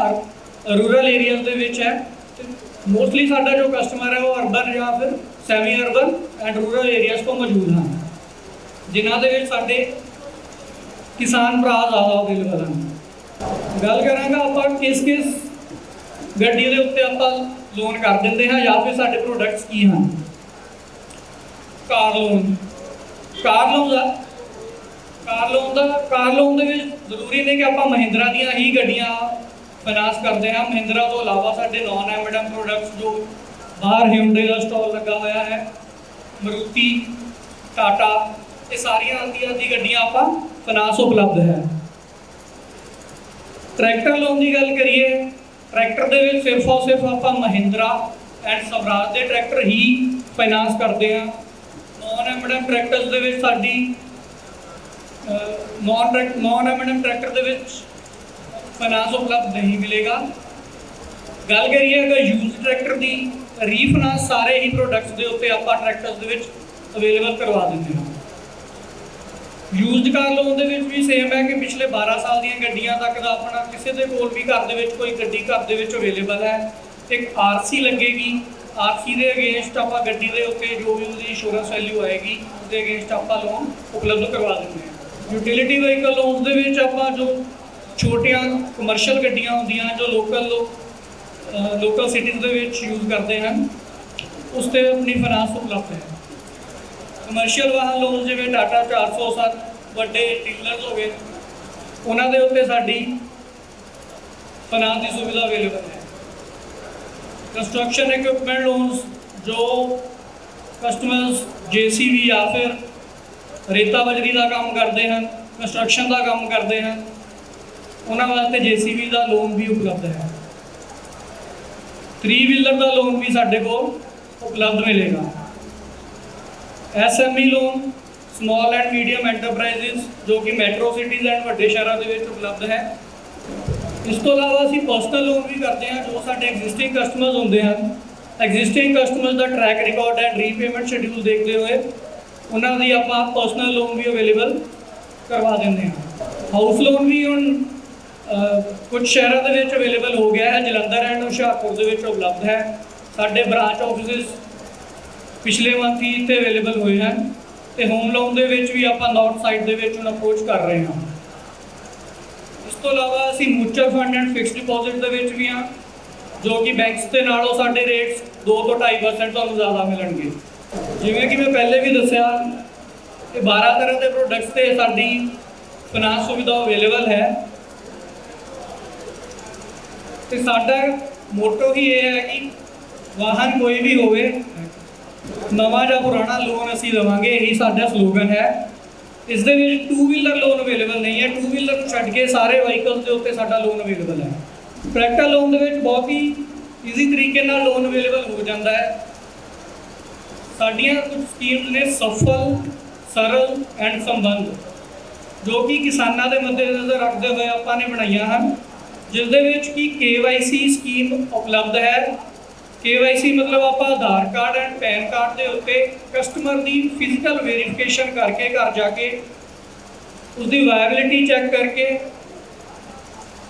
rural areas ਦੇ ਵਿੱਚ ਹੈ। ਮੋਸਟਲੀ ਸਾਡਾ ਜੋ ਕਸਟਮਰ ਹੈ ਉਹ ਅਰਬਨ ਜਾਂ ਫਿਰ semi urban and rural areas ਤੋਂ ਮੌਜੂਦ ਹਨ, ਜਿਨ੍ਹਾਂ ਦੇ ਵਿੱਚ ਸਾਡੇ ਕਿਸਾਨ ਭਰਾ ਜ਼ਿਆਦਾ ਅਵੇਲੇਬਲ ਹਨ। ਗੱਲ ਕਰਾਂਗਾ ਆਪਾਂ ਕਿਸ ਗੱਡੀ ਦੇ ਉੱਤੇ ਆਪਾਂ ਲੋਨ ਕਰ ਦਿੰਦੇ ਹਾਂ ਜਾਂ ਫਿਰ ਸਾਡੇ ਪ੍ਰੋਡਕਟਸ ਕੀ ਹਨ। ਕਾਰ ਲੋਨ ਦੇ ਵਿੱਚ ਜ਼ਰੂਰੀ ਨਹੀਂ ਕਿ ਆਪਾਂ ਮਹਿੰਦਰਾ ਦੀਆਂ ਹੀ ਗੱਡੀਆਂ ਫਾਈਨਾਂਸ ਕਰਦੇ ਹਾਂ। ਮਹਿੰਦਰਾ ਤੋਂ ਇਲਾਵਾ ਸਾਡੇ ਨੌਨ ਐਮਐਡਐਮ ਪ੍ਰੋਡਕਟਸ ਜੋ ਬਾਹਰ ਹਿਊਂਡੇ ਦਾ ਸਟਾਲ ਲੱਗਾ ਹੋਇਆ ਹੈ, ਮਰੂਤੀ, ਟਾਟਾ, ਇਹ ਸਾਰੀਆਂ ਦੀ ਗੱਡੀਆਂ ਆਪਾਂ ਫਾਈਨਾਂਸ ਉਪਲਬਧ ਹੈ। ਟਰੈਕਟਰ ਲੋਨ ਦੀ ਗੱਲ ਕਰੀਏ, ਟਰੈਕਟਰ ਦੇ ਵਿੱਚ ਸਿਰਫ ਆਪਾਂ ਮਹਿੰਦਰਾ ਐਂਡ ਸਵਰਾਜ ਦੇ ਟਰੈਕਟਰ ਹੀ ਫਾਈਨਾਂਸ ਕਰਦੇ ਹਾਂ। ਨੌਨ ਐਮਐਡਐਮ ਟਰੈਕਟਰਸ ਦੇ ਵਿੱਚ ਸਾਡੀ ਨੌਨ ਐਮਐਡਐਮ ਟਰੈਕਟਰ ਦੇ ਵਿੱਚ ਫਾਈਨਾਂਸ ਉਪਲਬਧ ਨਹੀਂ ਮਿਲੇਗਾ। ਗੱਲ ਕਰੀਏ ਅਗਰ ਯੂਜ਼ਡ ਟਰੈਕਟਰ ਦੀ, ਰੀਫਾਈਨਾਂਸ ਸਾਰੇ ਹੀ ਪ੍ਰੋਡਕਟਸ ਦੇ ਉੱਤੇ ਆਪਾਂ ਟਰੈਕਟਰਸ ਦੇ ਵਿੱਚ ਅਵੇਲੇਬਲ ਕਰਵਾ ਦਿੰਦੇ ਹਾਂ। ਯੂਜ਼ਡ ਕਾਰ ਲੋਨ ਦੇ ਵਿੱਚ ਵੀ ਸੇਮ ਹੈ ਕਿ ਪਿਛਲੇ 12 ਸਾਲ ਦੀਆਂ ਗੱਡੀਆਂ ਤੱਕ ਦਾ ਆਪਣਾ ਕਿਸੇ ਦੇ ਕੋਲ ਵੀ ਘਰ ਦੇ ਵਿੱਚ ਕੋਈ ਗੱਡੀ ਘਰ ਦੇ ਵਿੱਚ ਅਵੇਲੇਬਲ ਹੈ। ਇੱਕ ਆਰਸੀ ਲੱਗੇਗੀ, ਆਰਸੀ ਦੇ ਅਗੇਂਸਟ ਆਪਾਂ ਗੱਡੀ ਦੇ ਉੱਤੇ ਜੋ ਵੀ ਉਹਦੀ ਇੰਸ਼ੋਰੈਂਸ ਵੈਲਿਊ ਆਏਗੀ ਉਹਦੇ ਅਗੇਂਸਟ ਆਪਾਂ ਲੋਨ ਉਪਲਬਧ ਕਰਵਾ ਦਿੰਦੇ ਹਾਂ। ਯੂਟਿਲਿਟੀ ਵਹੀਕਲ ਲੋਨ ਦੇ ਵਿੱਚ ਆਪਾਂ ਜੋ ਛੋਟੀਆਂ ਕਮਰਸ਼ੀਅਲ ਗੱਡੀਆਂ ਹੁੰਦੀਆਂ ਜੋ ਲੋਕਲ ਸਿਟੀਜ਼ ਦੇ ਵਿੱਚ ਯੂਜ਼ ਕਰਦੇ ਹਨ, ਉਸ 'ਤੇ ਆਪਣੀ ਫਾਈਨਾਂਸ ਉਪਲਬਧ ਹੈ। ਕਮਰਸ਼ੀਅਲ ਵਾਹਨ ਲੋਨ ਜਿਵੇਂ ਟਾਟਾ 407 ਵੱਡੇ ਡੀਲਰਸ ਹੋ ਗਏ, ਉਹਨਾਂ ਦੇ ਉੱਤੇ ਸਾਡੀ ਫਾਈਨਾਂਸ ਦੀ ਸੁਵਿਧਾ ਅਵੇਲੇਬਲ ਹੈ। ਕੰਸਟਰਕਸ਼ਨ ਇਕਵਿਪਮੈਂਟ ਲੋਨਸ ਜੋ ਕਸਟਮਰਸ JCB ਜਾਂ ਫਿਰ ਰੇਤਾ ਬਜਰੀ ਦਾ ਕੰਮ ਕਰਦੇ ਹਨ, ਕੰਸਟਰਕਸ਼ਨ ਦਾ ਕੰਮ ਕਰਦੇ ਹਨ, ਉਹਨਾਂ ਵਾਸਤੇ JCB ਦਾ ਲੋਨ ਵੀ ਉਪਲਬਧ ਹੈ। 3 ਵੀਲਰ ਦਾ ਲੋਨ ਵੀ ਸਾਡੇ ਕੋਲ ਉਪਲਬਧ ਮਿਲੇਗਾ। SME loan small and medium enterprises ਜੋ ਕਿ ਮੈਟਰੋ ਸਿਟੀਜ਼ ਐਂਡ ਵੱਡੇ ਸ਼ਹਿਰਾਂ ਦੇ ਵਿੱਚ ਉਪਲਬਧ ਹੈ। ਇਸ ਤੋਂ ਇਲਾਵਾ ਅਸੀਂ ਪਰਸਨਲ ਲੋਨ ਵੀ ਕਰਦੇ ਹਾਂ ਜੋ ਸਾਡੇ ਐਗਜ਼ਿਸਟਿੰਗ ਕਸਟਮਰਸ ਹੁੰਦੇ ਹਨ। Existing customers the track record and repayment schedule ਦੇਖਦੇ ਹੋਏ ਉਹਨਾਂ ਦੀ ਆਪਾਂ ਪਰਸਨਲ ਲੋਨ ਵੀ ਅਵੇਲੇਬਲ ਕਰਵਾ ਦਿੰਦੇ ਹਾਂ। ਹਾਊਸ ਲੋਨ ਵੀ ਹੁਣ ਕੁਝ ਸ਼ਹਿਰਾਂ ਦੇ ਵਿੱਚ ਅਵੇਲੇਬਲ ਹੋ ਗਿਆ ਹੈ, ਜਲੰਧਰ ਐਂਡ ਹੁਸ਼ਿਆਰਪੁਰ ਦੇ ਵਿੱਚ ਉਪਲਬਧ ਹੈ। ਸਾਡੇ ਬ੍ਰਾਂਚ ਆਫਿਸਿਸ ਪਿਛਲੇ ਮੰਥ ਹੀ ਇੱਥੇ ਅਵੇਲੇਬਲ ਹੋਏ ਹਨ ਤੇ ਹੋਮ ਲੋਨ ਦੇ ਵਿੱਚ ਵੀ ਆਪਾਂ ਨਾਰਥ ਸਾਈਡ ਦੇ ਵਿੱਚ ਹੁਣ ਅਪਰੋਚ ਕਰ ਰਹੇ ਹਾਂ। ਇਸ ਤੋਂ ਇਲਾਵਾ ਅਸੀਂ mutual fund and fixed deposit ਦੇ ਵਿੱਚ ਵੀ ਹਾਂ, ਜੋ ਕਿ ਬੈਂਕਸ ਦੇ ਨਾਲੋਂ ਸਾਡੇ ਰੇਟਸ 2 ਤੋਂ 2.5% ਤੁਹਾਨੂੰ ਜ਼ਿਆਦਾ ਮਿਲਣਗੇ। ਜਿਵੇਂ ਕਿ ਮੈਂ ਪਹਿਲੇ ਵੀ ਦੱਸਿਆ ਕਿ 12 ਤਰ੍ਹਾਂ ਦੇ ਪ੍ਰੋਡਕਟਸ 'ਤੇ ਸਾਡੀ ਫਾਈਨਾਂਸ ਸੁਵਿਧਾ ਅਵੇਲੇਬਲ ਹੈ ਤੇ ਸਾਡਾ ਮੋਟੋ ਹੀ ਇਹ ਹੈ ਕਿ ਵਾਹਨ ਕੋਈ ਵੀ ਹੋਵੇ, ਨਵਾਂ ਜਾਂ ਪੁਰਾਣਾ ਲੋਨ ਅਸੀਂ ਦੇਵਾਂਗੇ, ਇਹੀ ਸਾਡਾ ਸਲੋਗਨ ਹੈ। ਇਸ ਦੇ ਵਿੱਚ 2 ਵੀਲਰ ਲੋਨ ਅਵੇਲੇਬਲ ਨਹੀਂ ਹੈ, 2 ਵੀਲਰ ਨੂੰ ਛੱਡ ਕੇ ਸਾਰੇ ਵਹੀਕਲਸ ਦੇ ਉੱਤੇ ਸਾਡਾ ਲੋਨ ਅਵੇਲੇਬਲ ਹੈ। ਟਰੈਕਟਰ ਲੋਨ ਦੇ ਵਿੱਚ ਬਹੁਤ ਹੀ ਈਜ਼ੀ ਤਰੀਕੇ ਨਾਲ ਲੋਨ ਅਵੇਲੇਬਲ ਹੋ ਜਾਂਦਾ ਹੈ। ਸਾਡੀਆਂ ਕੁਝ ਸਕੀਮਸ ਨੇ ਸਫਲ, ਸਰਲ ਐਂਡ ਸੰਬੰਧ, ਜੋ ਕਿ ਕਿਸਾਨਾਂ ਦੇ ਮੱਦੇਨਜ਼ਰ ਰੱਖਦੇ ਹੋਏ ਆਪਾਂ ਨੇ ਬਣਾਈਆਂ ਹਨ, ਜਿਸ ਦੇ ਵਿੱਚ ਕਿ KYC ਸਕੀਮ ਉਪਲਬਧ ਹੈ। KYC ਮਤਲਬ ਆਪਾਂ ਆਧਾਰ ਕਾਰਡ ਐਂਡ ਪੈਨ ਕਾਰਡ ਦੇ ਉੱਤੇ ਕਸਟਮਰ ਦੀ ਫਿਜ਼ੀਕਲ ਵੈਰੀਫਿਕੇਸ਼ਨ ਕਰਕੇ ਘਰ ਜਾ ਕੇ ਉਸਦੀ ਵਾਇਬਿਲਿਟੀ ਚੈੱਕ ਕਰਕੇ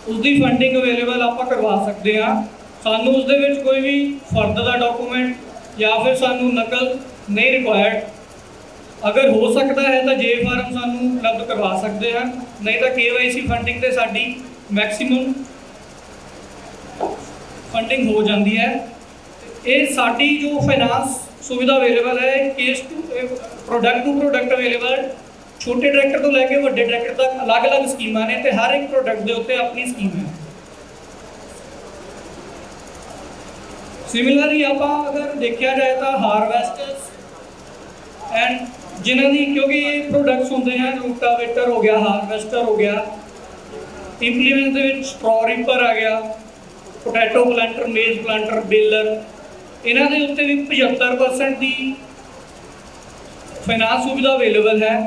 ਉਸਦੀ ਫੰਡਿੰਗ ਅਵੇਲੇਬਲ ਆਪਾਂ ਕਰਵਾ ਸਕਦੇ ਹਾਂ। ਸਾਨੂੰ ਉਸ ਦੇ ਵਿੱਚ ਕੋਈ ਵੀ ਫਰਦ ਦਾ ਡਾਕੂਮੈਂਟ ਜਾਂ ਫਿਰ ਸਾਨੂੰ ਨਕਲ ਨਹੀਂ ਰਿਕੁਆਇਰਡ। ਅਗਰ ਹੋ ਸਕਦਾ ਹੈ ਤਾਂ ਜੇ ਫਾਰਮ ਸਾਨੂੰ ਉਪਲਬਧ ਕਰਵਾ ਸਕਦੇ ਹਨ, ਨਹੀਂ ਤਾਂ KYC ਫੰਡਿੰਗ ਤੇ ਸਾਡੀ ਮੈਕਸਿਮਮ ਫੰਡਿੰਗ ਹੋ ਜਾਂਦੀ ਹੈ। ਇਹ ਸਾਡੀ ਜੋ ਫਾਈਨਾਂਸ ਸੁਵਿਧਾ ਅਵੇਲੇਬਲ ਹੈ, ਕੇਸ ਟੂ ਪ੍ਰੋਡਕਟ ਅਵੇਲੇਬਲ, ਛੋਟੇ ਟਰੈਕਟਰ ਤੋਂ ਲੈ ਕੇ ਵੱਡੇ ਟਰੈਕਟਰ ਤੱਕ ਅਲੱਗ-ਅਲੱਗ ਸਕੀਮਾਂ ਨੇ ਤੇ ਹਰ ਇੱਕ ਪ੍ਰੋਡਕਟ ਦੇ ਉੱਤੇ ਆਪਣੀ ਸਕੀਮ ਹੈ। ਸਿਮਿਲਰਲੀ ਆਪਾਂ ਅਗਰ ਦੇਖਿਆ ਜਾਏ ਤਾਂ ਹਾਰਵੈਸਟਰਸ ਐਂਡ ਜਿਨ੍ਹਾਂ ਦੀ, ਕਿਉਂਕਿ ਇਹ ਪ੍ਰੋਡਕਟਸ ਹੁੰਦੇ ਹਨ, ਰੂਟਾਵੇਟਰ ਹੋ ਗਿਆ, ਹਾਰਵੈਸਟਰ ਹੋ ਗਿਆ, ਇੰਪਲੀਮੈਂਟ ਦੇ ਵਿੱਚ ਸਟ੍ਰॉ ਰੀਪਰ ਆ ਗਿਆ, ਪੋਟੈਟੋ ਪਲਾਂਟਰ, ਮੇਜ਼ ਪਲਾਂਟਰ, ਬੇਲਰ, ਇਹਨਾਂ ਦੇ ਉੱਤੇ ਵੀ 75% ਦੀ ਫਾਈਨਾਂਸ ਸੁਵਿਧਾ ਅਵੇਲੇਬਲ ਹੈ।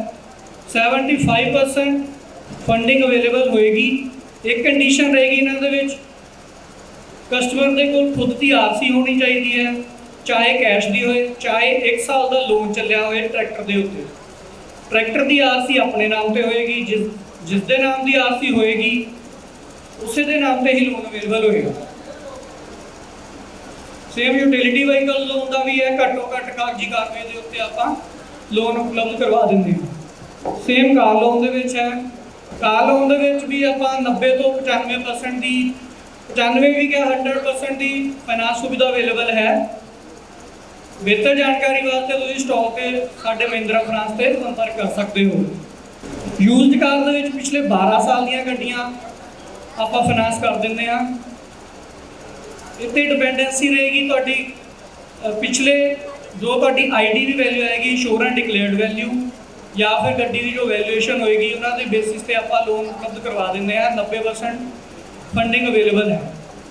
75% ਫੰਡਿੰਗ ਅਵੇਲੇਬਲ ਹੋਏਗੀ। ਇੱਕ ਕੰਡੀਸ਼ਨ ਰਹੇਗੀ ਇਹਨਾਂ ਦੇ ਵਿੱਚ, ਕਸਟਮਰ ਦੇ ਕੋਲ ਖੁਦ ਦੀ ਆਰਸੀ ਹੋਣੀ ਚਾਹੀਦੀ ਹੈ, ਚਾਹੇ ਕੈਸ਼ ਦੀ ਹੋਏ, ਚਾਹੇ 1 ਸਾਲ ਦਾ ਲੋਨ ਚੱਲਿਆ ਹੋਏ ਟਰੈਕਟਰ ਦੇ ਉੱਤੇ। ट्रैक्टर की आरसी अपने नाम पे होएगी, जिस दे नाम की आरसी होएगी उसे दे नाम पे ही लोन अवेलेबल होएगा। सेम यूटिलिटी व्हीकल लोन का भी है, घट्टो घट्ट कागजी कारवाई के उत्ते आपां लोन उपलब्ध करवा देंगे हैं। सेम कार लोन दे विच है, कार लोन दे विच भी आपां 90 तो 95% की 95 भी क्या 100% की फाइनांस सुविधा अवेलेबल है। बेहतर जानकारी वास्ते तुसीं स्टॉक पे साडे महिंद्रा फाइनांस से संपर्क कर सकते हो। यूज्ड कार दे विच पिछले 12 साल दीयां गड्डियां आपां फाइनांस कर दिंदे हां। इत्थे डिपेंडेंसी रहेगी तुहाडी पिछले जो तुहाडी आईडी की वैल्यू आएगी, इंश्योरेंस डिक्लेयर्ड वैल्यू या फिर गड्डी की जो वैल्यूएशन होएगी उन्होंने बेसिस पे आपां लोन उपलब्ध करवा देंगे हैं। 90% फंडिंग अवेलेबल है।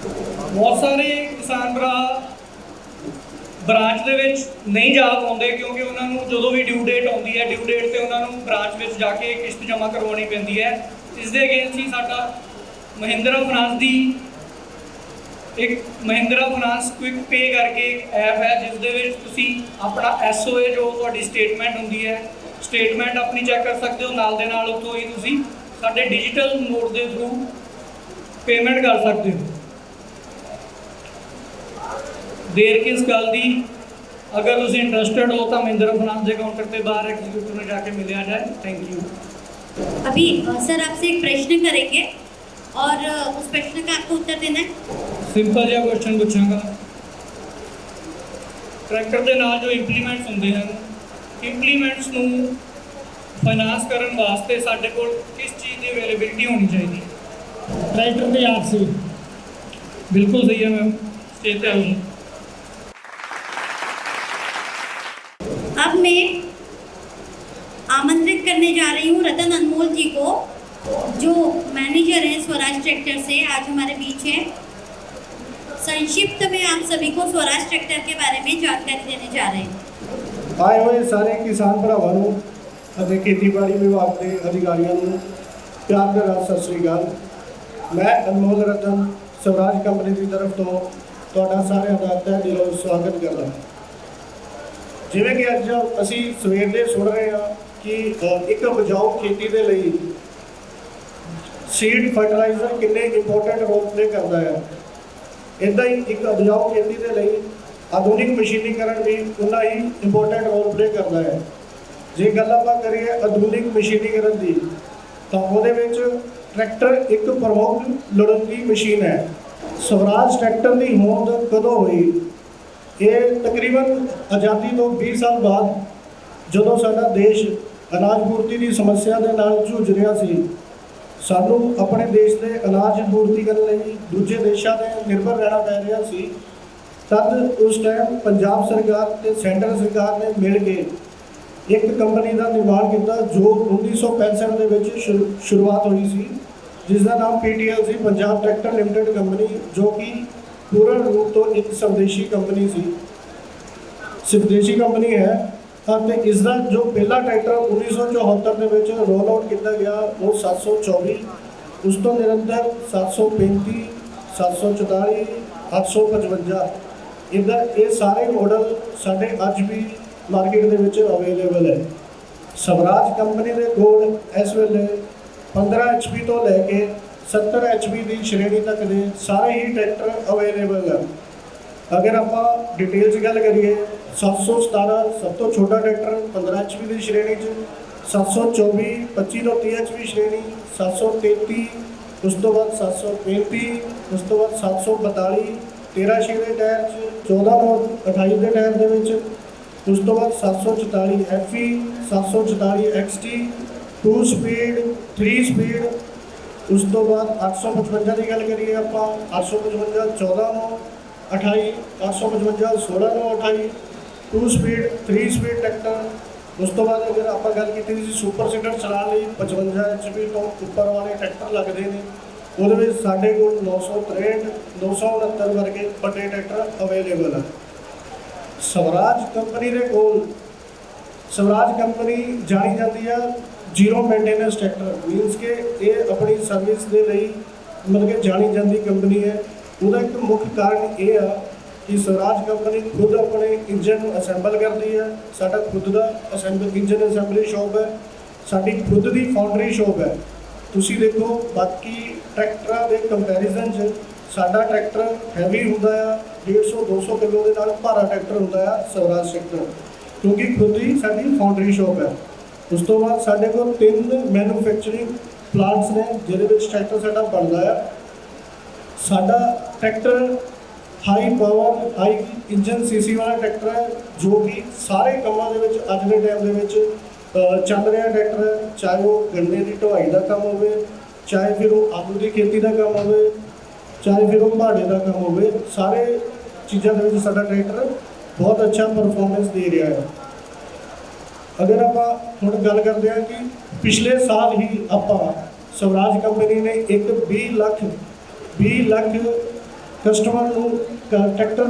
बहुत सारे किसान भरा ब्रांच दे विच नहीं जा पाते क्योंकि उन्होंने जो भी ड्यू डेट आती है, ड्यू डेट पर उन्होंने ब्रांच में जाके किस्त जमा करवानी पैंदी है। इस दे अगेंस्ट ही साडा महिंद्रा फाइनांस की एक महिंद्रा फाइनांस क्विक पे करके एक ऐप है जिस दे विच तुसीं अपना SOA जो तुहाडी स्टेटमेंट हुंदी है, स्टेटमेंट अपनी चैक कर सकते हो। नाल दे नाल उत्थों ही तुसीं साडे डिजिटल मोड के थ्रू पेमेंट कर सकते हो। देर किस गल दी, अगर तुसीं इंटरस्टेड हो तो महिंद्रा फाइनांस के काउंटर पे बाहर एग्जीक्यूटिव में जाके मिलिया जाए। Thank you. अभी सर आपसे एक प्रश्न करेंगे और उस प्रश्न का आपको उत्तर देना है। सिंपल जिहा क्वेश्चन पूछांगा, ट्रैक्टर के नाल जो इंप्लीमेंट्स होंदे हैं, इंप्लीमेंट्स नूं फाइनांस करन वास्ते साडे कोल किस चीज़ की अवेलेबिलिटी होनी चाहिए? ट्रैक्टर की आरसी। बिल्कुल सही है मैम, स्टेज पे आओ। अब मैं आमंत्रित करने जा रही हूँ रतन अनमोल जी को, जो मैनेजर हैं स्वराज ट्रैक्टर से, आज हमारे बीच हैं। संक्षिप्त में आप सभी को स्वराज ट्रैक्टर के बारे में जानकारी देने जा रहे हैं। आए हुए सारे किसान भरावां नूं ਅਤੇ ਖੇਤੀਬਾੜੀ विभाग के अधिकारियों ਨੂੰ प्यार भरा सत श्री अकाल। मैं अनमोल रतन स्वराज कंपनी की तरफ तो ਤੁਹਾਡਾ ਸਾਰਿਆਂ ਦਾ ਤਹਿ ਦਿਲੋਂ स्वागत करदा। ਜਿਵੇਂ कि ਅੱਜ ਅਸੀਂ ਸਵੇਰ ਦੇ ਸੁਣ ਰਹੇ ਹਾਂ कि एक उपजाऊ खेती के लिए सीड फर्टिलाइजर कितने इंपोर्टेंट रोल प्ले करता है। इदा ही एक उपजाऊ खेती के लिए आधुनिक मशीनीकरण भी उतना ही इंपोर्टेंट रोल प्ले करता है। जे गल आपां करिए आधुनिक मशीनीकरण की तो उहदे विच ट्रैक्टर एक प्रमुख लोड़ींदी मशीन है। स्वराज ट्रैक्टर की होंद कदों हुई? ये तकरीबन आज़ादी तो 20 साल बाद जदों साडा देश अनाज पूर्ति की समस्या के नाल जूझ रहा सी, सानू अपने देश के अनाज पूर्ति करने लई दूजे देशों से निर्भर रहना पै रहा सी। तद उस टाइम पंजाब सरकार ते सेंट्रल सरकार ने मिल के एक कंपनी का निर्माण किया जो 1965 के विच शुरुआत हुई सी, जिसका नाम PTL सी, पंजाब ट्रैक्टर लिमिटेड कंपनी, जो कि पूर्ण रूप तो एक स्वदेशी कंपनी सी, स्वदेशी कंपनी है। और इसका जो पहला ट्रैक्टर 1974 के विच रोल आउट किया गया वो 724, उस तो निरंतर 735, 744, 855 इधर ये सारे मॉडल साढ़े अज भी मार्केट के विच अवेलेबल है। स्वराज कंपनी के कोल इस वेले 15 HP तो लैके 70 HP की श्रेणी तक के सारे ही ट्रैक्टर अवेलेबल है। अगर आप डिटेल गल करिए 717 सब तो छोटा ट्रैक्टर 15 HP की श्रेणी, 724 25 तो 30 HP श्रेणी, 733 उस तो बाद 735 उस तो बाद 742 13 छे के टायर 14 और 28 के टायर के विच, उस तो बाद 744 FE 744 XT 2 स्पीड 3 स्पीड, उस तो बाद 855 की गल करिए आप 855 14 9 28 855 16 9 28 2 स्पीड 3 स्पीड ट्रैक्टर। उस तो बाद अगर आप गल की सुपर सीडर चला ली 55 HP तो उपर वाले ट्रैक्टर लगते हैं, वो साढ़े को 963 969 वर्गे बड़े ट्रैक्टर अवेलेबल है। स्वराज कंपनी के कोल स्वराज कंपनी जानी जाती है जीरो मेंटेनेंस ट्रैक्टर, मीनस के ये अपनी सर्विस के लिए मतलब कि जानी जाती कंपनी है। उसका एक मुख्य कारण ये है कि स्वराज कंपनी खुद अपने इंजन असैंबल करती है, साडा खुद का इंजन असैंबली शॉप है, साडी खुद की फाउंड्री शॉप है। तुसी देखो बाकी ट्रैक्टरां दे कंपैरिजन च साडा ट्रैक्टर हैवी हुंदा है, 150-200 किलो के नाल भारा ट्रैक्टर हुंदा है स्वराज ट्रैक्टर, क्योंकि खुद ही साडी फाउंड्री शॉप है। उस तो बाद साडे कोल 3 मैन्युफैक्चरिंग प्लांट्स ने जिहदे विच ट्रैक्टर साडा बनदा है। साडा tractor high power high engine CC वाला ट्रैक्टर है, जो कि सारे कामां दे विच अज दे टाइम दे विच चल रहा ट्रैक्टर है, चाहे वो गन्ने की ढुआई का काम हो, चाहे फिर वो आलू की खेती का काम हो, चाहे फिर वो भाड़े का काम हो, सारे चीज़ों के साडा ट्रैक्टर बहुत अच्छा परफॉर्मेंस दे रहा है। अगर आप हुण गल करते हैं कि पिछले साल ही आप स्वराज कंपनी ने एक 20 लाख कस्टमर को ट्रैक्टर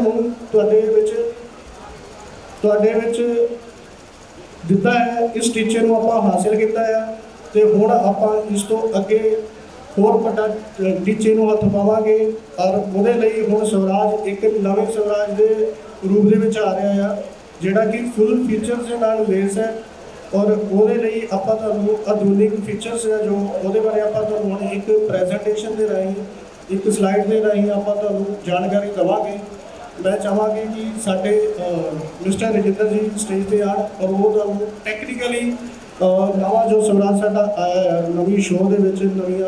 दिता है। इस टीचे को आप हासिल किया है, तो हुण आप इस तो अगे होर वड्डा टीचे को हथ पावांगे और उहदे लई हुण स्वराज एक नवे स्वराज के रूप दे विच आ रहा है, जिहड़ा कि फुल फीचर्स दे नाल लेस है। और उहदे लई आपां तुहानूं आधुनिक फीचर्स है जो उहदे बारे आपां तुहानूं हुण एक प्रैजेंटेशन दे राहीं एक स्लाइड के राਹੀਂ आपां तुहानूं जानकारी देवांगे। मैं चाहांगी कि साडे मिस्टर रजिंदर जी स्टेज पर आन और वो तुहानूं टैक्नीकली नवा जो स्वराज साडा आया है नवी शो दे विच नवीं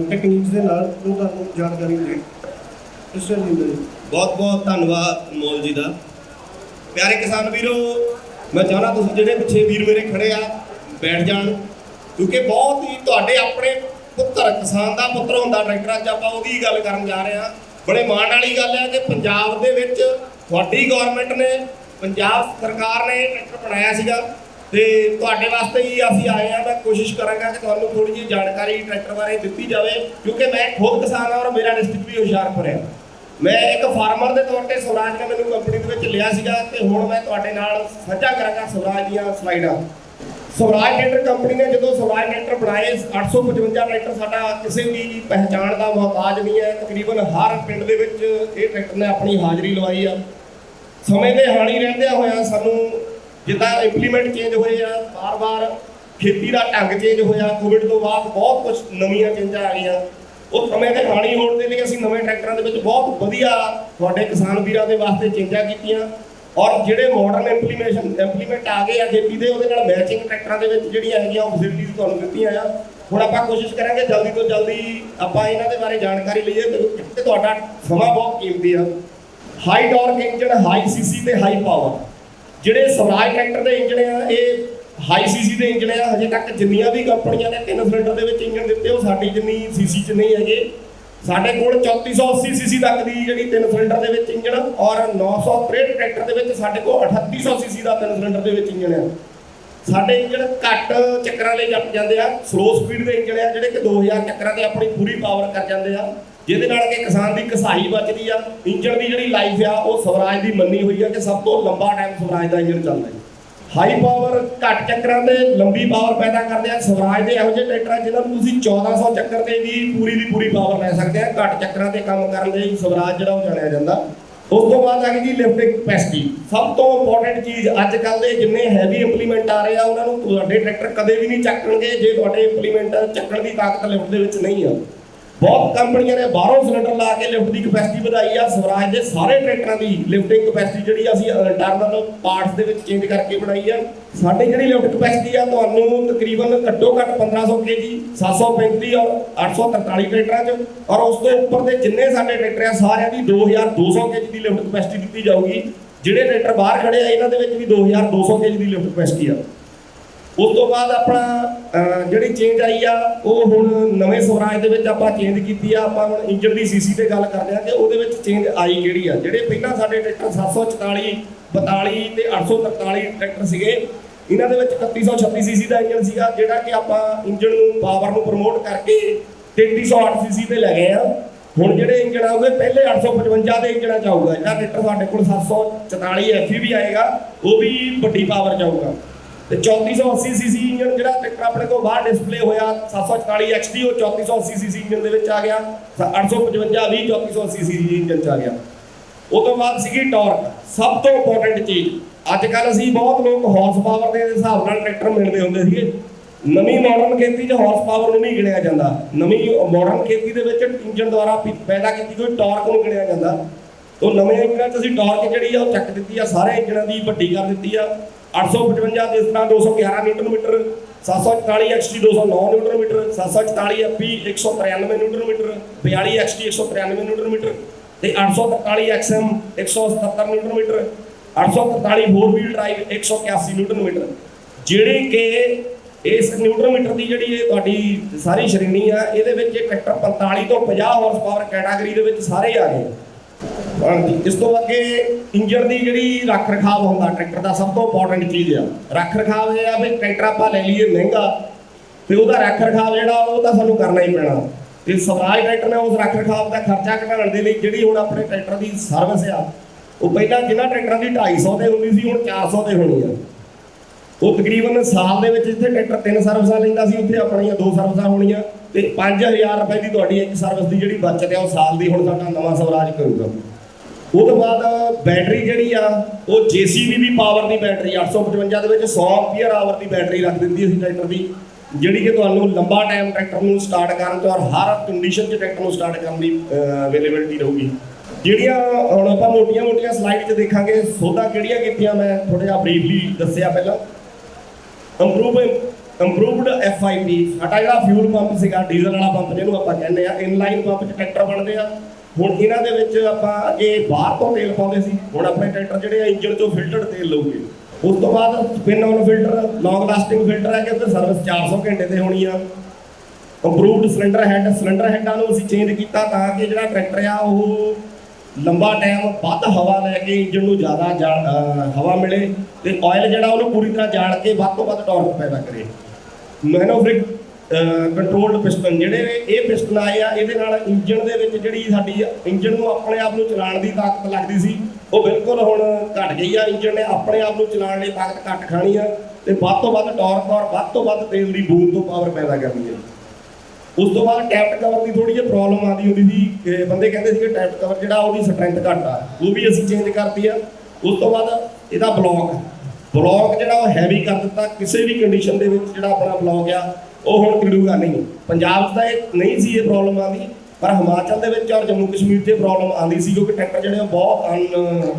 टैक्नीक्स दे नाल वो तुहानूं जानकारी देण। मिस्टर रजिंदर जी बहुत बहुत धन्यवाद अमोल जी का। प्यारे किसान वीरो, मैं चाहना तुसीं जिहड़े पिछे वीर मेरे खड़े आ बैठ जाण, क्योंकि बहुत ही तुहाडे अपने पुत्र किसान का पुत्र होंदा ट्रैक्टर, अज आपां उहदी गल करन जा रहे हैं। बड़े माण वाली गल है कि पंजाब दे विच तुहाडी गौरमेंट ने पंजाब सरकार ने ट्रैक्टर बनाया सीगा ते तुहाडे वास्ते ही असीं आए हैं। मैं कोशिश करांगा कि तुहानूं थोड़ी जी जानकारी ट्रैक्टर बारे दित्ती जाए, क्योंकि मैं खुद किसान हाँ और मेरा डिस्ट्रिक्ट भी हुशियारपुर है। मैं एक फार्मर के तौर पर स्वराज ने मैंने कंपनी के विच लिया सीगा ते हुण मैं तुहाडे नाल साझा करांगा स्वराज दीयां स्लाइडां। स्वराज ट्रैक्टर कंपनी ने जो स्वराज ट्रैक्टर बनाए 855 ट्रैक्टर साडा किसी भी पहचान का मोहताज नहीं है। तकरीबन हर पिंड दे विच ये ट्रैक्टर ने अपनी हाज़री लवाई आ। समय के हाणी रहिंदियां होया सानूं जिद्दां इंप्लीमेंट चेंज होए आ, बार बार खेती का ढंग चेंज होया, कोविड तो बाद बहुत कुछ नवीं चेंजां आ गईयां। वो समय के हाणी होण दे लई असीं नवें ट्रैक्टरां दे विच बहुत वधिया तुहाडे किसान वीरां दे वास्ते चेंजां कीतीआं और जिहड़े मॉडर्न इंप्लीमेंट आ गए आ खेती दे उहदे नाल मैचिंग ट्रैक्टरां दे विच जिहड़ियां हैगीआं ओह फैसिलिटीज़ तुहानूं दित्तिआं आ। हुण आपां कोशिश करांगे जल्दी तो जल्दी आपां इन्हां दे बारे जानकारी लईए क्योंकि तुहाडा समां बहुत कीमती आ। High torque engine, high CC ते हाई पावर जिहड़े स्वराज ट्रैक्टर दे इंजन आ ये हाई सीसी के इंजन है। हजे तक जिन्नियां भी कंपनियां ने 3 सिलेंडर के इंजन दिते वो साडी जिन्नी सीसी च नहीं है। साढ़े कोल 3480 सीसी तक की जी 3 सिलेंडर के इंजन और 963 ट्रैक्टर के साढ़े को 3800 सीसी का 3 सिलेंडर के इंजन है। साढ़े इंजन घट चक्कर ले जाते हैं, स्लो स्पीड के इंजन है जोड़े कि 2000 चक्कर से अपनी पूरी पावर कर जाते हैं, जिहदे नाल कि किसान की घसाई बचती है। इंजन की जी लाइफ आ वो स्वराज की मनी हुई है कि सब तो लंबा टाइम स्वराज का इंजन चलता है। हाई पावर घट चक्कर से लंबी पावर पैदा करते हैं। स्वराज के यहो ट्रैक्टर जिन्होंने 1400 चक्कर से भी पूरी पावर लै सकते हैं। घट चक्कर से काम करने स्वराज जो जानिया जाता। उस तो बाद आ गई जी लिफ्टिंग कैपेसिटी। सब तो इंपोर्टेंट चीज़ अजकल के जिन्ने हैवी इंप्लीमेंट आ रहे हैं उन्होंने तुहाडे ट्रैक्टर कदे भी नहीं चक्कणगे जे तुहाडे इंप्लीमेंट चक्कण की ताकत लिफ्ट के नहीं है। बहुत कंपनियां ने बाहरों सिलेंडर ला के लिफ्ट की कैपेसिटी बढ़ाई आ। स्वराज के सारे ट्रैक्टरों की लिफ्टिंग कैपेसिटी जी असीं इंटरनल पार्ट्स के चेंज करके बनाई है। साडी जी लिफ्ट कैपेसिटी आ तुहानूं तकरीबन घट्टो घट 1500 kg 735 और 843 ट्रैक्टरों और उस तो उपर के जिन्ने साडे ट्रैक्टर आ सारिਆਂ की 2200 kg की लिफ्ट कैपेसिटी दी जाऊगी। जिहड़े ट्रैक्टर बाहर खड़े आ इन्हां दे विच भी 2200 kg की लिफ्ट कैपेसिटी आ। उस तो बाद अपना जी चेंज आई आ वो हुण नवे स्वराज के आपां चेंज की आपां हुण इंजन की सीसी ते गल करते हैं कि वो चेंज आई किहड़ी आ। जिहड़े पहलां साडे ट्रैक्टर 744 42 ते 843 ट्रैक्टर सीगे इन्हां दे विच 3136 सीसी का इंजन सीगा जिहड़ा कि आपां इंजन नूं पावर नूं प्रमोट करके 3308 सीसी ते लै गए आ। हुण जिहड़े इंजन आउगे पहले 855 के इंजन च आऊगा। जिहड़ा ट्रैक्टर साडे कोल 744 FE भी आएगा वो भी वड्डी पावर च आऊगा। 3480 सीसी इंजन जो ट्रैक्टर अपने को बाहर डिस्पले होया 744 XD और 3480 सीसी इंजन आ गया। 855 भी 3480 सीसी इंजन आ गया। ਉਹ ਤੋਂ ਬਾਅਦ ਸੀਗੀ ਟਾਰਕ, ਸਭ ਤੋਂ ਇੰਪੋਰਟੈਂਟ ਚੀਜ਼। ਅੱਜ ਕੱਲ੍ਹ ਅਸੀਂ ਬਹੁਤ ਲੋਕ ਹਾਰਸ ਪਾਵਰ ਦੇ ਹਿਸਾਬ ਨਾਲ ਟਰੈਕਟਰ ਮਿਲਦੇ ਹੁੰਦੇ ਸੀਗੇ। ਨਵੀਂ ਮਾਡਰਨ ਖੇਤੀ 'ਚ ਹਾਰਸ ਪਾਵਰ ਨੂੰ ਨਹੀਂ ਗਿਣਿਆ ਜਾਂਦਾ। ਨਵੀਂ ਮਾਡਰਨ ਖੇਤੀ ਦੇ ਵਿੱਚ ਇੰਜਣ ਦੁਆਰਾ ਪੈਦਾ ਕੀਤੀ ਕੋਈ ਟਾਰਕ ਨੂੰ ਗਿਣਿਆ ਜਾਂਦਾ। ਉਹ ਨਵੇਂ ਇੰਜਣਾਂ 'ਚ ਅਸੀਂ ਟਾਰਕ ਜਿਹੜੀ ਆ ਉਹ ਚੱਕ ਦਿੱਤੀ ਆ, ਸਾਰੇ ਇੰਜਣਾਂ ਦੀ ਵੱਡੀ ਕਰ ਦਿੱਤੀ ਆ। 855 ਜਿਸ ਤਰ੍ਹਾਂ 211 newton meter, 744 XT 209 newton meter, 744 FP 193 newton meter, 42 XT 193 newton meter ਤੇ 843 XM 177 newton meter, 843 4 wheel drive 181 newton meter, ਜਿਹੜੀ ਕਿ ਇਸ ਨਿਊਟਨ ਮੀਟਰ ਦੀ ਜਿਹੜੀ ਇਹ ਤੁਹਾਡੀ ਸਾਰੀ ਸ਼੍ਰੇਣੀ ਆ, ਇਹਦੇ ਵਿੱਚ ਇਹ ਟਰੈਕਟਰ 45 ਤੋਂ 50 ਹਾਰਸ ਪਾਵਰ ਕੈਟਾਗਰੀ ਦੇ ਵਿੱਚ ਸਾਰੇ ਆ ਗਏ। ਇਸ ਤੋਂ ਅੱਗੇ ਇੰਜਣ ਦੀ ਜਿਹੜੀ ਰੱਖ ਰਖਾਵ ਹੁੰਦਾ ਟਰੈਕਟਰ ਦਾ ਸਭ ਤੋਂ ਇੰਪੋਰਟੈਂਟ ਚੀਜ਼ ਆ। ਰੱਖ ਰਖਾਵ ਇਹ ਆ ਵੀ ਟਰੈਕਟਰ ਆਪਾਂ ਲੈ ਲਈਏ ਮਹਿੰਗਾ ਤੇ ਉਹਦਾ ਰੱਖ ਰਖਾਵ ਜਿਹੜਾ ਉਹ ਤਾਂ ਸਾਨੂੰ ਕਰਨਾ ਹੀ ਪੈਣਾ। ਤੇ ਸਵਰਾਜ ਟਰੈਕਟਰ ਨੇ ਉਸ ਰੱਖ ਰਖਾਵ ਦਾ ਖਰਚਾ ਘਟਾਉਣ ਦੇ ਲਈ ਜਿਹੜੀ ਹੁਣ ਆਪਣੇ ਟਰੈਕਟਰ ਦੀ ਸਰਵਿਸ ਆ, ਉਹ ਪਹਿਲਾਂ ਜਿਹਨਾਂ ਟਰੈਕਟਰਾਂ ਦੀ 250 ਤੇ ਹੁੰਦੀ ਸੀ, ਹੁਣ 400 ਤੇ ਹੋਣੀ ਆ। ਉਹ ਤਕਰੀਬਨ ਸਾਲ ਦੇ ਵਿੱਚ ਜਿੱਥੇ ਟਰੈਕਟਰ 3 ਸਰਵਿਸਾਂ ਲੈਂਦਾ ਸੀ, ਉੱਥੇ ਆਪਣੀਆਂ 2 ਸਰਵਿਸਾਂ ਹੋਣੀਆਂ ਤੇ 5000 ਰੁਪਏ ਦੀ ਤੁਹਾਡੀ ਇੱਕ ਸਰਵਿਸ ਦੀ ਜਿਹੜੀ ਬਚਤ ਆ ਉਹ ਸਾਲ ਦੀ ਹੁਣ ਸਾਡਾ ਨਵਾਂ ਸਵਰਾਜ ਕਰੂਗਾ। ਉਹ ਤੋਂ ਬਾਅਦ ਬੈਟਰੀ ਜਿਹੜੀ ਆ ਉਹ JCB ਦੀ ਪਾਵਰ ਦੀ ਬੈਟਰੀ 855 ਦੇ ਵਿੱਚ 100 ਐਂਪੀਅਰ ਆਵਰ ਦੀ ਬੈਟਰੀ ਰੱਖ ਦਿੰਦੀ ਅਸੀਂ ਟਰੈਕਟਰ ਦੀ, ਜਿਹੜੀ ਕਿ ਤੁਹਾਨੂੰ ਲੰਬਾ ਟਾਈਮ ਟਰੈਕਟਰ ਨੂੰ ਸਟਾਰਟ ਕਰਨ ਤੇ ਔਰ ਹਰ ਕੰਡੀਸ਼ਨ 'ਚ ਟਰੈਕਟਰ ਨੂੰ ਸਟਾਰਟ ਕਰਨ ਦੀ ਅਵੇਲੇਬਿਲਿਟੀ ਰਹੂਗੀ। ਜਿਹੜੀਆਂ ਹੁਣ ਆਪਾਂ ਮੋਟੀਆਂ ਸਲਾਈਡ 'ਚ ਦੇਖਾਂਗੇ ਸੋਧਾਂ ਕਿਹੜੀਆਂ ਕੀਤੀਆਂ, ਮੈਂ ਥੋੜ੍ਹਾ ਜਿਹਾ ਬਰੀਫਲੀ ਦੱਸਿਆ ਪਹਿਲਾਂ। ਇੰਪਰੂਵਡ FIP, ਸਾਡਾ ਜਿਹੜਾ ਫਿਊਲ ਪੰਪ ਸੀਗਾ ਡੀਜ਼ਲ ਵਾਲਾ ਪੰਪ ਜਿਹਨੂੰ ਆਪਾਂ ਕਹਿੰਦੇ ਆ, ਇਨਲਾਈਨ ਪੰਪ 'ਚ ਟਰੈਕਟਰ ਬਣਦੇ ਆ। ਹੁਣ ਇਹਨਾਂ ਦੇ ਵਿੱਚ ਆਪਾਂ ਅੱਗੇ ਬਾਹਰ ਤੋਂ ਤੇਲ ਪਾਉਂਦੇ ਸੀ, ਹੁਣ ਆਪਣੇ ਟਰੈਕਟਰ ਜਿਹੜੇ ਆ ਇੰਜਣ 'ਚੋਂ ਫਿਲਟਰਡ ਤੇਲ ਲਊਗੇ। ਉਸ ਤੋਂ ਬਾਅਦ spin on filter, long lasting filter ਹੈ ਕਿ ਉਹਦੀ ਸਰਵਿਸ 400 ਘੰਟੇ ਤੇ ਹੋਣੀ ਆ। ਇੰਪਰੂਵਡ ਸਿਲੰਡਰ ਹੈਡਾਂ ਨੂੰ ਅਸੀਂ ਚੇਂਜ ਕੀਤਾ ਤਾਂ ਕਿ ਜਿਹੜਾ ਟਰੈਕਟਰ ਆ ਉਹ ਲੰਬਾ ਟਾਈਮ ਵੱਧ ਹਵਾ ਲੈ ਕੇ ਇੰਜਣ ਨੂੰ ਜ਼ਿਆਦਾ ਹਵਾ ਮਿਲੇ ਤੇ ਆਇਲ ਜਿਹੜਾ ਉਹਨੂੰ ਪੂਰੀ ਤਰ੍ਹਾਂ ਜਾਲ ਕੇ ਵੱਧ ਤੋਂ ਵੱਧ ਟਾਰਕ ਪੈਦਾ ਕਰੇ। ਮੈਨੋਵਰਿਕ ਕੰਟਰੋਲਡ ਪਿਸਟਨ, ਜਿਹੜੇ ਇਹ ਪਿਸਟਨ ਆਏ ਆ, ਇਹਦੇ ਨਾਲ ਇੰਜਣ ਦੇ ਵਿੱਚ ਜਿਹੜੀ ਸਾਡੀ ਇੰਜਣ ਨੂੰ ਆਪਣੇ ਆਪ ਨੂੰ ਚਲਾਉਣ ਦੀ ਤਾਕਤ ਲੱਗਦੀ ਸੀ ਉਹ ਬਿਲਕੁਲ ਹੁਣ ਘਟ ਗਈ ਆ। ਇੰਜਣ ਨੇ ਆਪਣੇ ਆਪ ਨੂੰ ਚਲਾਉਣ ਲਈ ਤਾਕਤ ਘੱਟ ਖਾਣੀ ਆ ਤੇ ਵੱਧ ਤੋਂ ਵੱਧ ਟਾਰਕ ਔਰ ਵੱਧ ਤੋਂ ਵੱਧ ਤੇਲ ਦੀ ਬੂੰਦ ਤੋਂ ਪਾਵਰ ਪੈਦਾ ਕਰਨੀ ਹੈ। ਉਸ ਤੋਂ ਬਾਅਦ ਟੈਪਟ ਕਵਰ ਦੀ ਥੋੜੀ ਜਿਹੀ ਪ੍ਰੋਬਲਮ ਆਉਂਦੀ ਹੁੰਦੀ ਸੀ ਕਿ ਬੰਦੇ ਕਹਿੰਦੇ ਸੀ ਕਿ ਟੈਪਟ ਕਵਰ ਜਿਹੜਾ ਉਹਦੀ ਸਟਰੈਂਥ ਘੱਟ ਆ, ਉਹ ਵੀ ਅਸੀਂ ਚੇਂਜ ਕਰਤੀ ਆ। ਉਸ ਤੋਂ ਬਾਅਦ ਇਹਦਾ ਬਲੌਕ ਜਿਹੜਾ ਉਹ ਹੈਵੀ ਕਰ ਦਿੱਤਾ। ਕਿਸੇ ਵੀ ਕੰਡੀਸ਼ਨ ਦੇ ਵਿੱਚ ਜਿਹੜਾ ਆਪਣਾ ਬਲੌਕ ਆ ਉਹ ਹੁਣ ਕਿੜੂਗਾ ਨਹੀਂ। ਪੰਜਾਬ 'ਚ ਤਾਂ ਇਹ ਨਹੀਂ ਸੀ ਇਹ ਪ੍ਰੋਬਲਮ ਆਉਂਦੀ, ਪਰ ਹਿਮਾਚਲ ਦੇ ਵਿੱਚ ਔਰ ਜੰਮੂ ਕਸ਼ਮੀਰ 'ਚ ਪ੍ਰੋਬਲਮ ਆਉਂਦੀ ਸੀ ਕਿਉਂਕਿ ਟਰੈਕਟਰ ਜਿਹੜੇ ਬਹੁਤ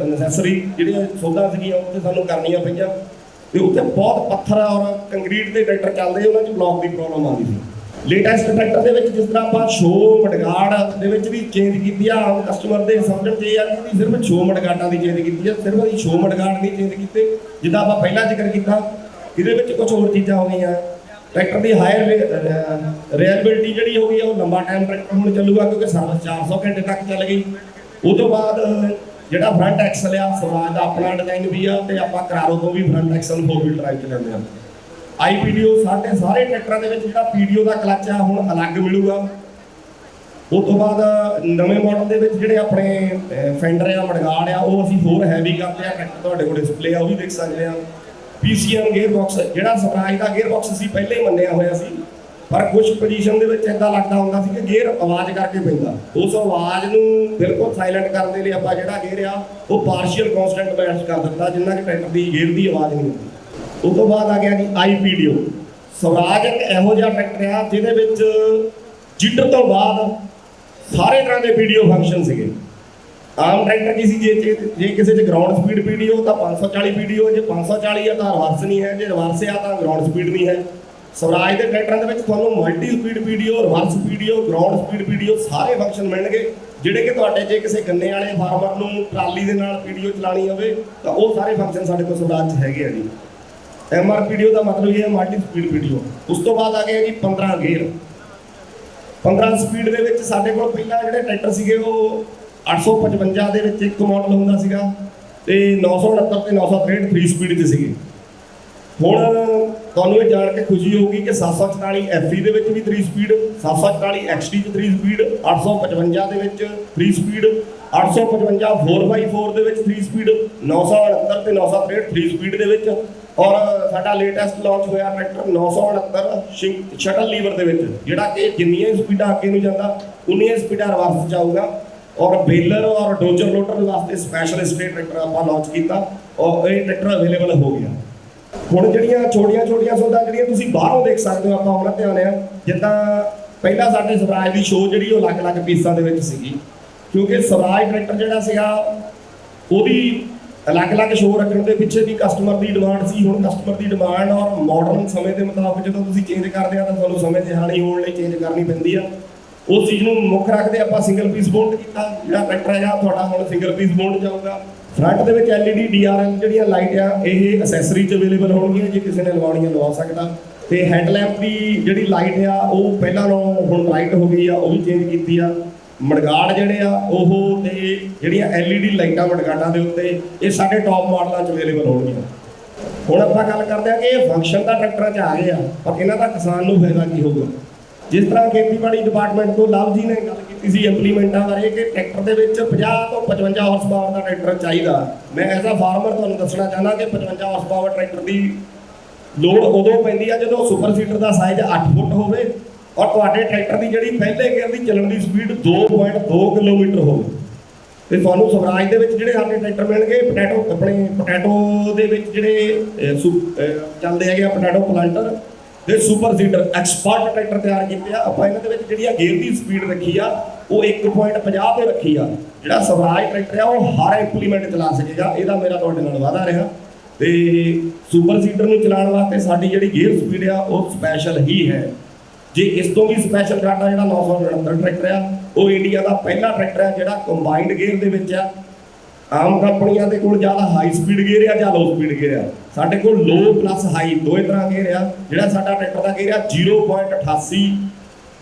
ਅਨਨੈਸੈਸਰੀ ਜਿਹੜੀਆਂ ਸੋਧਾਂ ਸੀਗੀਆਂ ਉੱਥੇ ਸਾਨੂੰ ਕਰਨੀਆਂ ਪਈਆਂ ਤੇ ਉੱਥੇ ਬਹੁਤ ਪੱਥਰ ਔਰ ਕੰਕਰੀਟ ਦੇ ਟਰੈਕਟਰ ਚੱਲਦੇ, ਉਹਨਾਂ 'ਚ ਬਲੌਕ ਦੀ ਪ੍ਰੋਬਲਮ ਆਉਂਦੀ ਸੀ। ਲੇਟੈਸਟ ਟਰੈਕਟਰ ਦੇ ਵਿੱਚ ਜਿਸ ਤਰ੍ਹਾਂ ਆਪਾਂ ਸ਼ੋ ਮਡਗਾਰਡ ਦੇ ਵਿੱਚ ਵੀ ਚੇਂਜ ਕੀਤੀ ਆ, ਆਮ ਕਸਟਮਰ ਦੇ ਸਮਝਣ 'ਚ ਇਹ ਆ ਕਿ ਸਿਰਫ ਸ਼ੋ ਮਡਗਾਰਡਾਂ ਦੀ ਚੇਂਜ ਕੀਤੀ ਆ, ਸਿਰਫ ਅਸੀਂ ਸ਼ੋ ਮਡਗਾਰਡ ਨਹੀਂ ਚੇਂਜ ਕੀਤੇ ਜਿੱਦਾਂ ਆਪਾਂ ਪਹਿਲਾਂ ਜ਼ਿਕਰ ਕੀਤਾ। ਇਹਦੇ ਵਿੱਚ ਕੁਝ ਹੋਰ ਚੀਜ਼ਾਂ ਹੋ ਗਈਆਂ। ਟਰੈਕਟਰ ਦੀ ਹਾਇਰ ਰਿਲਾਇਬਿਲਿਟੀ ਜਿਹੜੀ ਹੋ ਗਈ ਆ, ਉਹ ਲੰਬਾ ਟਾਈਮ ਟਰੈਕਟਰ ਹੁਣ ਚੱਲੂਗਾ ਕਿਉਂਕਿ ਸਰਵਿਸ 400 ਘੰਟੇ ਤੱਕ ਚੱਲ ਗਈ। ਉਹ ਤੋਂ ਬਾਅਦ ਜਿਹੜਾ ਫਰੰਟ ਐਕਸਲ ਆ ਸਵਰਾਜ ਦਾ ਆਪਣਾ ਡਿਜ਼ਾਈਨ ਵੀ ਆ ਤੇ ਆਪਾਂ ਕਰਾਰੋ ਤੋਂ ਵੀ ਫਰੰਟ ਐਕਸਲ 4 ਵੀਲ ਡਰਾਈਵ 'ਚ ਲੈਂਦੇ ਹਾਂ। IPDO ਸਾਰੇ ਟਰੈਕਟਰਾਂ ਦੇ ਵਿੱਚ ਜਿਹੜਾ PDO ਦਾ ਕਲੱਚ ਆ ਹੁਣ ਅਲੱਗ ਮਿਲੂਗਾ। ਉਸ ਤੋਂ ਬਾਅਦ ਨਵੇਂ ਮਾਡਲ ਦੇ ਵਿੱਚ ਜਿਹੜੇ ਆਪਣੇ ਫੈਂਡਰ ਆ ਮਡਗਾਰਡ ਆ ਉਹ ਅਸੀਂ ਹੋਰ ਹੈਵੀ ਕਰਦੇ ਆ। ਟਰੈਕਟਰ ਤੁਹਾਡੇ ਕੋਲ ਡਿਸਪਲੇ ਆ ਉਹ ਵੀ ਦੇਖ ਸਕਦੇ ਆ। PCM ਗੇਅਰ ਬਾਕਸ, ਜਿਹੜਾ ਸਵਰਾਜ ਦਾ ਗੇਅਰ ਬਾਕਸ ਅਸੀਂ ਪਹਿਲੇ ਹੀ ਮੰਨਿਆ ਹੋਇਆ ਸੀ, ਪਰ ਕੁਝ ਪੋਜੀਸ਼ਨ ਦੇ ਵਿੱਚ ਇਦਾਂ ਲੱਗਦਾ ਹੁੰਦਾ ਸੀ ਕਿ ਗੇਅਰ ਆਵਾਜ਼ ਕਰਕੇ ਪੈਂਦਾ। ਉਸ ਆਵਾਜ਼ ਨੂੰ ਬਿਲਕੁਲ ਸਾਇਲੈਂਟ ਕਰਨ ਦੇ ਲਈ ਆਪਾਂ ਜਿਹੜਾ ਗੇਅਰ ਆ ਉਹ ਪਾਰਸ਼ੀਅਲ ਕਨਸਟੈਂਟ ਬੈਲੈਂਸ ਕਰ ਦਿੱਤਾ, ਜਿੰਨਾ ਕਿ ਟਰੈਕਟਰ ਦੀ ਗੇਅਰ ਦੀ ਆਵਾਜ਼ ਨਹੀਂ ਹੁੰਦੀ। ਉਸ ਤੋਂ ਬਾਅਦ ਆ ਗਿਆ ਜੀ IPDO। ਸਵਰਾਜ ਇੱਕ ਇਹੋ ਜਿਹਾ ਟਰੈਕਟਰ ਆ ਜਿਹਦੇ ਵਿੱਚ ਜਿੱਟਰ ਤੋਂ ਬਾਅਦ ਸਾਰੇ ਤਰ੍ਹਾਂ ਦੇ PDO ਫੰਕਸ਼ਨ ਸੀਗੇ। ਆਮ ਟਰੈਕਟਰ ਕੀ ਸੀ, ਜੇ ਕਿਸੇ 'ਚ ਗਰਾਊਂਡ ਸਪੀਡ PDO ਤਾਂ 540 PDO, ਜੇ 540 ਆ ਤਾਂ ਰਿਵਰਸ ਨਹੀਂ ਹੈ, ਜੇ ਰਿਵਰਸ ਆ ਤਾਂ ਗਰਾਊਂਡ ਸਪੀਡ ਨਹੀਂ ਹੈ। ਸਵਰਾਜ ਦੇ ਟਰੈਕਟਰਾਂ ਦੇ ਵਿੱਚ ਤੁਹਾਨੂੰ multi speed PDO, reverse PDO, ground speed PDO ਸਾਰੇ ਫੰਕਸ਼ਨ ਮਿਲਣਗੇ, ਜਿਹੜੇ ਕਿ ਤੁਹਾਡੇ ਜੇ ਕਿਸੇ ਗੰਨੇ ਵਾਲੇ ਫਾਰਮਰ ਨੂੰ ਟਰਾਲੀ ਦੇ ਨਾਲ PDO ਚਲਾਉਣੀ ਹੋਵੇ ਤਾਂ ਉਹ ਸਾਰੇ ਫੰਕਸ਼ਨ ਸਾਡੇ ਕੋਲ ਸਵਰਾਜ 'ਚ ਹੈਗੇ ਆ ਜੀ। MRPDO ਦਾ ਮਤਲਬ ਇਹ ਹੈ ਮਲਟੀ ਸਪੀਡ PDO। ਉਸ ਤੋਂ ਬਾਅਦ ਆ ਗਿਆ ਜੀ 15 ਗੇਅਰ। 15 ਸਪੀਡ ਦੇ ਵਿੱਚ ਸਾਡੇ ਕੋਲ ਪਹਿਲਾਂ ਜਿਹੜੇ ਟਰੈਕਟਰ ਸੀਗੇ ਉਹ 855 ਦੇ ਵਿੱਚ ਇੱਕ ਮਾਡਲ ਹੁੰਦਾ ਸੀਗਾ ਤੇ 969 ਤੇ 963 3 ਸਪੀਡ 'ਚ ਸੀਗੇ। ਹੁਣ ਤੁਹਾਨੂੰ ਇਹ ਜਾਣ ਕੇ ਖੁਸ਼ੀ ਹੋਊਗੀ ਕਿ 744 FE ਦੇ ਵਿੱਚ ਵੀ 3 ਸਪੀਡ, 744 XT 'ਚ 3 ਸਪੀਡ, 855 ਦੇ ਵਿੱਚ 3 ਸਪੀਡ, 855 4x4 ਦੇ ਵਿੱਚ 3 ਸਪੀਡ, 969 ਤੇ 963 3 ਸਪੀਡ ਦੇ ਵਿੱਚ, ਔਰ ਸਾਡਾ ਲੇਟੈਸਟ ਲਾਂਚ ਹੋਇਆ ਟਰੈਕਟਰ 969 ਸ਼ਟਲ ਲੀਵਰ ਦੇ ਵਿੱਚ, ਜਿਹੜਾ ਕਿ ਜਿੰਨੀਆਂ ਸਪੀਡਾਂ ਅੱਗੇ ਨੂੰ ਜਾਂਦਾ ਉਨੀਆਂ ਸਪੀਡਾਂ ਰਿਵਰਸ 'ਚ ਆਊਗਾ। और बेलर और डोजर लोडर वास्ते स्पैशलिस्ट ट्रैक्टर ਆਪਾਂ ਲਾਂਚ ਕੀਤਾ और ਇਹ ट्रैक्टर अवेलेबल हो गया। ਹੁਣ ਜਿਹੜੀਆਂ ਛੋਟੀਆਂ ਸੋਧਾਂ ਜਿਹੜੀਆਂ ਤੁਸੀਂ ਬਾਹਰੋਂ ਦੇਖ ਸਕਦੇ ਹੋ ਆਪਾਂ ਉਹਨਾਂ ਤੇ ਆਉਂਦੇ ਆ। ਜਿੱਦਾਂ ਪਹਿਲਾਂ ਸਾਡੇ ਸਵਰਾਜ ਦੀ ਸ਼ੋਅ ਜਿਹੜੀ ਉਹ ਅਲੱਗ-ਅਲੱਗ ਪੀਸਾਂ ਦੇ ਵਿੱਚ ਸੀਗੀ, ਕਿਉਂਕਿ ਸਵਰਾਜ ਟਰੈਕਟਰ ਜਿਹੜਾ ਸੀਗਾ ਉਹਦੀ ਅਲੱਗ-ਅਲੱਗ ਸ਼ੋਅ ਰੱਖਣ ਦੇ ਪਿੱਛੇ ਵੀ ਕਸਟਮਰ ਦੀ ਡਿਮਾਂਡ ਸੀ। ਹੁਣ ਕਸਟਮਰ ਦੀ ਡਿਮਾਂਡ ਔਰ ਮਾਡਰਨ ਸਮੇਂ ਦੇ ਮੁਤਾਬਕ ਜਦੋਂ ਤੁਸੀਂ ਚੇਂਜ ਕਰਦੇ ਆ ਤਾਂ ਤੁਹਾਨੂੰ ਸਮੇਂ ਦੀ ਹਾਨੀ ਹੋਣ ਲਈ ਚੇਂਜ ਕਰਨੀ ਪੈਂਦੀ ਆ। ਉਸ ਚੀਜ਼ ਨੂੰ ਮੁੱਖ ਰੱਖਦੇ ਆਪਾਂ ਸਿੰਗਲ ਪੀਸ ਬੋਲਟ ਕੀਤਾ। ਜਿਹੜਾ ਟਰੈਕਟਰ ਹੈਗਾ ਤੁਹਾਡਾ ਹੁਣ ਸਿੰਗਲ ਪੀਸ ਬੋਲਟ ਜਾਊਗਾ। ਫਰੰਟ ਦੇ ਵਿੱਚ LED DRL ਜਿਹੜੀਆਂ ਲਾਈਟ ਆ ਇਹ ਅਸੈਸਰੀ 'ਚ ਅਵੇਲੇਬਲ ਹੋਣਗੀਆਂ, ਜੇ ਕਿਸੇ ਨੇ ਲਵਾਉਣੀਆਂ ਲਵਾ ਸਕਦਾ। ਤੇ ਹੈਡਲੈਂਪ ਦੀ ਜਿਹੜੀ ਲਾਈਟ ਆ ਉਹ ਪਹਿਲਾਂ ਨਾਲੋਂ ਹੁਣ ਬ੍ਰਾਈਟ ਹੋ ਗਈ ਆ, ਉਹ ਵੀ ਚੇਂਜ ਕੀਤੀ ਆ। ਮਡਗਾਰਡ ਜਿਹੜੇ ਆ ਉਹ ਤੇ ਜਿਹੜੀਆਂ LED ਲਾਈਟਾਂ ਮਡਗਾਰਡਾਂ ਦੇ ਉੱਤੇ ਇਹ ਸਾਡੇ ਟੌਪ ਮਾਡਲਾਂ 'ਚ ਅਵੇਲੇਬਲ ਹੋਣਗੀਆਂ। ਹੁਣ ਆਪਾਂ ਗੱਲ ਕਰਦੇ ਆ ਕਿ ਇਹ ਫੰਕਸ਼ਨ ਤਾਂ ਟਰੈਕਟਰਾਂ 'ਚ ਆ ਗਏ ਆ, ਪਰ ਇਹਨਾਂ ਦਾ ਕਿਸਾਨ ਨੂੰ ਫਾਇਦਾ ਕੀ ਹੋਊਗਾ। ਜਿਸ ਤਰ੍ਹਾਂ ਖੇਤੀਬਾੜੀ ਡਿਪਾਰਟਮੈਂਟ ਤੋਂ ਲਵ ਜੀ ਨੇ ਗੱਲ ਕੀਤੀ ਸੀ ਇੰਪਲੀਮੈਂਟਾਂ ਬਾਰੇ ਕਿ ਟਰੈਕਟਰ ਦੇ ਵਿੱਚ 50 ਤੋਂ 55 ਹਾਰਸ ਪਾਵਰ ਦਾ ਟਰੈਕਟਰ ਚਾਹੀਦਾ। ਮੈਂ ਐਜ਼ ਅ ਫਾਰਮਰ ਤੁਹਾਨੂੰ ਦੱਸਣਾ ਚਾਹੁੰਦਾ ਕਿ 55 ਹਾਰਸ ਪਾਵਰ ਟਰੈਕਟਰ ਦੀ ਲੋਡ ਉਦੋਂ ਪੈਂਦੀ ਆ ਜਦੋਂ ਸੁਪਰ ਸੀਡਰ ਦਾ ਸਾਈਜ਼ 8 ਫੁੱਟ ਹੋਵੇ ਔਰ ਤੁਹਾਡੇ ਟਰੈਕਟਰ ਦੀ ਜਿਹੜੀ ਪਹਿਲੇ ਗੇਅਰ ਦੀ ਚੱਲਣ ਦੀ ਸਪੀਡ 2.2 ਕਿਲੋਮੀਟਰ ਹੋਵੇ। ਤੇ ਤੁਹਾਨੂੰ ਸਵਰਾਜ ਦੇ ਵਿੱਚ ਜਿਹੜੇ ਸਾਡੇ ਟਰੈਕਟਰ ਮਿਲਣਗੇ ਪੋਟੈਟੋ ਦੇ ਵਿੱਚ ਜਿਹੜੇ ਚੱਲਦੇ ਹੈਗੇ ਆ ਪੋਟੈਟੋ ਪਲਾਂਟਰ ਤੇ ਸੁਪਰ ਸੀਡਰ ਐਕਸਪਰਟ ਟਰੈਕਟਰ ਤਿਆਰ ਕੀਤੇ ਆ ਆਪਾਂ। ਇਹਨਾਂ ਦੇ ਵਿੱਚ ਜਿਹੜੀ ਆ ਗੇਅਰ ਦੀ ਸਪੀਡ ਰੱਖੀ ਆ ਉਹ 1.50 ਤੇ ਰੱਖੀ ਆ। ਜਿਹੜਾ ਸਵਰਾਜ ਟਰੈਕਟਰ ਆ ਉਹ ਹਰ ਇੰਪਲੀਮੈਂਟ ਚਲਾ ਸਕੇਗਾ, ਇਹਦਾ ਮੇਰਾ ਤੁਹਾਡੇ ਨਾਲ ਵਾਅਦਾ ਰਿਹਾ। ਤੇ ਸੁਪਰ ਸੀਡਰ ਨੂੰ ਚਲਾਉਣ ਵਾਸਤੇ ਸਾਡੀ ਜਿਹੜੀ ਗੇਅਰ ਸਪੀਡ ਆ ਉਹ ਸਪੈਸ਼ਲ ਹੀ ਹੈ। ਜੇ ਇਸ ਤੋਂ ਵੀ ਸਪੈਸ਼ਲ ਸਾਡਾ ਜਿਹੜਾ 969 ਟਰੈਕਟਰ ਆ ਉਹ ਇੰਡੀਆ ਦਾ ਪਹਿਲਾ ਟਰੈਕਟਰ ਆ ਜਿਹੜਾ ਕੰਬਾਈਨਡ ਗੇਅਰ ਦੇ ਵਿੱਚ ਆ। ਆਮ ਕੰਪਨੀਆਂ ਦੇ ਕੋਲ ਜ਼ਿਆਦਾ ਹਾਈ ਸਪੀਡ ਗੇਅਰ ਆ ਜਾਂ ਲੋ ਸਪੀਡ ਗੇਅਰ ਆ, ਸਾਡੇ ਕੋਲ ਲੋ ਪਲੱਸ ਹਾਈ ਦੋਵੇਂ ਤਰ੍ਹਾਂ ਗੇਅਰ ਆ। ਜਿਹੜਾ ਸਾਡਾ ਟਰੈਕਟਰ ਦਾ ਗੇਅਰ ਆ 0.88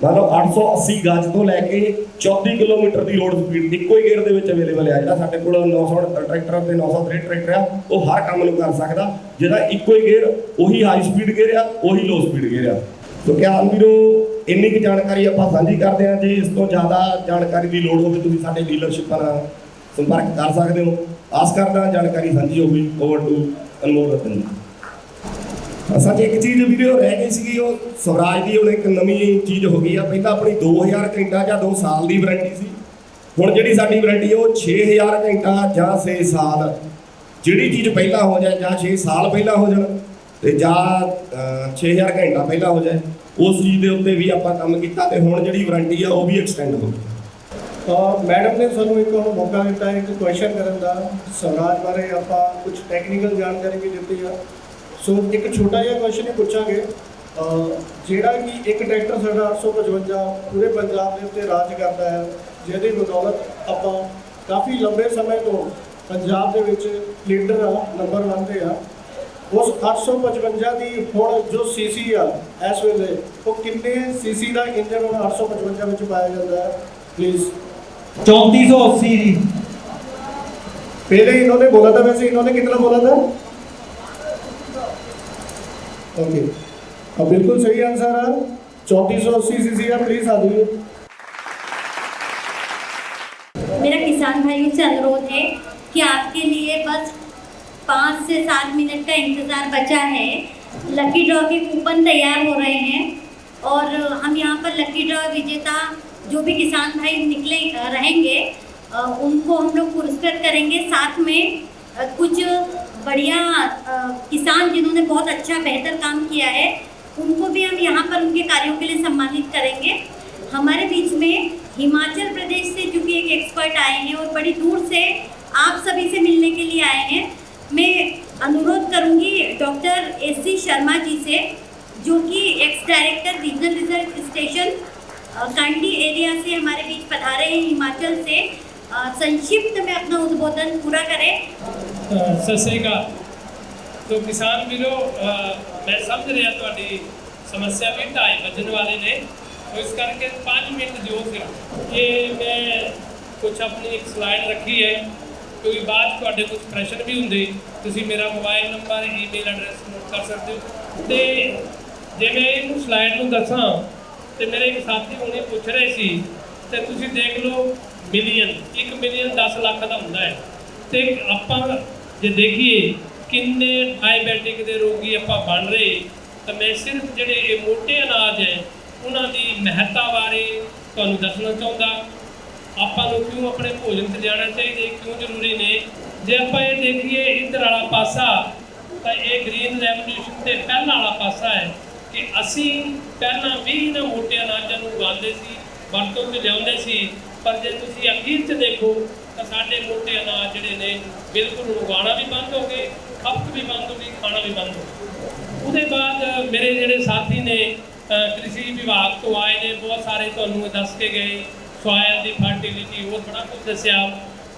ਮਤਲਬ 880 ਗਜ ਤੋਂ ਲੈ ਕੇ 34 ਕਿਲੋਮੀਟਰ ਦੀ ਰੋਡ ਸਪੀਡ ਇੱਕੋ ਹੀ ਗੇਅਰ ਦੇ ਵਿੱਚ ਅਵੇਲੇਬਲ ਆ। ਜਿਹੜਾ ਸਾਡੇ ਕੋਲ 969 ਟਰੈਕਟਰ ਤੇ 963 ਟਰੈਕਟਰ ਆ ਉਹ ਹਰ ਕੰਮ ਨੂੰ ਕਰ ਸਕਦਾ। ਜਿਹਦਾ ਇੱਕੋ ਹੀ ਗੇਅਰ ਉਹੀ ਹਾਈ ਸਪੀਡ ਗੇਅਰ ਆ ਉਹੀ ਲੋ ਸਪੀਡ ਗੇਅਰ ਆ। ਸੋ ਕਿਸਾਨ ਵੀਰੋ ਇੰਨੀ ਕੁ ਜਾਣਕਾਰੀ ਆਪਾਂ ਸਾਂਝੀ ਕਰਦੇ ਹਾਂ। ਜੇ ਇਸ ਤੋਂ ਜ਼ਿਆਦਾ ਜਾਣਕਾਰੀ ਦੀ ਲੋੜ ਹੋਵੇ ਤੁਸੀਂ ਸਾਡੇ ਡੀਲਰਸ਼ਿਪ ਨਾਲ ਸੰਪਰਕ ਕਰ ਸਕਦੇ ਹੋ। ਆਸ ਕਰਦਾ ਜਾਣਕਾਰੀ ਸਾਂਝੀ ਹੋਵੇ। ਓਵਰ ਟੂ ਅਨਮੋਲ ਰਤਨ। ਅਸਾਂ ਜੀ ਇੱਕ ਚੀਜ਼ ਵੀਡੀਓ ਰਹਿ ਗਈ ਸੀਗੀ, ਉਹ ਸਵਰਾਜ ਦੀ ਹੁਣ ਇੱਕ ਨਵੀਂ ਚੀਜ਼ ਹੋ ਗਈ ਆ। ਪਹਿਲਾਂ ਆਪਣੀ 2000 ਘੰਟਾ ਜਾਂ 2 ਸਾਲ ਦੀ ਵਾਰੰਟੀ ਸੀ। ਹੁਣ ਜਿਹੜੀ ਸਾਡੀ ਵਾਰੰਟੀ ਉਹ 6000 ਘੰਟਾ ਜਾਂ 6 ਸਾਲ। ਜਿਹੜੀ ਚੀਜ਼ ਪਹਿਲਾਂ ਹੋ ਜਾਏ ਜਾਂ 6 ਸਾਲ ਪਹਿਲਾਂ ਹੋ ਜਾਣ ਤੇ ਜਾਂ 6000 ਘੰਟਾ ਪਹਿਲਾਂ ਹੋ ਜਾਏ, ਉਸ ਚੀਜ਼ ਦੇ ਉੱਤੇ ਵੀ ਆਪਾਂ ਕੰਮ ਕੀਤਾ ਤੇ ਹੁਣ ਜਿਹੜੀ ਵਾਰੰਟੀ ਆ ਉਹ ਵੀ ਐਕਸਟੈਂਡ ਹੋ ਗਈ। ਮੈਡਮ ਨੇ ਸਾਨੂੰ ਇੱਕ ਮੌਕਾ ਦਿੱਤਾ ਇੱਕ ਕੁਐਸਚਨ ਕਰਨ ਦਾ। ਸਵਰਾਜ ਬਾਰੇ ਆਪਾਂ ਕੁਝ ਟੈਕਨੀਕਲ ਜਾਣਕਾਰੀ ਵੀ ਦਿੱਤੀ ਆ। ਸੋ ਇੱਕ ਛੋਟਾ ਜਿਹਾ ਕੁਐਸਚਨ ਹੀ ਪੁੱਛਾਂਗੇ। ਜਿਹੜਾ ਕਿ ਇੱਕ ਟਰੈਕਟਰ ਸਾਡਾ 855 ਪੂਰੇ ਪੰਜਾਬ ਦੇ ਉੱਤੇ ਰਾਜ ਕਰਦਾ ਹੈ, ਜਿਹਦੀ ਬਦੌਲਤ ਆਪਾਂ ਕਾਫੀ ਲੰਬੇ ਸਮੇਂ ਤੋਂ ਪੰਜਾਬ ਦੇ ਵਿੱਚ ਲੀਡਰ ਆ, ਨੰਬਰ 1 ਤੇ ਆ। ਉਸ 855 ਦੀ ਹੁਣ ਜੋ ਸੀਸੀ ਆ ਇਸ ਵੇਲੇ ਉਹ ਕਿੰਨੇ ਸੀਸੀ ਦਾ ਇੰਜਨ ਹੁਣ 855 ਵਿੱਚ ਪਾਇਆ ਜਾਂਦਾ है प्लीज? 3480 जी। पहले इन्होंने बोला था, वैसे इन्होंने कितना बोला था? ओके, अब बिल्कुल सही आंसर है 3480 सीसी का। प्लीज आ जाइए। मेरा किसान भाइयों से अनुरोध है कि आपके लिए बस 5 से 7 मिनट का इंतज़ार बचा है। लकी ड्रॉ के कूपन तैयार हो रहे हैं और हम यहाँ पर लकी ड्रॉ विजेता जो भी किसान भाई निकले रहेंगे उनको हम लोग पुरस्कृत करेंगे। साथ में कुछ बढ़िया किसान जिन्होंने बहुत अच्छा बेहतर काम किया है उनको भी हम यहाँ पर उनके कार्यों के लिए सम्मानित करेंगे। हमारे बीच में हिमाचल प्रदेश से चूँकि एक एक्सपर्ट आए हैं और बड़ी दूर से आप सभी से मिलने के लिए आए हैं, मैं अनुरोध करूंगी डॉक्टर AC शर्मा जी से, जो कि x director regional research station Kandi area से हमारे बीच पधारे हैं हिमाचल से। संक्षिप्त में अपना उद्बोधन पूरा करें। सत श्री अकाल। तो किसान वीरों, मैं समझ रहा थोड़ी समस्या भी 2:30 बजने वाले ने, तो इस करके 5 मिनट जो ये मैं कुछ अपनी एक स्लाइड रखी है, क्योंकि बाद ਤੁਹਾਡੇ कुछ प्रश्न भी होंगे, ਤੁਸੀਂ मेरा mobile number email address note कर सकते हो। तो जे मैं इस स्लाइड में दसा तो मेरे एक साथी उन्हें पूछ रहे सी, तो तुम देख लो मिलियन 1 मिलियन 10 लाख का होंगे है। तो आप जो देखिए किन्ने डायबिटिक के रोगी आप बन रहे, तो मैं सिर्फ जोड़े ये मोटे अनाज है उन्होंने महत्ता बारे तुहानूं दसना चाहता। ਆਪਾਂ ਨੂੰ ਕਿਉਂ ਆਪਣੇ ਭੋਜਨ 'ਤੇ ਜਾਣਾ ਚਾਹੀਦਾ, ਕਿਉਂ ਜ਼ਰੂਰੀ ਨੇ। ਜੇ ਆਪਾਂ ਇਹ ਦੇਖੀਏ ਇੱਧਰ ਵਾਲਾ ਪਾਸਾ ਤਾਂ ਇਹ ਗ੍ਰੀਨ ਰੈਵੋਲੂਸ਼ਨ ਤੇ ਪਹਿਲਾਂ ਵਾਲਾ ਪਾਸਾ ਹੈ ਕਿ ਅਸੀਂ ਪਹਿਲਾਂ ਵੀ ਇਹਨਾਂ ਮੋਟੇ ਅਨਾਜਾਂ ਨੂੰ ਉਗਾਉਂਦੇ ਸੀ, ਵਰਤੋਂ 'ਚ ਲਿਆਉਂਦੇ ਸੀ, ਪਰ ਜੇ ਤੁਸੀਂ ਅਖੀਰ 'ਚ ਦੇਖੋ ਤਾਂ ਸਾਡੇ ਮੋਟੇ ਅਨਾਜ ਜਿਹੜੇ ਨੇ ਬਿਲਕੁਲ ਉਗਾਉਣਾ ਵੀ ਬੰਦ ਹੋ ਗਏ, ਖਪਤ ਵੀ ਬੰਦ ਹੋ ਗਈ, ਖਾਣਾ ਵੀ ਬੰਦ ਹੋ ਗਿਆ। ਉਹਦੇ ਬਾਅਦ ਮੇਰੇ ਜਿਹੜੇ ਸਾਥੀ ਨੇ कृषि विभाग तो आए ने, बहुत सारे तुहानूं दस के गए सॉयल की फर्टिलिटी और बड़ा कुछ दस्या,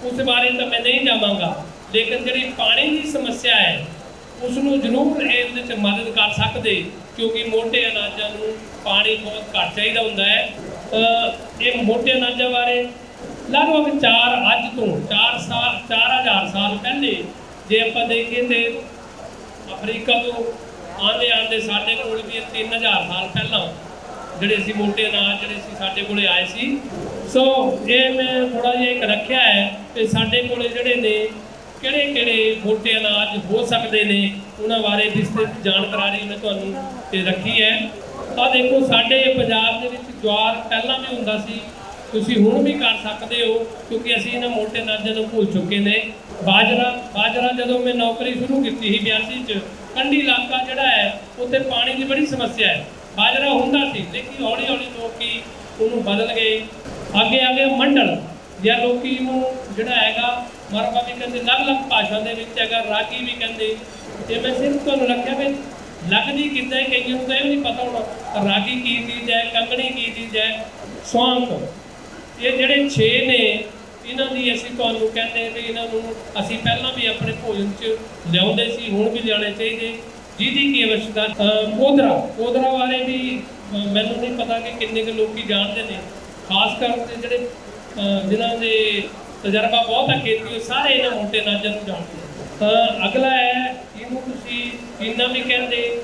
उस बारे तो मैं नहीं जावांगा, लेकिन जी पानी की समस्या है उसनूं जरूर ये मदद कर सकते, क्योंकि मोटे अनाजां नूं पानी बहुत घट चाहिए हुंदा है। ये मोटे अनाजां बारे लगभग 4000 साल पहले जे आपां देखीए तो अफ्रीका तो आंदे आंदे साडे कोल भी 3000 साल पहला ਜਿਹੜੇ ਅਸੀਂ ਮੋਟੇ ਅਨਾਜ ਜਿਹੜੇ ਸੀ ਸਾਡੇ ਕੋਲੇ ਆਏ ਸੀ। ਸੋ ਇਹ ਮੈਂ ਥੋੜਾ ਜਿਹਾ ਇੱਕ ਰੱਖਿਆ ਹੈ ਕਿ ਸਾਡੇ ਕੋਲੇ ਜਿਹੜੇ ਨੇ ਕਿਹੜੇ ਕਿਹੜੇ ਮੋਟੇ ਅਨਾਜ ਹੋ ਸਕਦੇ ਨੇ, ਉਹਨਾਂ ਬਾਰੇ ਵਿਸਤ੍ਰਿਤ ਜਾਣਕਾਰੀ ਮੈਂ ਤੁਹਾਨੂੰ ਤੇ ਰੱਖੀ ਹੈ। ਤਾਂ ਦੇਖੋ ਸਾਡੇ ਪੰਜਾਬ ਦੇ ਵਿੱਚ ਜਵਾਰ ਪਹਿਲਾਂ ਵੀ ਹੁੰਦਾ ਸੀ, ਤੁਸੀਂ ਹੁਣ ਵੀ ਕਰ ਸਕਦੇ ਹੋ, ਕਿਉਂਕਿ ਅਸੀਂ ਇਹਨਾਂ ਮੋਟੇ ਅਨਾਜਾਂ ਨੂੰ ਭੁੱਲ ਚੁੱਕੇ ਨੇ। ਬਾਜਰਾ ਜਦੋਂ ਮੈਂ ਨੌਕਰੀ ਸ਼ੁਰੂ ਕੀਤੀ ਸੀ 82 ਚ, ਕੰਢੀ ਇਲਾਕਾ ਜਿਹੜਾ ਹੈ ਉੱਥੇ ਪਾਣੀ ਦੀ ਬੜੀ ਸਮੱਸਿਆ ਹੈ, ਬਾਜਰਾ ਹੁੰਦਾ ਸੀ, ਲੇਕਿਨ ਹੌਲੀ ਹੌਲੀ ਲੋਕੀ ਉਹਨੂੰ ਬਦਲ ਗਏ। ਅੱਗੇ ਆ ਗਿਆ ਮੰਡਲ, ਜਾਂ ਲੋਕੀ ਨੂੰ ਜਿਹੜਾ ਹੈਗਾ ਮਰਬਾ ਵੀ ਕਹਿੰਦੇ, ਅਲੱਗ-ਅਲੱਗ ਭਾਸ਼ਾ ਦੇ ਵਿੱਚ ਹੈਗਾ, ਰਾਗੀ ਵੀ ਕਹਿੰਦੇ। ਤੇ ਮੈਂ ਸਿਰਫ ਤੁਹਾਨੂੰ ਰੱਖਿਆ ਵੀ ਲੱਗਦੀ ਕਿੱਦਾਂ ਹੈ, ਕਈਆਂ ਨੂੰ ਤਾਂ ਇਹ ਵੀ ਨਹੀਂ ਪਤਾ ਹੋਣਾ ਰਾਗੀ ਕੀ ਚੀਜ਼ ਹੈ, ਕੰਗਣੀ ਕੀ ਚੀਜ਼ ਹੈ, ਸੌਂਕ। ਇਹ ਜਿਹੜੇ 6 ਨੇ ਇਹਨਾਂ ਦੀ ਅਸੀਂ ਤੁਹਾਨੂੰ ਕਹਿੰਦੇ ਵੀ ਇਹਨਾਂ ਨੂੰ ਅਸੀਂ ਪਹਿਲਾਂ ਵੀ ਆਪਣੇ ਭੋਜਨ 'ਚ ਲਿਆਉਂਦੇ ਸੀ, ਹੁਣ ਵੀ ਲਿਆਉਣੇ ਚਾਹੀਦੇ। ਜਿਹਦੀ ਕੀ ਅਵਸਥਾ ਕੋਦਰਾ ਬਾਰੇ ਵੀ ਮੈਨੂੰ ਨਹੀਂ ਪਤਾ ਕਿ ਕਿੰਨੇ ਕੁ ਲੋਕੀ ਜਾਣਦੇ ਨੇ, ਖਾਸ ਕਰਕੇ ਜਿਹੜੇ ਜਿਨ੍ਹਾਂ ਦੇ ਤਜਰਬਾ ਬਹੁਤ ਹੈ ਖੇਤੀ, ਉਹ ਸਾਰੇ ਇਹਨਾਂ ਮੋਟੇ ਅਨਾਜਾਂ ਨੂੰ ਜਾਣਦੇ। ਅਗਲਾ ਹੈ ਇਹਨੂੰ ਤੁਸੀਂ ਚੀਨਾ ਵੀ ਕਹਿੰਦੇ,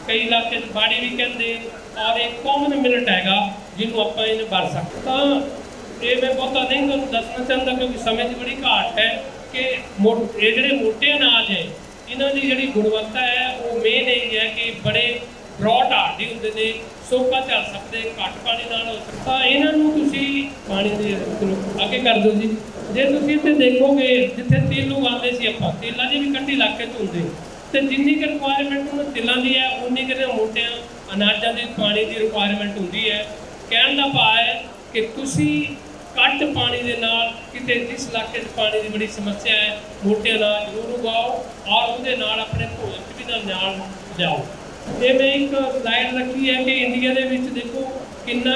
ਕਈ ਇਲਾਕੇ 'ਚ ਬਾੜੀ ਵੀ ਕਹਿੰਦੇ, ਔਰ ਇੱਕ ਕਾਮਨ ਮਿਲਟ ਹੈਗਾ ਜਿਹਨੂੰ ਆਪਾਂ ਇਹਨੂੰ ਵਰਤ ਸਕਦੇ। ਤਾਂ ਇਹ ਮੈਂ ਬਹੁਤਾ ਨਹੀਂ ਤੁਹਾਨੂੰ ਦੱਸਣਾ ਚਾਹੁੰਦਾ ਕਿਉਂਕਿ ਸਮੇਂ ਦੀ ਬੜੀ ਘਾਟ ਹੈ ਕਿ ਇਹ ਜਿਹੜੇ ਮੋਟੇ ਅਨਾਜ ਹੈ ਇਹਨਾਂ ਦੀ ਜਿਹੜੀ ਗੁਣਵੱਤਾ ਹੈ ਉਹ ਮੇਨ ਇਹ ਹੈ ਕਿ ਬੜੇ ਬ੍ਰੌਡ ਹਾਰਡੀ ਹੁੰਦੇ ਨੇ, ਸੋਕਾ ਝੱਲ ਸਕਦੇ, ਘੱਟ ਪਾਣੀ ਨਾਲ ਹੋ ਸਕਦਾ। ਇਹਨਾਂ ਨੂੰ ਤੁਸੀਂ ਪਾਣੀ ਦੇ ਅੱਗੇ ਕਰ ਦਿਓ ਜੀ। ਜੇ ਤੁਸੀਂ ਇੱਥੇ ਦੇਖੋਗੇ ਜਿੱਥੇ ਤਿਲ ਉਗਾਉਂਦੇ ਸੀ ਆਪਾਂ, ਤਿਲਾਂ ਦੀ ਵੀ ਕੰਢੀ ਇਲਾਕੇ 'ਚ ਹੁੰਦੇ, ਤੇ ਜਿੰਨੀ ਕੁ ਰਿਕੁਆਇਰਮੈਂਟ ਉਹਨਾਂ ਤਿਲਾਂ ਦੀ ਹੈ ਉਨੀ ਕੁ ਮੋਟਿਆਂ ਅਨਾਜਾਂ ਦੀ ਪਾਣੀ ਦੀ ਰਿਕੁਆਇਰਮੈਂਟ ਹੁੰਦੀ ਹੈ। ਕਹਿਣ ਦਾ ਭਾਵ ਹੈ ਕਿ ਤੁਸੀਂ ਘੱਟ ਪਾਣੀ ਦੇ ਨਾਲ ਕਿਤੇ ਜਿਸ ਇਲਾਕੇ 'ਚ ਪਾਣੀ ਦੀ ਬੜੀ ਸਮੱਸਿਆ ਹੈ, ਮੋਟੇ ਅਨਾਜ ਜ਼ਰੂਰ ਉਗਾਓ ਔਰ ਉਹਦੇ ਨਾਲ ਆਪਣੇ ਭੋਜਨ 'ਚ ਵੀ ਨਾਲ ਲਿਆਓ। ਇਹ ਮੈਂ ਇੱਕ ਸਲਾਈਡ ਰੱਖੀ ਹੈ ਕਿ ਇੰਡੀਆ ਦੇ ਵਿੱਚ ਦੇਖੋ ਕਿੰਨਾ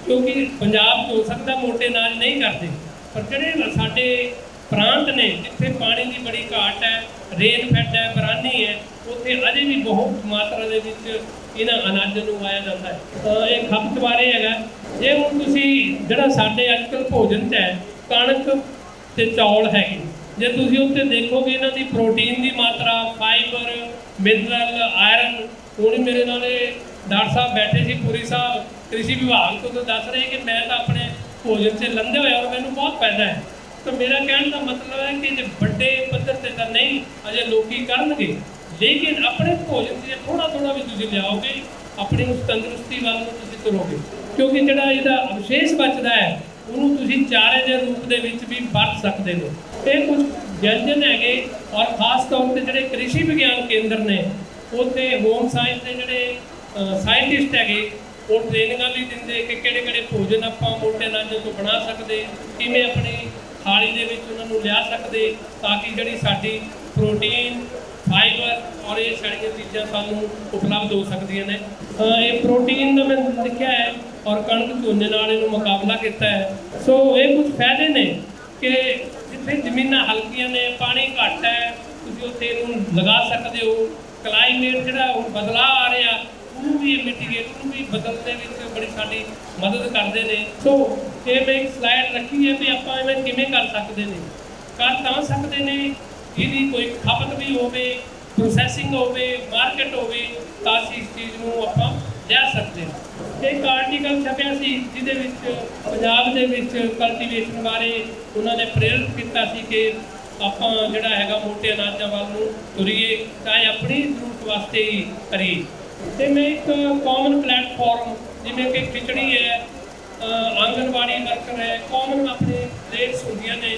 ਕਿਉਂਕਿ ਪੰਜਾਬ 'ਚ ਹੋ ਸਕਦਾ ਮੋਟੇ ਅਨਾਜ ਨਹੀਂ ਕਰਦੇ, ਪਰ ਜਿਹੜੇ ਸਾਡੇ ਪ੍ਰਾਂਤ ਨੇ ਜਿੱਥੇ ਪਾਣੀ ਦੀ ਬੜੀ ਘਾਟ ਹੈ, ਰੇਨ ਫੈਡ ਹੈ, ਬਰਾਨੀ ਹੈ, ਉੱਥੇ ਅਜੇ ਵੀ ਬਹੁਤ ਮਾਤਰਾ ਦੇ ਵਿੱਚ ਇਹਨਾਂ ਅਨਾਜਾਂ ਨੂੰ ਉਗਾਇਆ ਜਾਂਦਾ ਹੈ। ਇਹ ਖਪਤ ਬਾਰੇ ਹੈਗਾ। ਜੇ ਹੁਣ ਤੁਸੀਂ ਜਿਹੜਾ ਸਾਡੇ ਅੱਜ ਕੱਲ੍ਹ ਭੋਜਨ 'ਚ ਹੈ ਕਣਕ ਅਤੇ ਚੌਲ ਹੈਗੇ, ਜੇ ਤੁਸੀਂ ਉੱਥੇ ਦੇਖੋਗੇ ਇਹਨਾਂ ਦੀ ਪ੍ਰੋਟੀਨ ਦੀ ਮਾਤਰਾ, ਫਾਈਬਰ, ਮਿਨਰਲ, ਆਇਰਨ। ਹੁਣ ਮੇਰੇ ਨਾਲ ਡਾਕਟਰ ਸਾਹਿਬ ਬੈਠੇ ਸੀ, ਪੁਰੀ ਸਾਹਿਬ ਕ੍ਰਿਸ਼ੀ ਵਿਭਾਗ ਤੋਂ ਦੱਸ ਰਹੇ ਕਿ ਮੈਂ ਤਾਂ ਆਪਣੇ ਭੋਜਨ 'ਚ ਲੰਘੇ ਹੋਇਆ ਔਰ ਮੈਨੂੰ ਬਹੁਤ ਫਾਇਦਾ ਹੈ। ਤਾਂ ਮੇਰਾ ਕਹਿਣ ਦਾ ਮਤਲਬ ਹੈ ਕਿ ਜੇ ਵੱਡੇ ਪੱਧਰ 'ਤੇ ਤਾਂ ਨਹੀਂ ਅਜੇ ਲੋਕੀ ਕਰਨਗੇ, ਲੇਕਿਨ ਆਪਣੇ ਭੋਜਨ 'ਚ ਥੋੜ੍ਹਾ ਥੋੜ੍ਹਾ ਵੀ ਤੁਸੀਂ ਲਿਆਓਗੇ, ਆਪਣੀ ਉਸ ਤੰਦਰੁਸਤੀ ਵੱਲ ਨੂੰ ਤੁਸੀਂ ਤੁਰੋਗੇ, ਕਿਉਂਕਿ ਜਿਹੜਾ ਇਹਦਾ ਅਵਸ਼ੇਸ਼ ਬਚਦਾ ਹੈ ਉਹਨੂੰ ਤੁਸੀਂ ਚਾਰੇ ਦੇ ਰੂਪ ਦੇ ਵਿੱਚ ਵੀ ਵਰਤ ਸਕਦੇ ਹੋ। ਇਹ ਕੁਝ ਵਿਅੰਜਨ ਹੈਗੇ ਔਰ ਖਾਸ ਤੌਰ 'ਤੇ ਜਿਹੜੇ ਕ੍ਰਿਸ਼ੀ ਵਿਗਿਆਨ ਕੇਂਦਰ ਨੇ ਉੱਥੇ ਹੋਮ ਸਾਇੰਸ ਦੇ ਜਿਹੜੇ ਸਾਇੰਟਿਸਟ ਹੈਗੇ ਉਹ ਟ੍ਰੇਨਿੰਗਾਂ ਵੀ ਦਿੰਦੇ ਕਿ ਕਿਹੜੇ ਕਿਹੜੇ ਭੋਜਨ ਆਪਾਂ ਮੋਟੇ ਅਨਾਜਾਂ ਤੋਂ ਬਣਾ ਸਕਦੇ, ਕਿਵੇਂ ਆਪਣੀ ਥਾਲੀ ਦੇ ਵਿੱਚ ਉਹਨਾਂ ਨੂੰ ਲਿਆ ਸਕਦੇ ਤਾਂ ਕਿ ਜਿਹੜੀ ਸਾਡੀ ਪ੍ਰੋਟੀਨ, ਫਾਈਬਰ ਔਰ ਇਹ ਸਾਰੀਆਂ ਚੀਜ਼ਾਂ ਸਾਨੂੰ ਉਪਲਬਧ ਹੋ ਸਕਦੀਆਂ ਨੇ। ਇਹ ਪ੍ਰੋਟੀਨ ਦਾ ਮੈਂ ਲਿਖਿਆ ਹੈ ਔਰ ਕਣਕ ਝੋਨੇ ਨਾਲ ਇਹਨੂੰ ਮੁਕਾਬਲਾ ਕੀਤਾ ਹੈ। ਸੋ ਇਹ ਕੁਝ ਫਾਇਦੇ ਨੇ ਕਿ ਜਿੱਥੇ ਜ਼ਮੀਨਾਂ ਹਲਕੀਆਂ ਨੇ, ਪਾਣੀ ਘੱਟ ਹੈ, ਤੁਸੀਂ ਉੱਥੇ ਇਹਨੂੰ ਲਗਾ ਸਕਦੇ ਹੋ। ਕਲਾਈਮੇਟ ਜਿਹੜਾ ਹੁਣ ਬਦਲਾਅ ਆ ਰਿਹਾ ਉਹਨੂੰ ਵੀ ਮਿਟੀਗੇਟ, ਉਹਨੂੰ ਵੀ ਬਦਲਣ ਦੇ ਵਿੱਚ ਬੜੀ ਸਾਡੀ ਮਦਦ ਕਰਦੇ ਨੇ। ਸੋ ਇਹ ਮੈਂ ਇੱਕ ਸਲਾਈਡ ਰੱਖੀ ਹੈ ਵੀ ਆਪਾਂ ਐਵੇਂ ਕਿਵੇਂ ਕਰ ਸਕਦੇ ਨੇ। ਕਰ ਤਾਂ ਸਕਦੇ ਨੇ ਇਹਦੀ ਕੋਈ ਖਪਤ ਵੀ ਹੋਵੇ, ਪ੍ਰੋਸੈਸਿੰਗ ਹੋਵੇ, ਮਾਰਕੀਟ ਹੋਵੇ, ਤਾਂ ਅਸੀਂ ਇਸ ਚੀਜ਼ ਨੂੰ ਆਪਾਂ ਲਿਆ ਸਕਦੇ ਹਾਂ। ਇੱਕ ਆਰਟੀਕਲ ਛਪਿਆ ਸੀ ਜਿਹਦੇ ਵਿੱਚ ਪੰਜਾਬ ਦੇ ਵਿੱਚ ਕਲਟੀਵੇਸ਼ਨ ਬਾਰੇ ਉਹਨਾਂ ਨੇ ਪ੍ਰੇਰਿਤ ਕੀਤਾ ਸੀ ਕਿ ਆਪਾਂ ਜਿਹੜਾ ਹੈਗਾ ਮੋਟੇ ਅਨਾਜਾਂ ਵੱਲ ਨੂੰ ਤੁਰੀਏ, ਚਾਹੇ ਆਪਣੀ ਜ਼ਰੂਰਤ ਵਾਸਤੇ ਹੀ ਕਰੀਏ। ਅਤੇ ਮੈਂ ਇੱਕ ਕਾਮਨ ਪਲੈਟਫਾਰਮ ਜਿਵੇਂ ਕਿ ਖਿਚੜੀ ਹੈ, आंगनवाड़ी वर्कर है, कॉमन अपने रेट्स होंगे ने,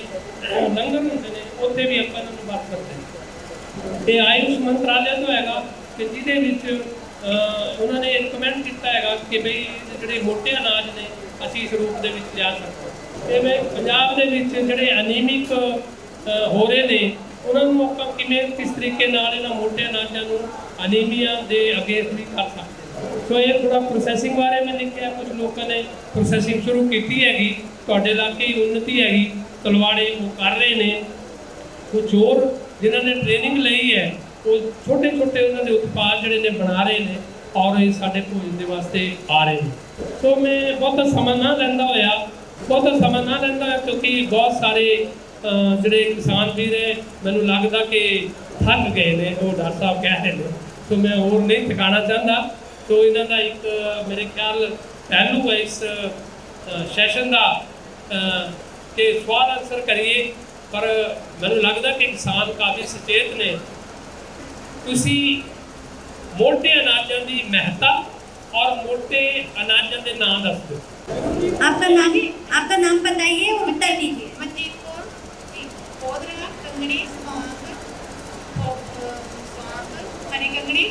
लंगर होंगे ने, उत्थे भी अपन बात करते हैं। ये आयुष मंत्रालय तो हैगा कि जिहदे विच उन्होंने रिकमेंड किया है कि बई जिहड़े मोटे अनाज ने असीं इस रूप दे विच लिया सकते। इवें पंजाब दे विच जिहड़े अनीमिक हो रहे ने उन्होंने ਆਪਾਂ किमें किस तरीके नाल इन्हां मोटे अनाजां नूं अनीमिया दे अगेंस्ट भी कर सकते। तो ये थोड़ा प्रोसैसिंग बारे में लिखा, कुछ लोगों ने प्रोसैसिंग शुरू की हैगी, तुहाडे इलाके की उन्नति हैगी, तलवाड़े वो कर रहे हैं। कुछ और जिन्होंने ट्रेनिंग ली है वो छोटे छोटे उन्होंने उत्पाद जोड़े ने बना रहे हैं और ये साढ़े भोजन के वास्ते आ रहे हैं। तो मैं बहुत समय ना लेंदा होया क्योंकि बहुत सारे जोड़े किसान वीर है मैनू लगता कि थक गए ने, वो डॉक्टर साहब कह रहे हैं, तो मैं और नहीं थकाना चाहता। तो इन्हों का एक मेरे ख्याल पहलू है इस सैशन का कि सवाल आंसर करिए, पर मैनू लगता कि किसान काफ़ी सचेत ने। तुसी मोटे अनाजों की महत्ता और मोटे अनाजों के नाम दस दो। आपका नाम बताइए और उत्तर दीजिए। मनजीत कौर, पोदरा, कंगनी, सौंग, हरी कंगनी।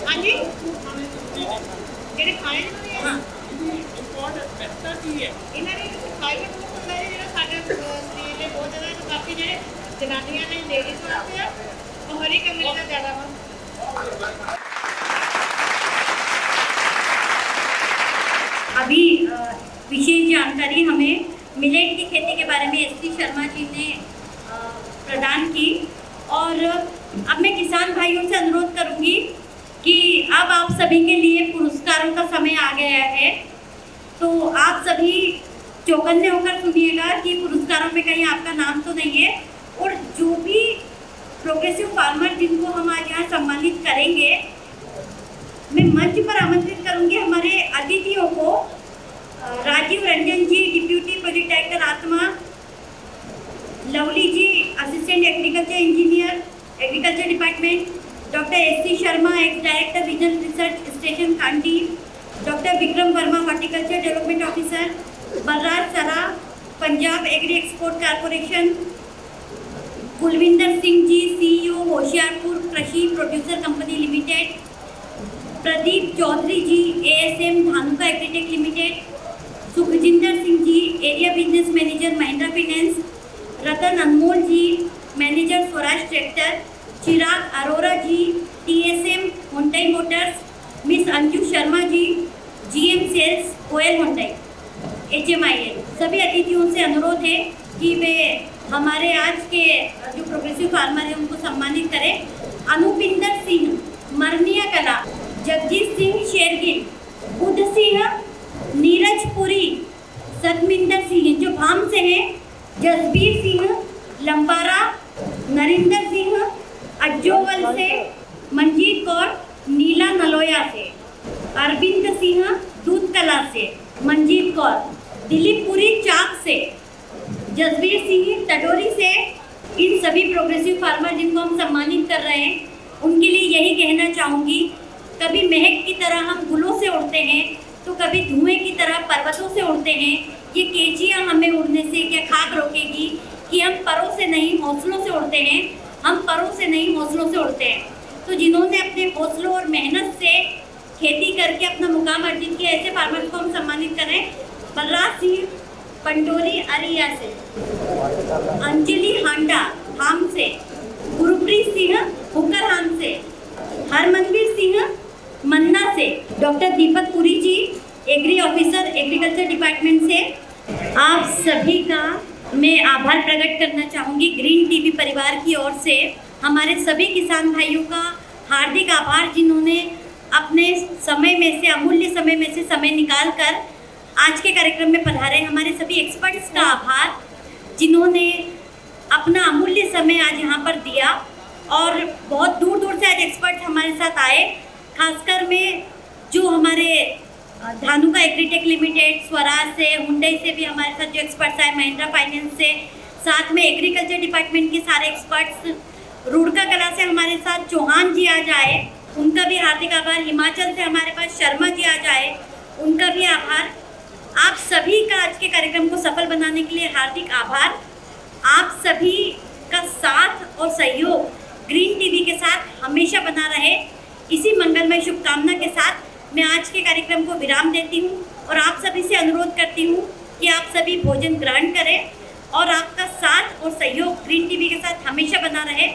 हाँ जी ਜਿਹੜੇ ਖਾਣੇ ਨੇ ਹਾਂ ਇੰਪੋਰਟੈਂਟ ਫੈਕਟਰ ਕੀ ਹੈ ਇਹਨਾਂ ਨੇ ਫਾਈਬਰ ਹੁੰਦਾ ਹੈ ਜਿਹੜਾ ਸਾਡੇ ਸਰੀਰ ਲਈ ਬਹੁਤ ਜ਼ਿਆਦਾ ਕਾਫੀ ਜਿਹੜੇ ਜਨਾਨੀਆਂ ਨੇ ਲੇਡੀਜ਼ ਵਾਸਤੇ ਆ ਉਹ ਹਰੀ ਕੰਗਣੀ ਦਾ ਜ਼ਿਆਦਾ ਵਾ। अभी विशेष जानकारी हमें मिलेट की खेती के बारे में एससी शर्मा जी ने प्रदान की और अब मैं किसान भाइयों से अनुरोध करूंगी कि अब आप सभी के लिए पुरस्कारों का समय आ गया है, तो आप सभी चौकन्ने होकर सुनिएगा कि पुरस्कारों में कहीं आपका नाम तो नहीं है। और जो भी प्रोग्रेसिव फार्मर जिनको हम आज यहाँ सम्मानित करेंगे, मैं मंच पर आमंत्रित करूंगी हमारे अतिथियों को। Rajiv Ranjan ji deputy project director Atma, Lovely ji assistant agriculture engineer agriculture department, doctor SC Sharma ex director regional research station Kanti, doctor Vikram Verma horticulture development officer, Balraj Sara Punjab agree export corporation, Kulwinder Singh ji CEO Hoshiarpur Krishi producer company limited, Pradeep Chaudhary ji ASM Dhanuka agritech limited, Sukhjinder Singh ji area business manager Mahindra finance, Ratan Anmol ji manager Swaraj tractor, चिराग Arora ji TSM Hyundai motors, miss Anju Sharma ji GM sales OL Hyundai HMIL। सभी अतिथियों से अनुरोध है कि वे हमारे आज के जो प्रोग्रेसिव फार्मर हैं उनको सम्मानित करें। अनुपिंदर सिंह मरनिया कला, जगजीत सिंह शेरगिल, बुद्ध सिंह, नीरज पुरी, सतमिंदर सिंह जो भाम से हैं, जसबीर सिंह लंबारा, नरिंदर सिंह अज्जोवल से, मंजीत कौर नीला नलोया से, अरविंद सिंह दूध कला से, मंजीत कौर दिलीप पुरी चाक से, जसबीर सिंह टडोरी से। इन सभी प्रोग्रेसिव फार्मर जिनको हम सम्मानित कर रहे हैं उनके लिए यही कहना चाहूँगी, कभी महक की तरह हम गुलों से उड़ते हैं तो कभी धुएं की तरह पर्वतों से उड़ते हैं। ये केचियाँ हमें उड़ने से क्या खाक रोकेगी कि हम परों से नहीं हौसलों से उड़ते हैं, हम परों से नहीं हौसलों से उड़ते हैं। तो जिन्होंने अपने हौसलों और मेहनत से खेती करके अपना मुकाम अर्जित किया, ऐसे फार्मर्स को हम सम्मानित करें। बलराज सिंह पंडोरी अरिया से, अंजलि हांडा हाम से, गुरप्रीत सिंह हुकरहान से, हरमनवीर सिंह मन्ना से, डॉक्टर दीपक पुरी जी एग्री ऑफिसर एग्रीकल्चर डिपार्टमेंट से। आप सभी का मैं आभार प्रकट करना चाहूँगी ग्रीन टीवी परिवार की ओर से। हमारे सभी किसान भाइयों का हार्दिक आभार जिन्होंने अपने समय में से अमूल्य समय में से समय निकाल कर आज के कार्यक्रम में पधारे। हमारे सभी एक्सपर्ट्स का आभार जिन्होंने अपना अमूल्य समय आज यहाँ पर दिया और बहुत दूर दूर से आज एक्सपर्ट्स हमारे साथ आए। खासकर में जो हमारे धानुका एग्रीटेक लिमिटेड, स्वराज से, हुंडई से भी हमारे साथ जो एक्सपर्ट्स आए, महिंद्रा फाइनेंस से, साथ में एग्रीकल्चर डिपार्टमेंट के सारे एक्सपर्ट्स, रुड़का कला से हमारे साथ चौहान जी आज आए, उनका भी हार्दिक आभार। हिमाचल से हमारे पास शर्मा जी आज आए, उनका भी आभार। आप सभी का आज के कार्यक्रम को सफल बनाने के लिए हार्दिक आभार। आप सभी का साथ और सहयोग ग्रीन टीवी के साथ हमेशा बना रहे, इसी मंगलमय शुभकामना के साथ मैं आज के कार्यक्रम को विराम देती हूँ और आप सभी से अनुरोध करती हूँ कि आप सभी भोजन ग्रहण करें और आपका साथ और सहयोग ग्रीन टीवी के साथ हमेशा बना रहे।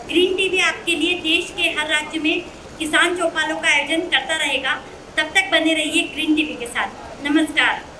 ग्रीन टीवी आपके लिए देश के हर राज्य में किसान चौपालों का आयोजन करता रहेगा। तब तक बने रहिए ग्रीन टीवी के साथ। नमस्कार।